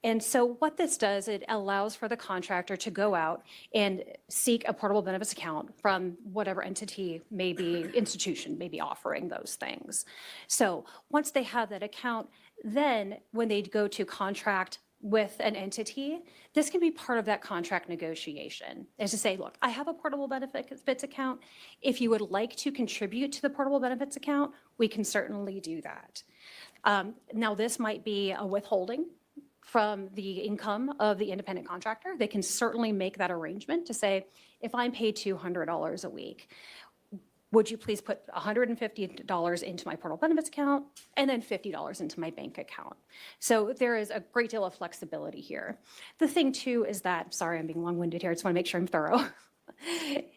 And so what this does, it allows for the contractor to go out and seek a portable benefits account from whatever entity may be, institution may be offering those things. So once they have that account, then when they go to contract with an entity, this can be part of that contract negotiation, is to say, look, I have a portable benefits account. If you would like to contribute to the portable benefits account, we can certainly do that. Now, this might be a withholding from the income of the independent contractor. They can certainly make that arrangement to say, if I'm paid $200 a week, would you please put $150 into my portable benefits account and then $50 into my bank account? So there is a great deal of flexibility here. The thing too is that, sorry, I'm being long-winded here, I just want to make sure I'm thorough,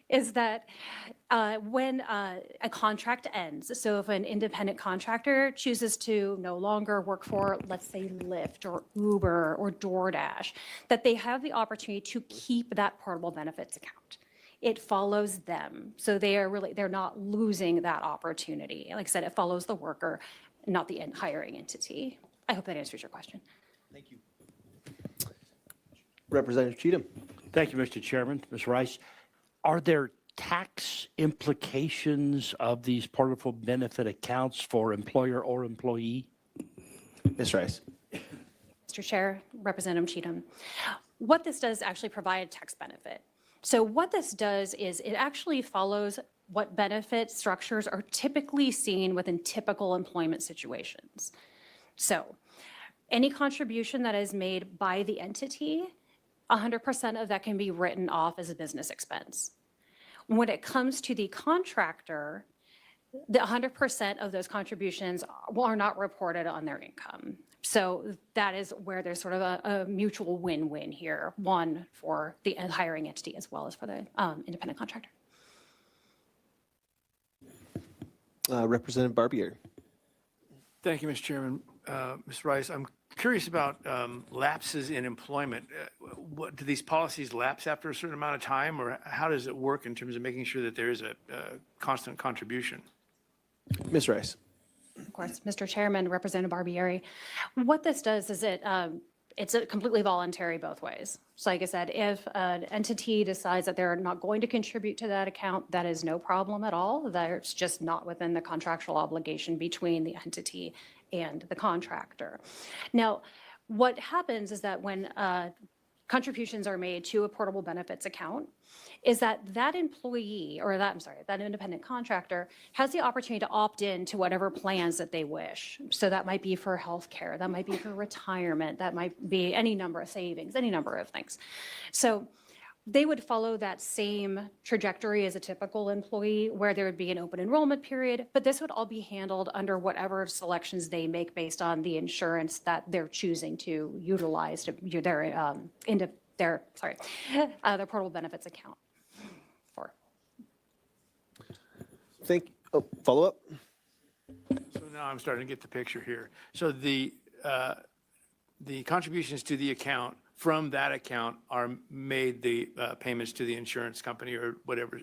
is that when a contract ends, so if an independent contractor chooses to no longer work for, let's say, Lyft or Uber or DoorDash, that they have the opportunity to keep that portable benefits account. It follows them. So they're not losing that opportunity. Like I said, it follows the worker, not the hiring entity. I hope that answers your question. Thank you. Representative Cheatham. Thank you, Mr. Chairman. Ms. Rice, are there tax implications of these portable benefit accounts for employer or employee? Ms. Rice. Mr. Chair, Representative Cheatham. What this does actually provide a tax benefit. So what this does is it actually follows what benefit structures are typically seen within typical employment situations. So any contribution that is made by the entity, 100% of that can be written off as a business expense. When it comes to the contractor, the 100% of those contributions are not reported on their income. So that is where there's sort of a mutual win-win here, one for the hiring entity as well as for the independent contractor. Representative Barbier. Thank you, Mr. Chairman. Ms. Rice, I'm curious about lapses in employment. What, do these policies lapse after a certain amount of time, or how does it work in terms of making sure that there is a constant contribution? Ms. Rice. Of course, Mr. Chairman, Representative Barbieri. What this does is it's completely voluntary both ways. So like I said, if an entity decides that they're not going to contribute to that account, that is no problem at all. That's just not within the contractual obligation between the entity and the contractor. Now, what happens is that when contributions are made to a portable benefits account, is that employee, or that independent contractor has the opportunity to opt in to whatever plans that they wish. So that might be for healthcare, that might be for retirement, that might be any number of savings, any number of things. So they would follow that same trajectory as a typical employee, where there would be an open enrollment period, but this would all be handled under whatever selections they make based on the insurance that they're choosing to utilize to their portable benefits account for. Follow up? So now I'm starting to get the picture here. So the contributions to the account from that account are made the payments to the insurance company or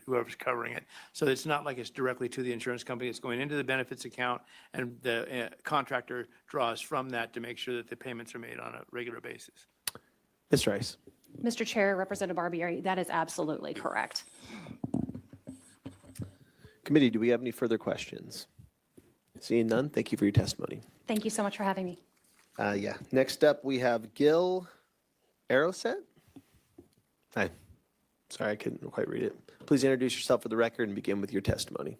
whoever's covering it. So it's not like it's directly to the insurance company. It's going into the benefits account, and the contractor draws from that to make sure that the payments are made on a regular basis. Ms. Rice. Mr. Chair, Representative Barbieri, that is absolutely correct. Committee, do we have any further questions? Seeing none, thank you for your testimony. Thank you so much for having me. Yeah. Next up, we have Gil Aroset. Hi. Sorry, I couldn't quite read it. Please introduce yourself for the record and begin with your testimony.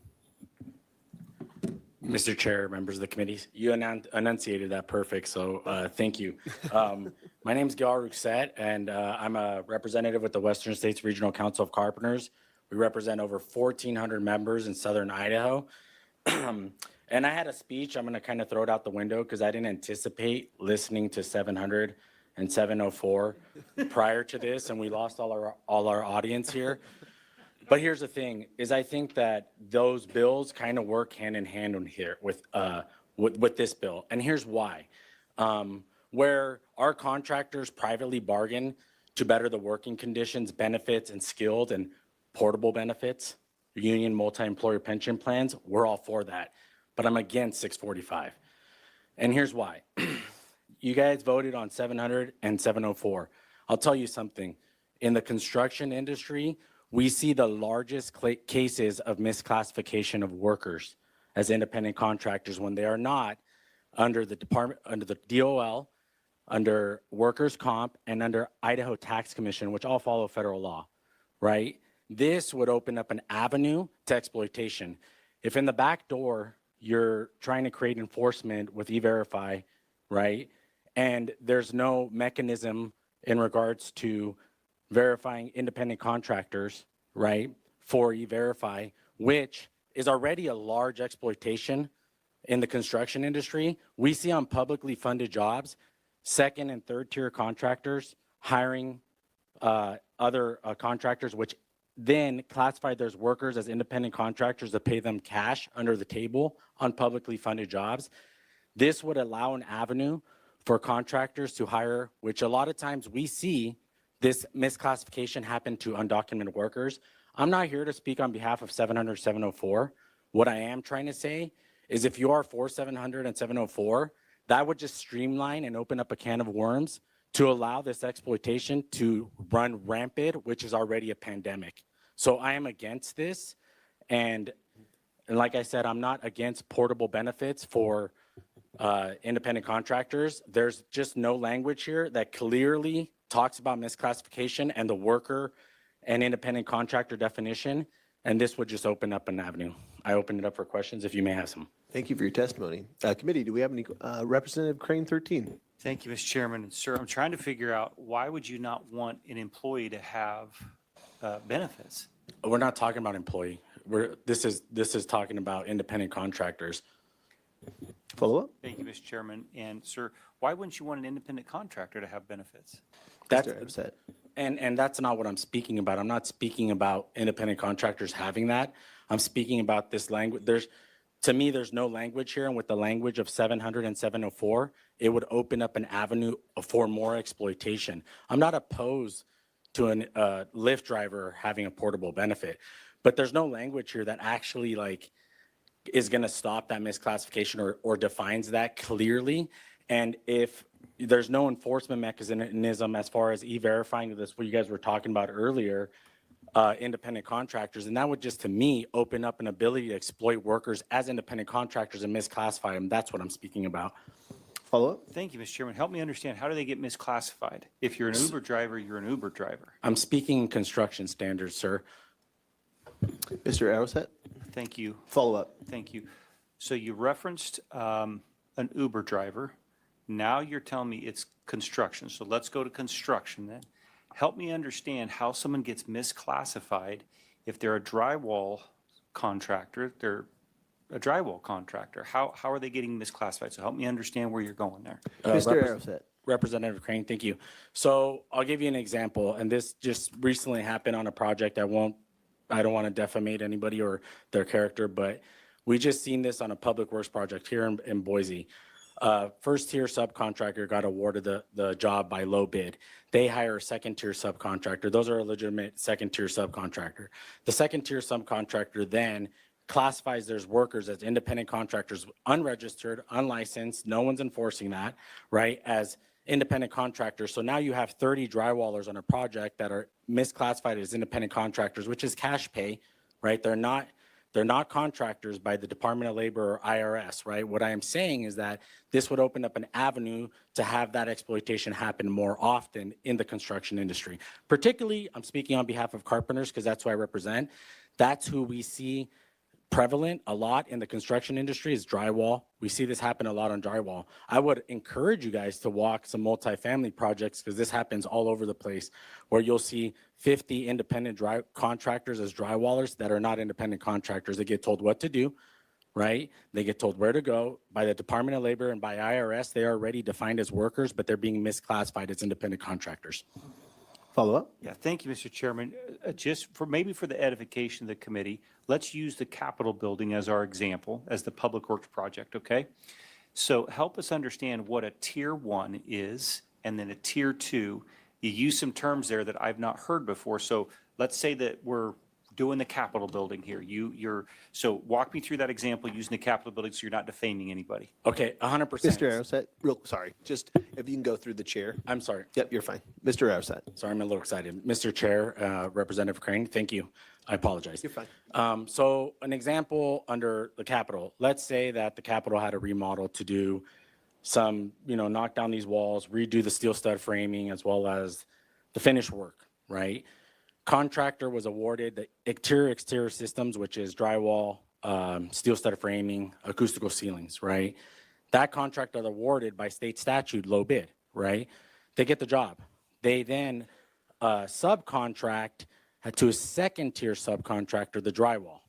Mr. Chair, members of the committee, you enunciated that perfect, so thank you. My name is Gil Aroset, and I'm a representative with the Western States Regional Council of Carpenters. We represent over 1,400 members in southern Idaho. And I had a speech, I'm going to kind of throw it out the window because I didn't anticipate listening to 700 and 704 prior to this, and we lost all our audience here. But here's the thing, is I think that those bills kind of work hand in hand on here with this bill. And here's why. Where our contractors privately bargain to better the working conditions, benefits, and skilled and portable benefits, union multi-employer pension plans, we're all for that. But I'm against 645. And here's why. You guys voted on 700 and 704. I'll tell you something. In the construction industry, we see the largest cases of misclassification of workers as independent contractors when they are not under the DOL, under workers' comp, and under Idaho Tax Commission, which all follow federal law, right? This would open up an avenue to exploitation. If in the back door, you're trying to create enforcement with E-Verify, right? And there's no mechanism in regards to verifying independent contractors, right, for E-Verify, which is already a large exploitation in the construction industry. We see on publicly funded jobs, second and third tier contractors hiring other contractors, which then classify those workers as independent contractors to pay them cash under the table on publicly funded jobs. This would allow an avenue for contractors to hire, which a lot of times we see this misclassification happen to undocumented workers. I'm not here to speak on behalf of 700, 704. What I am trying to say is if you are for 700 and 704, that would just streamline and open up a can of worms to allow this exploitation to run rampant, which is already a pandemic. So I am against this. And like I said, I'm not against portable benefits for independent contractors, there's just no language here that clearly talks about misclassification and the worker and independent contractor definition. And this would just open up an avenue. I open it up for questions if you may have some. Thank you for your testimony. Committee, do we have any, Representative Crane 13? Thank you, Mr. Chairman. Sir, I'm trying to figure out, why would you not want an employee to have benefits? We're not talking about employee. This is talking about independent contractors. Follow up? Thank you, Mr. Chairman. And sir, why wouldn't you want an independent contractor to have benefits? And that's not what I'm speaking about. I'm not speaking about independent contractors having that. I'm speaking about this language. To me, there's no language here, and with the language of 700 and 704, it would open up an avenue for more exploitation. I'm not opposed to a Lyft driver having a portable benefit, but there's no language here that actually is going to stop that misclassification or defines that clearly. And if there's no enforcement mechanism as far as e-verifying this, what you guys were talking about earlier, independent contractors, and that would just, to me, open up an ability to exploit workers as independent contractors and misclassify them. That's what I'm speaking about. Follow up? Thank you, Mr. Chairman. Help me understand, how do they get misclassified? If you're an Uber driver, you're an Uber driver. I'm speaking construction standards, sir. Mr. Arrowset? Thank you. Follow up. Thank you. So you referenced an Uber driver. Now you're telling me it's construction. So let's go to construction then. Help me understand how someone gets misclassified if they're a drywall contractor. They're a drywall contractor. How are they getting misclassified? So help me understand where you're going there. Mr. Arrowset? Representative Crane, thank you. So I'll give you an example, and this just recently happened on a project. I don't want to defamate anybody or their character, but we just seen this on a public works project here in Boise. First tier subcontractor got awarded the job by low bid. They hire a second tier subcontractor. Those are a legitimate second tier subcontractor. The second tier subcontractor then classifies their workers as independent contractors, unregistered, unlicensed, no one's enforcing that, right, as independent contractors. So now you have 30 drywallers on a project that are misclassified as independent contractors, which is cash pay, right? They're not contractors by the Department of Labor or IRS, right? What I am saying is that this would open up an avenue to have that exploitation happen more often in the construction industry. Particularly, I'm speaking on behalf of carpenters because that's who I represent. That's who we see prevalent a lot in the construction industry is drywall. We see this happen a lot on drywall. I would encourage you guys to walk some multifamily projects because this happens all over the place where you'll see 50 independent contractors as drywallers that are not independent contractors. They get told what to do, right? They get told where to go by the Department of Labor and by IRS. They are already defined as workers, but they're being misclassified as independent contractors. Follow up? Yeah, thank you, Mr. Chairman. Just maybe for the edification of the committee, let's use the Capitol building as our example, as the Public Works project, okay? So help us understand what a tier 1 is and then a tier 2. You use some terms there that I've not heard before. So let's say that we're doing the Capitol building here. So walk me through that example using the Capitol building so you're not defaming anybody. Okay, 100%. Mr. Arrowset, sorry, just if you can go through the chair. I'm sorry. Yep, you're fine. Mr. Arrowset. Sorry, I'm a little excited. Mr. Chair, Representative Crane, thank you. I apologize. You're fine. So an example under the Capitol, let's say that the Capitol had a remodel to do some, knock down these walls, redo the steel stud framing as well as the finish work, right? Contractor was awarded the exterior systems, which is drywall, steel stud framing, acoustical ceilings, right? That contractor is awarded by state statute low bid, right? They get the job. They then subcontract to a second tier subcontractor the drywall,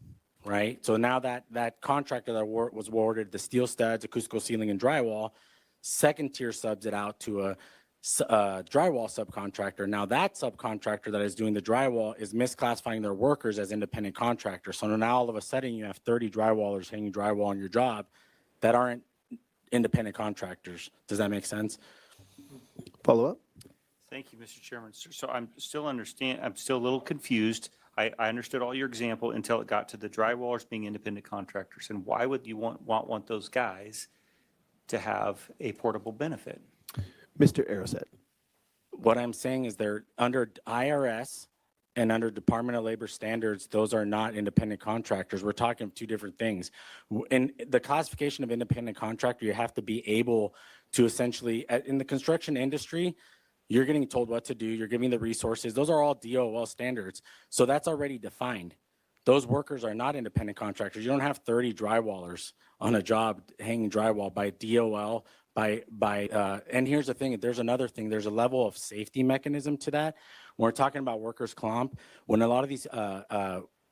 right? So now that contractor that was awarded the steel studs, acoustical ceiling, and drywall, second tier subs it out to a drywall subcontractor. Now that subcontractor that is doing the drywall is misclassifying their workers as independent contractors. So now all of a sudden you have 30 drywallers hanging drywall on your job that aren't independent contractors. Does that make sense? Follow up? Thank you, Mr. Chairman. So I'm still a little confused. I understood all your example until it got to the drywallers being independent contractors. And why would you want those guys to have a portable benefit? Mr. Arrowset. What I'm saying is they're under IRS, and under Department of Labor standards, those are not independent contractors. We're talking two different things. In the classification of independent contractor, you have to be able to essentially, in the construction industry, you're getting told what to do, you're giving the resources. Those are all DOL standards. So that's already defined. Those workers are not independent contractors. You don't have 30 drywallers on a job hanging drywall by DOL, and here's the thing, there's another thing, there's a level of safety mechanism to that. When we're talking about workers' comp, when a lot of these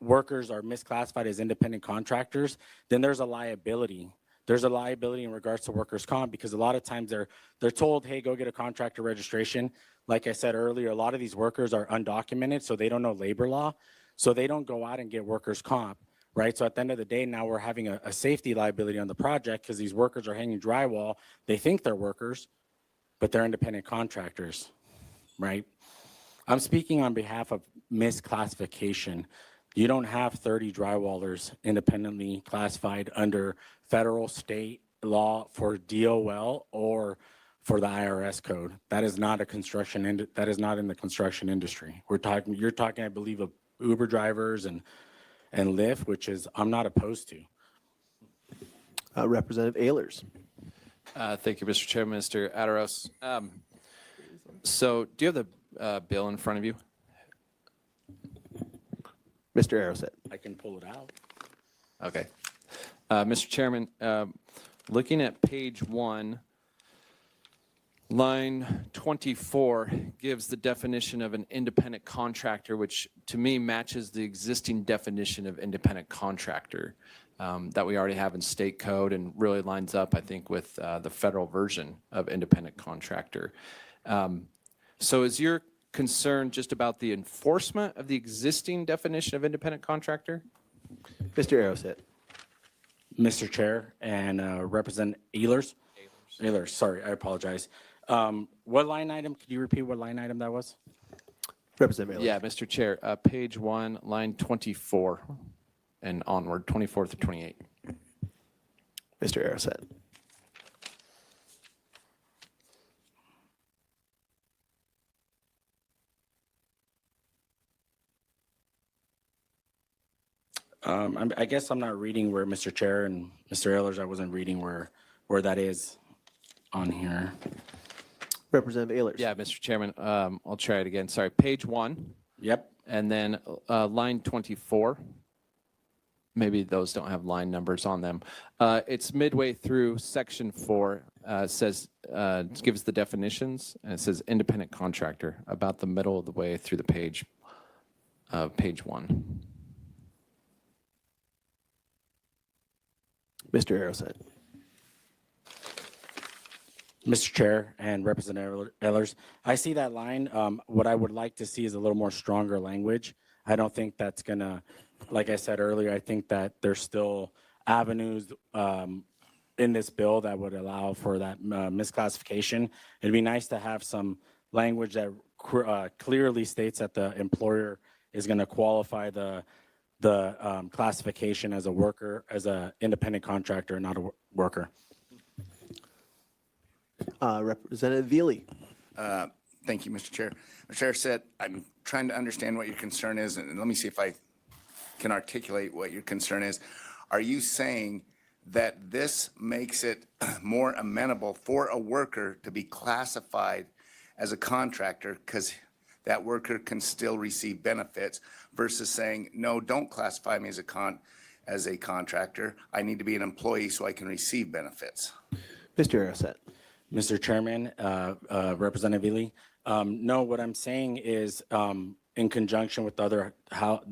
workers are misclassified as independent contractors, then there's a liability. There's a liability in regards to workers' comp because a lot of times they're told, hey, go get a contractor registration. Like I said earlier, a lot of these workers are undocumented, so they don't know labor law. So they don't go out and get workers' comp, right? So at the end of the day, now we're having a safety liability on the project because these workers are hanging drywall. They think they're workers, but they're independent contractors, right? I'm speaking on behalf of misclassification. You don't have 30 drywallers independently classified under federal, state law for DOL or for the IRS code. That is not that is not in the construction industry. You're talking, I believe, of Uber drivers and Lyft, which is I'm not opposed to. Representative Ehlers. Thank you, Mr. Chairman. Mr. Aderos. So do you have the bill in front of you? Mr. Arrowset. I can pull it out. Okay. Mr. Chairman, looking at page 1, line 24 gives the definition of an independent contractor, which to me matches the existing definition of independent contractor that we already have in state code and really lines up, I think, with the federal version of independent contractor. So is your concern just about the enforcement of the existing definition of independent contractor? Mr. Arrowset. Mr. Chair and Representative Ehlers. Ehlers, sorry, I apologize. What line item, could you repeat what line item that was? Representative Ehlers. Yeah, Mr. Chair, page 1, line 24 and onward, 24 to 28. Mr. Arrowset. I guess I'm not reading where Mr. Chair and Mr. Ehlers, I wasn't reading where that is on here. Representative Ehlers. Yeah, Mr. Chairman, I'll try it again. Sorry, page 1. Yep. And then line 24. Maybe those don't have line numbers on them. It's midway through section 4. Says it gives the definitions, and it says independent contractor about the middle of the way through the page of page 1. Mr. Arrowset. Mr. Chair and Representative Ehlers, I see that line. What I would like to see is a little more stronger language. I don't think that's gonna, like I said earlier, I think that there's still avenues in this bill that would allow for that misclassification. It'd be nice to have some language that clearly states that the employer is gonna qualify the classification as a worker, as an independent contractor, not a worker. Representative Veely. Thank you, Mr. Chair. Mr. Chair said, I'm trying to understand what your concern is, and let me see if I can articulate what your concern is. Are you saying that this makes it more amenable for a worker to be classified as a contractor because that worker can still receive benefits versus saying, no, don't classify me as a contractor. I need to be an employee so I can receive benefits? Mr. Arrowset. Mr. Chairman, Representative Veely, no, what I'm saying is in conjunction with the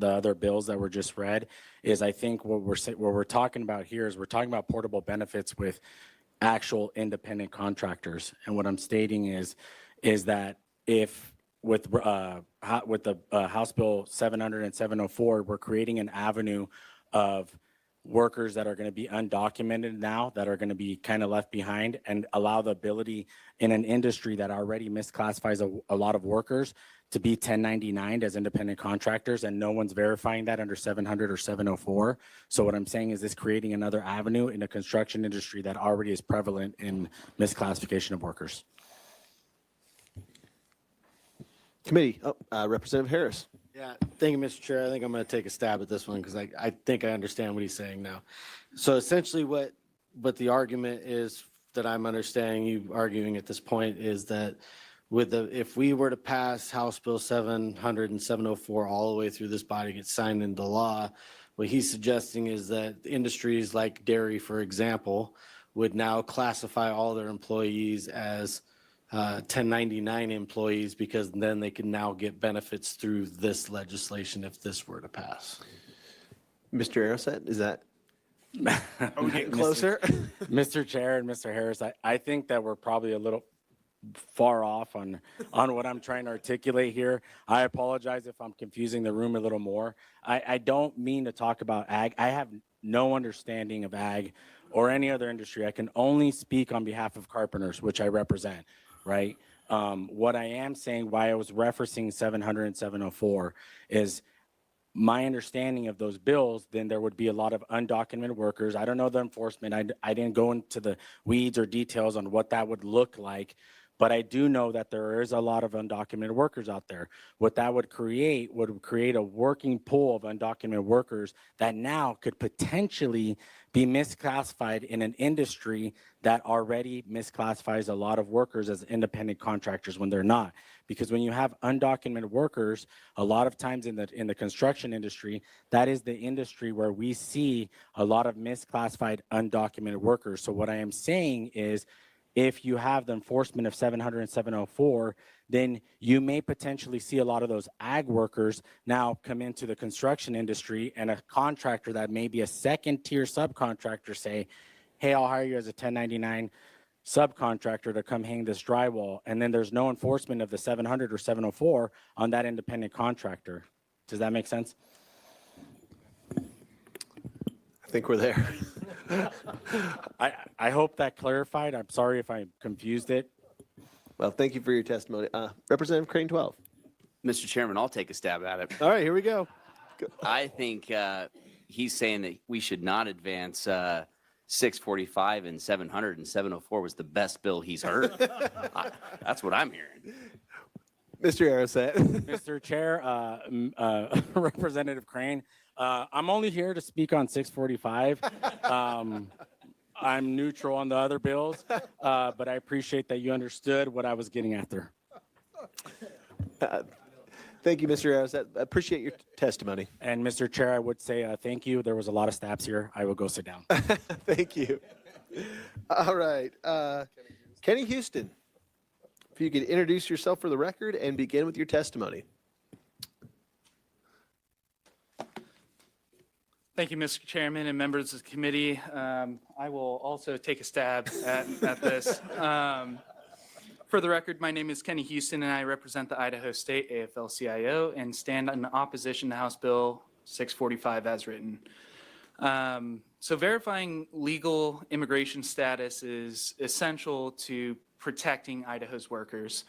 other bills that were just read is I think what we're talking about here is we're talking about portable benefits with actual independent contractors. And what I'm stating is that if with the House Bill 700 and 704, we're creating an avenue of workers that are going to be undocumented now, that are going to be kind of left behind, and allow the ability in an industry that already misclassifies a lot of workers to be 1099 as independent contractors, and no one's verifying that under 700 or 704. So what I'm saying is this creating another avenue in a construction industry that already is prevalent in misclassification of workers. Committee. Representative Harris. Yeah, thank you, Mr. Chair. I think I'm going to take a stab at this one because I think I understand what he's saying now. So essentially what the argument is that I'm understanding you arguing at this point is that if we were to pass House Bill 700 and 704 all the way through this body, get signed into law, what he's suggesting is that industries like dairy, for example, would now classify all their employees as 1099 employees because then they can now get benefits through this legislation if this were to pass. Mr. Aroset, is that? Are we getting closer? Mr. Chair and Mr. Harris, I think that we're probably a little far off on what I'm trying to articulate here. I apologize if I'm confusing the room a little more. I don't mean to talk about ag. I have no understanding of ag or any other industry. I can only speak on behalf of carpenters, which I represent, right? What I am saying, why I was referencing 700 and 704 is my understanding of those bills, then there would be a lot of undocumented workers. I don't know the enforcement. I didn't go into the weeds or details on what that would look like. But I do know that there is a lot of undocumented workers out there. What that would create a working pool of undocumented workers that now could potentially be misclassified in an industry that already misclassifies a lot of workers as independent contractors when they're not. Because when you have undocumented workers, a lot of times in the construction industry, that is the industry where we see a lot of misclassified undocumented workers. So what I am saying is, if you have the enforcement of 700 and 704, then you may potentially see a lot of those ag workers now come into the construction industry, and a contractor that may be a second tier subcontractor say, hey, I'll hire you as a 1099 subcontractor to come hang this drywall. And then there's no enforcement of the 700 or 704 on that independent contractor. Does that make sense? I think we're there. I hope that clarified. I'm sorry if I confused it. Well, thank you for your testimony. Representative Crane 12. Mr. Chairman, I'll take a stab at it. All right, here we go. I think he's saying that we should not advance 645 and 700 and 704 was the best bill he's heard. That's what I'm hearing. Mr. Aroset. Mr. Chair, Representative Crane, I'm only here to speak on 645. I'm neutral on the other bills, but I appreciate that you understood what I was getting after. Thank you, Mr. Aroset. Appreciate your testimony. And Mr. Chair, I would say thank you. There was a lot of stabs here. I will go sit down. Thank you. All right. Kenny Houston, if you could introduce yourself for the record and begin with your testimony. Thank you, Mr. Chairman and members of the committee. I will also take a stab at this. For the record, my name is Kenny Houston, and I represent the Idaho State AFL-CIO and stand in opposition to House Bill 645 as written. So verifying legal immigration status is essential to protecting Idaho's workers.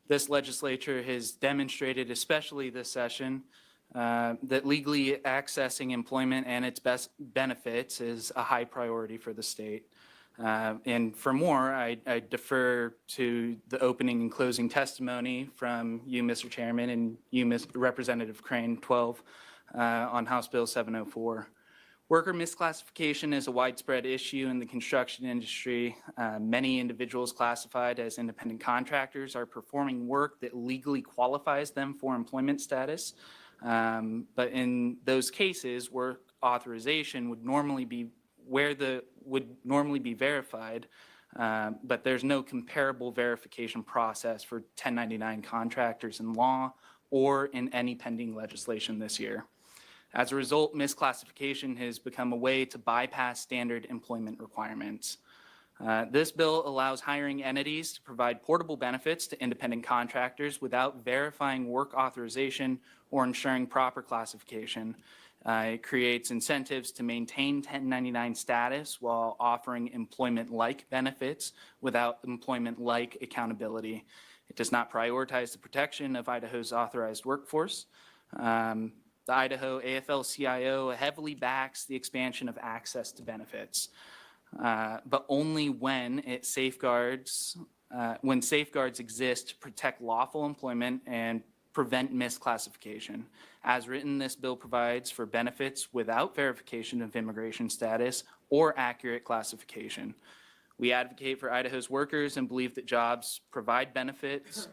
This legislature has demonstrated, especially this session, that legally accessing employment and its best benefits is a high priority for the state. And for more, I defer to the opening and closing testimony from you, Mr. Chairman, and you, Representative Crane 12, on House Bill 704. Worker misclassification is a widespread issue in the construction industry. Many individuals classified as independent contractors are performing work that legally qualifies them for employment status. But in those cases, work authorization would normally be verified, but there's no comparable verification process for 1099 contractors in law or in any pending legislation this year. As a result, misclassification has become a way to bypass standard employment requirements. This bill allows hiring entities to provide portable benefits to independent contractors without verifying work authorization or ensuring proper classification. It creates incentives to maintain 1099 status while offering employment-like benefits without employment-like accountability. It does not prioritize the protection of Idaho's authorized workforce. The Idaho AFL-CIO heavily backs the expansion of access to benefits, but only when safeguards exist to protect lawful employment and prevent misclassification. As written, this bill provides for benefits without verification of immigration status or accurate classification. We advocate for Idaho's workers and believe that jobs provide benefits,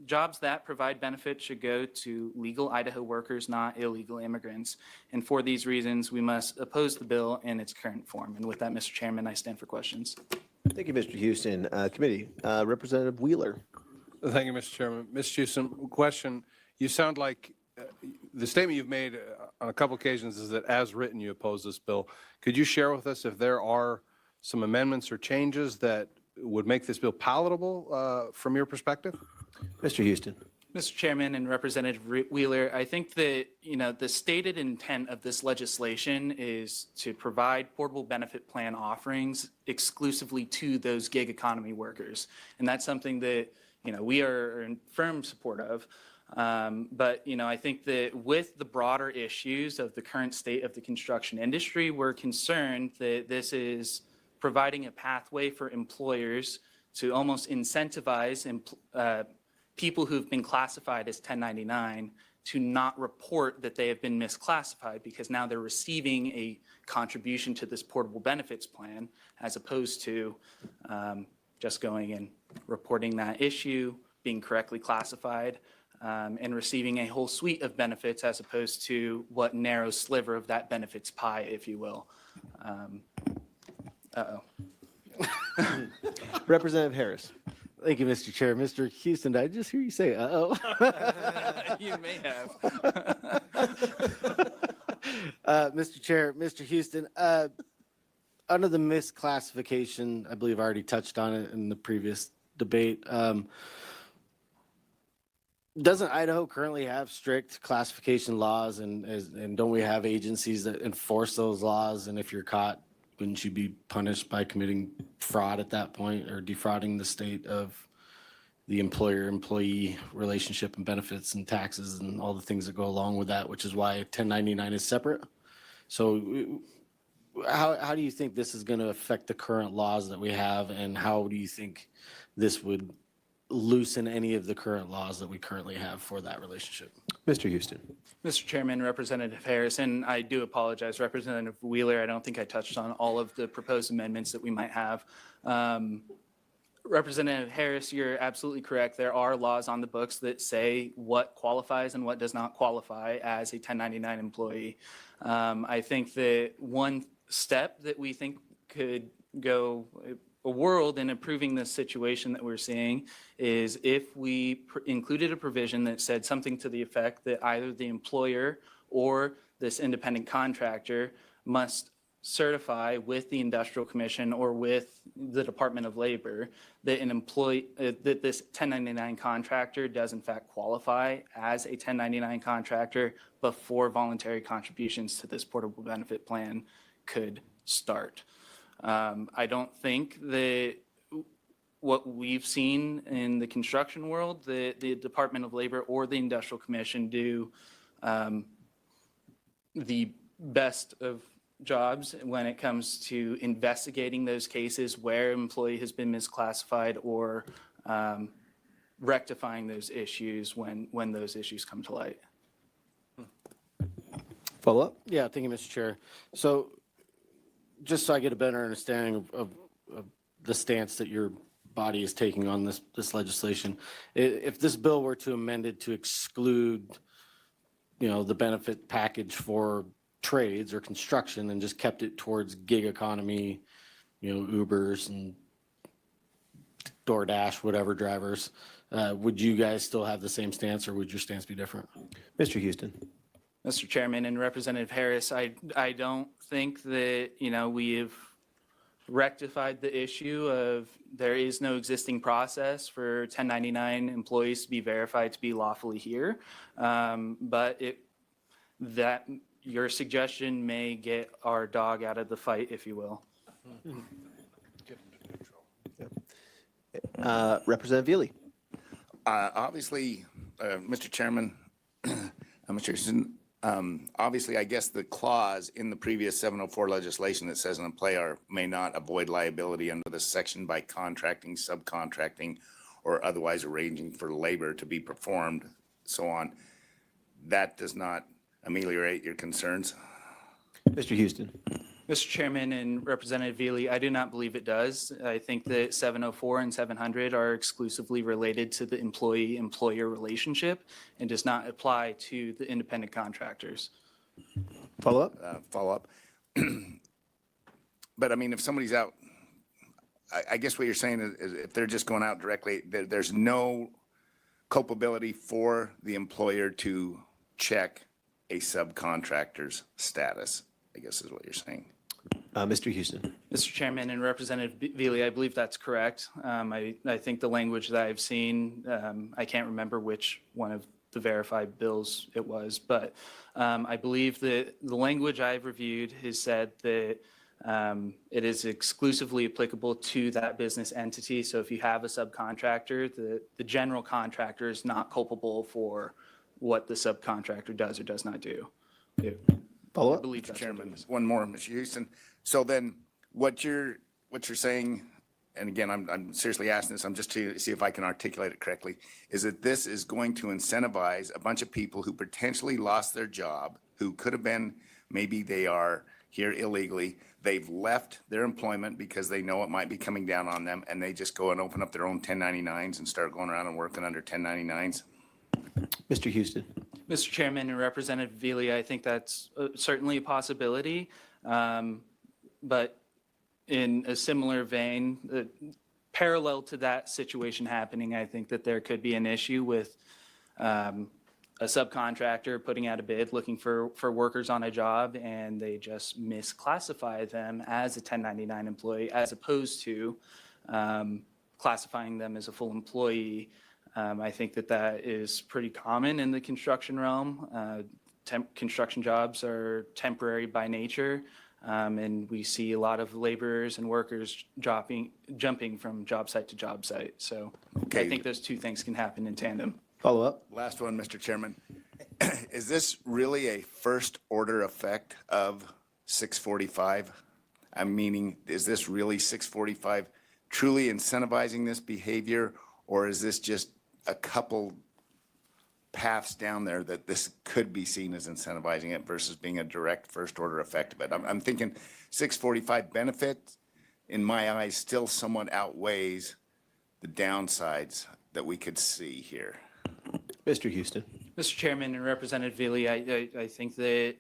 jobs that provide benefits should go to legal Idaho workers, not illegal immigrants. And for these reasons, we must oppose the bill in its current form. And with that, Mr. Chairman, I stand for questions. Thank you, Mr. Houston. Committee, Representative Wheeler. Thank you, Mr. Chairman. Mr. Houston, question. You sound like the statement you've made on a couple occasions is that as written, you oppose this bill. Could you share with us if there are some amendments or changes that would make this bill palatable from your perspective? Mr. Houston. Mr. Chairman and Representative Wheeler, I think that, the stated intent of this legislation is to provide portable benefit plan offerings exclusively to those gig economy workers. And that's something that, we are in firm support of. But, I think that with the broader issues of the current state of the construction industry, we're concerned that this is providing a pathway for employers to almost incentivize people who've been classified as 1099 to not report that they have been misclassified, because now they're receiving a contribution to this portable benefits plan, as opposed to just going and reporting that issue, being correctly classified, and receiving a whole suite of benefits, as opposed to what narrow sliver of that benefits pie, if you will. Representative Harris. Thank you, Mr. Chair. Mr. Houston, did I just hear you say, uh-oh? You may have. Mr. Chair, Mr. Houston, under the misclassification, I believe I already touched on it in the previous debate. Doesn't Idaho currently have strict classification laws, and don't we have agencies that enforce those laws? And if you're caught, wouldn't you be punished by committing fraud at that point, or defrauding the state of the employer-employee relationship and benefits and taxes and all the things that go along with that, which is why 1099 is separate? So how do you think this is going to affect the current laws that we have, and how do you think this would loosen any of the current laws that we currently have for that relationship? Mr. Houston. Mr. Chairman, Representative Harris, and I do apologize, Representative Wheeler, I don't think I touched on all of the proposed amendments that we might have. Representative Harris, you're absolutely correct. There are laws on the books that say what qualifies and what does not qualify as a 1099 employee. I think that one step that we think could go a world in improving this situation that we're seeing is if we included a provision that said something to the effect that either the employer or this independent contractor must certify with the Industrial Commission or with the Department of Labor that an employee, that this 1099 contractor does in fact qualify as a 1099 contractor before voluntary contributions to this portable benefit plan could start. I don't think that what we've seen in the construction world, the Department of Labor or the Industrial Commission do the best of jobs when it comes to investigating those cases where an employee has been misclassified, or rectifying those issues when those issues come to light. Follow up? Yeah, thank you, Mr. Chair. So just so I get a better understanding of the stance that your body is taking on this legislation, if this bill were to amend it to exclude, the benefit package for trades or construction and just kept it towards gig economy, Ubers and DoorDash, whatever drivers, would you guys still have the same stance, or would your stance be different? Mr. Houston. Mr. Chairman and Representative Harris, I don't think that, we have rectified the issue of there is no existing process for 1099 employees to be verified to be lawfully here. But that your suggestion may get our dog out of the fight, if you will. Representative Veely. Obviously, Mr. Chairman, Mr. Houston, obviously, I guess the clause in the previous 704 legislation that says an employer may not avoid liability under this section by contracting, subcontracting, or otherwise arranging for labor to be performed, so on. That does not ameliorate your concerns? Mr. Houston. Mr. Chairman and Representative Veely, I do not believe it does. I think that 704 and 700 are exclusively related to the employee-employer relationship and does not apply to the independent contractors. Follow up? Follow-up. But I mean, if somebody's out, I guess what you're saying is if they're just going out directly, there's no culpability for the employer to check a subcontractor's status, I guess is what you're saying. Mr. Houston. Mr. Chairman and Representative Veely, I believe that's correct. I think the language that I've seen, I can't remember which one of the verified bills it was, but I believe that the language I've reviewed has said that it is exclusively applicable to that business entity. So if you have a subcontractor, the general contractor is not culpable for what the subcontractor does or does not do. Follow I up? believe that's what it Chairman, is. one more, Mr. Houston. So then what you're saying, and again, I'm seriously asking this, I'm just to see if I can articulate it correctly, is that this is going to incentivize a bunch of people who potentially lost their job, who could have been, maybe they are here illegally, they've left their employment because they know it might be coming down on them, and they just go and open up their own 1099s and start going around and working under 1099s? Mr. Houston. Mr. Chairman and Representative Veely, I think that's certainly a possibility. But in a similar vein, parallel to that situation happening, I think that there could be an issue with a subcontractor putting out a bid, looking for workers on a job, and they just misclassify them as a 1099 employee as opposed to classifying them as a full employee. I think that is pretty common in the construction realm. Construction jobs are temporary by nature, and we see a lot of laborers and workers jumping from job site to job site. So I think those two things can happen in tandem. Follow up? Last one, Mr. Chairman. Is this really a first order effect of 645? I'm meaning, is this really 645 truly incentivizing this behavior, or is this just a couple paths down there that this could be seen as incentivizing it versus being a direct first order effect of it? I'm thinking 645 benefit, in my eyes, still somewhat outweighs the downsides that we could see here. Mr. Houston. Mr. Chairman and Representative Veely, I think that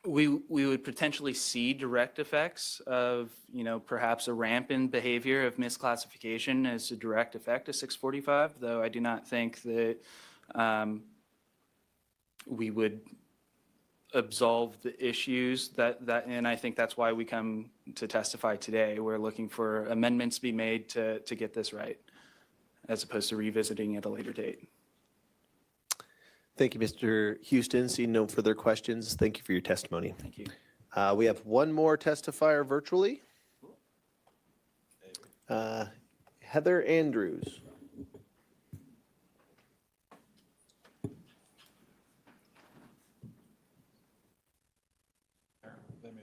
we would potentially see direct effects of, perhaps a rampant behavior of misclassification as a direct effect of 645, though I do not think that we would absolve the issues and I think that's why we come to testify today. We're looking for amendments to be made to get this right, as opposed to revisiting at a later date. Thank you, Mr. Houston. Seeing no further questions, thank you for your testimony. Thank you. We have one more testifier virtually. Heather Andrews.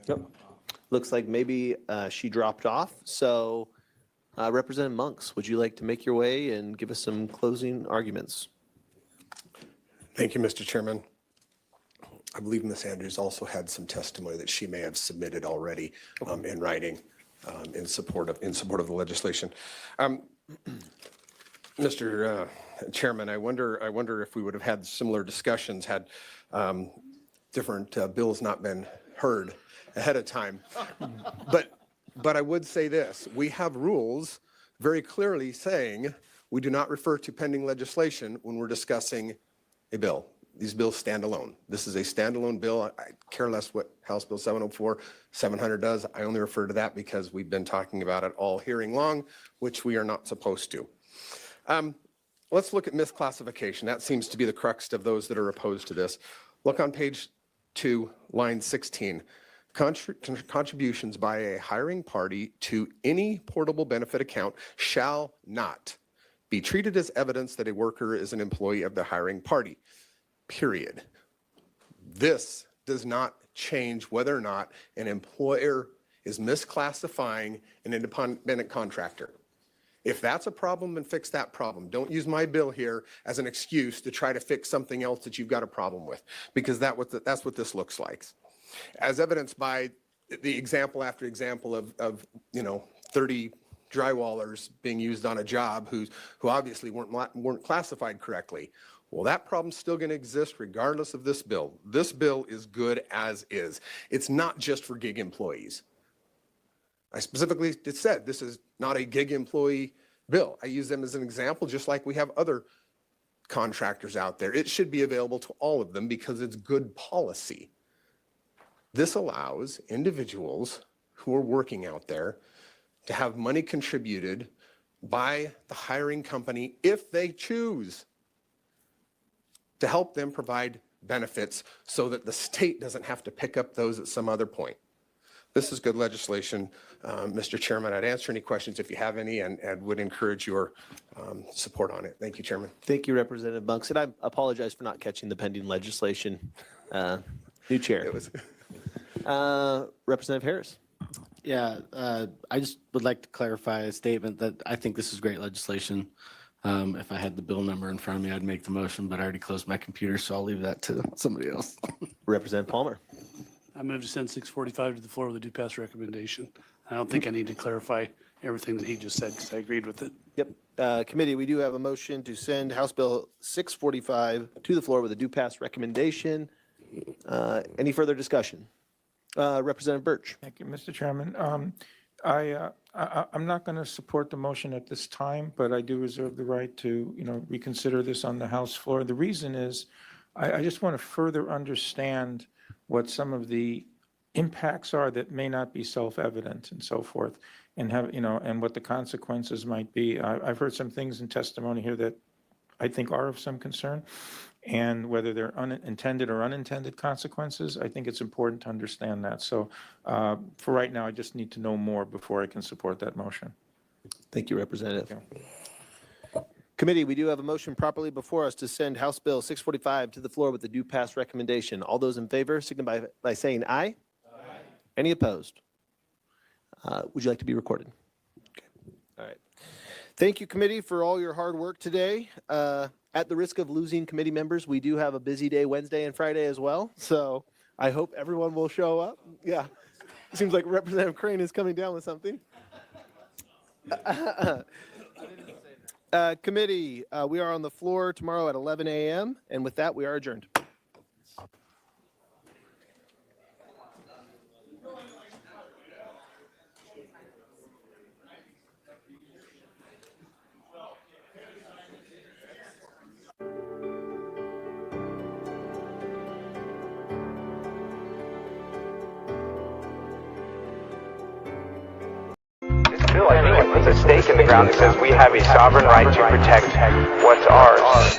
Nope. Looks like maybe she dropped off. So Representative Monks, would you like to make your way and give us some closing arguments? Thank you, Mr. Chairman. I believe Ms. Andrews also had some testimony that she may have submitted already in writing in support of the legislation. Mr. Chairman, I wonder if we would have had similar discussions had different bills not been heard ahead of time. But I would say this, we have rules very clearly saying we do not refer to pending legislation when we're discussing a bill. These bills stand alone. This is a standalone bill. I care less what House Bill 704, 700 does. I only refer to that because we've been talking about it all hearing long, which we are not supposed to. Let's look at misclassification. That seems to be the crux of those that are opposed to this. Look on page 2, line 16. Contributions by a hiring party to any portable benefit account shall not be treated as evidence that a worker is an employee of the hiring party, period. This does not change whether or not an employer is misclassifying an independent contractor. If that's a problem, then fix that problem. Don't use my bill here as an excuse to try to fix something else that you've got a problem with, because that's what this looks like. As evidenced by the example after example of 30 drywallers being used on a job who obviously weren't classified correctly. Well, that problem's still going to exist regardless of this bill. This bill is good as is. It's not just for gig employees. I specifically said this is not a gig employee bill. I use them as an example, just like we have other contractors out there. It should be available to all of them because it's good policy. This allows individuals who are working out there to have money contributed by the hiring company if they choose, to help them provide benefits so that the state doesn't have to pick up those at some other point. This is good legislation. Mr. Chairman, I'd answer any questions if you have any and would encourage your support on it. Thank you, Chairman. Thank you, Representative Monks. And I apologize for not catching the pending legislation. New chair. It was Representative Harris. Yeah, I just would like to clarify a statement that I think this is great legislation. If I had the bill number in front of me, I'd make the motion, but I already closed my computer, so I'll leave that to somebody else. Representative Palmer. I move to send 645 to the floor with a due pass recommendation. I don't think I need to clarify everything that he just said because I agreed with it. Yep. Committee, we do have a motion to send House Bill 645 to the floor with a due pass recommendation. Any further discussion? Representative Birch. Thank you, Mr. Chairman. I'm not going to support the motion at this time, but I do reserve the right to, reconsider this on the House floor. The reason is I just want to further understand what some of the impacts are that may not be self-evident and so forth, and and what the consequences might be. I've heard some things in testimony here that I think are of some concern, and whether they're unintended or unintended consequences, I think it's important to understand that. So for right now, I just need to know more before I can support that motion. Thank you, Representative. Committee, we do have a motion properly before us to send House Bill 645 to the floor with the due pass recommendation. All those in favor signify by saying aye. Aye. Any opposed? Would you like to be recorded? Okay. All right. Thank you, committee, for all your hard work today. At the risk of losing committee members, we do have a busy day Wednesday and Friday as well. So I hope everyone will show up. Yeah. It seems like Representative Crane is coming down with something. Committee, we are on the floor tomorrow at 11 a.m. And with that, we are adjourned. I think it puts a stake in the ground that says we have a sovereign right to protect what's ours.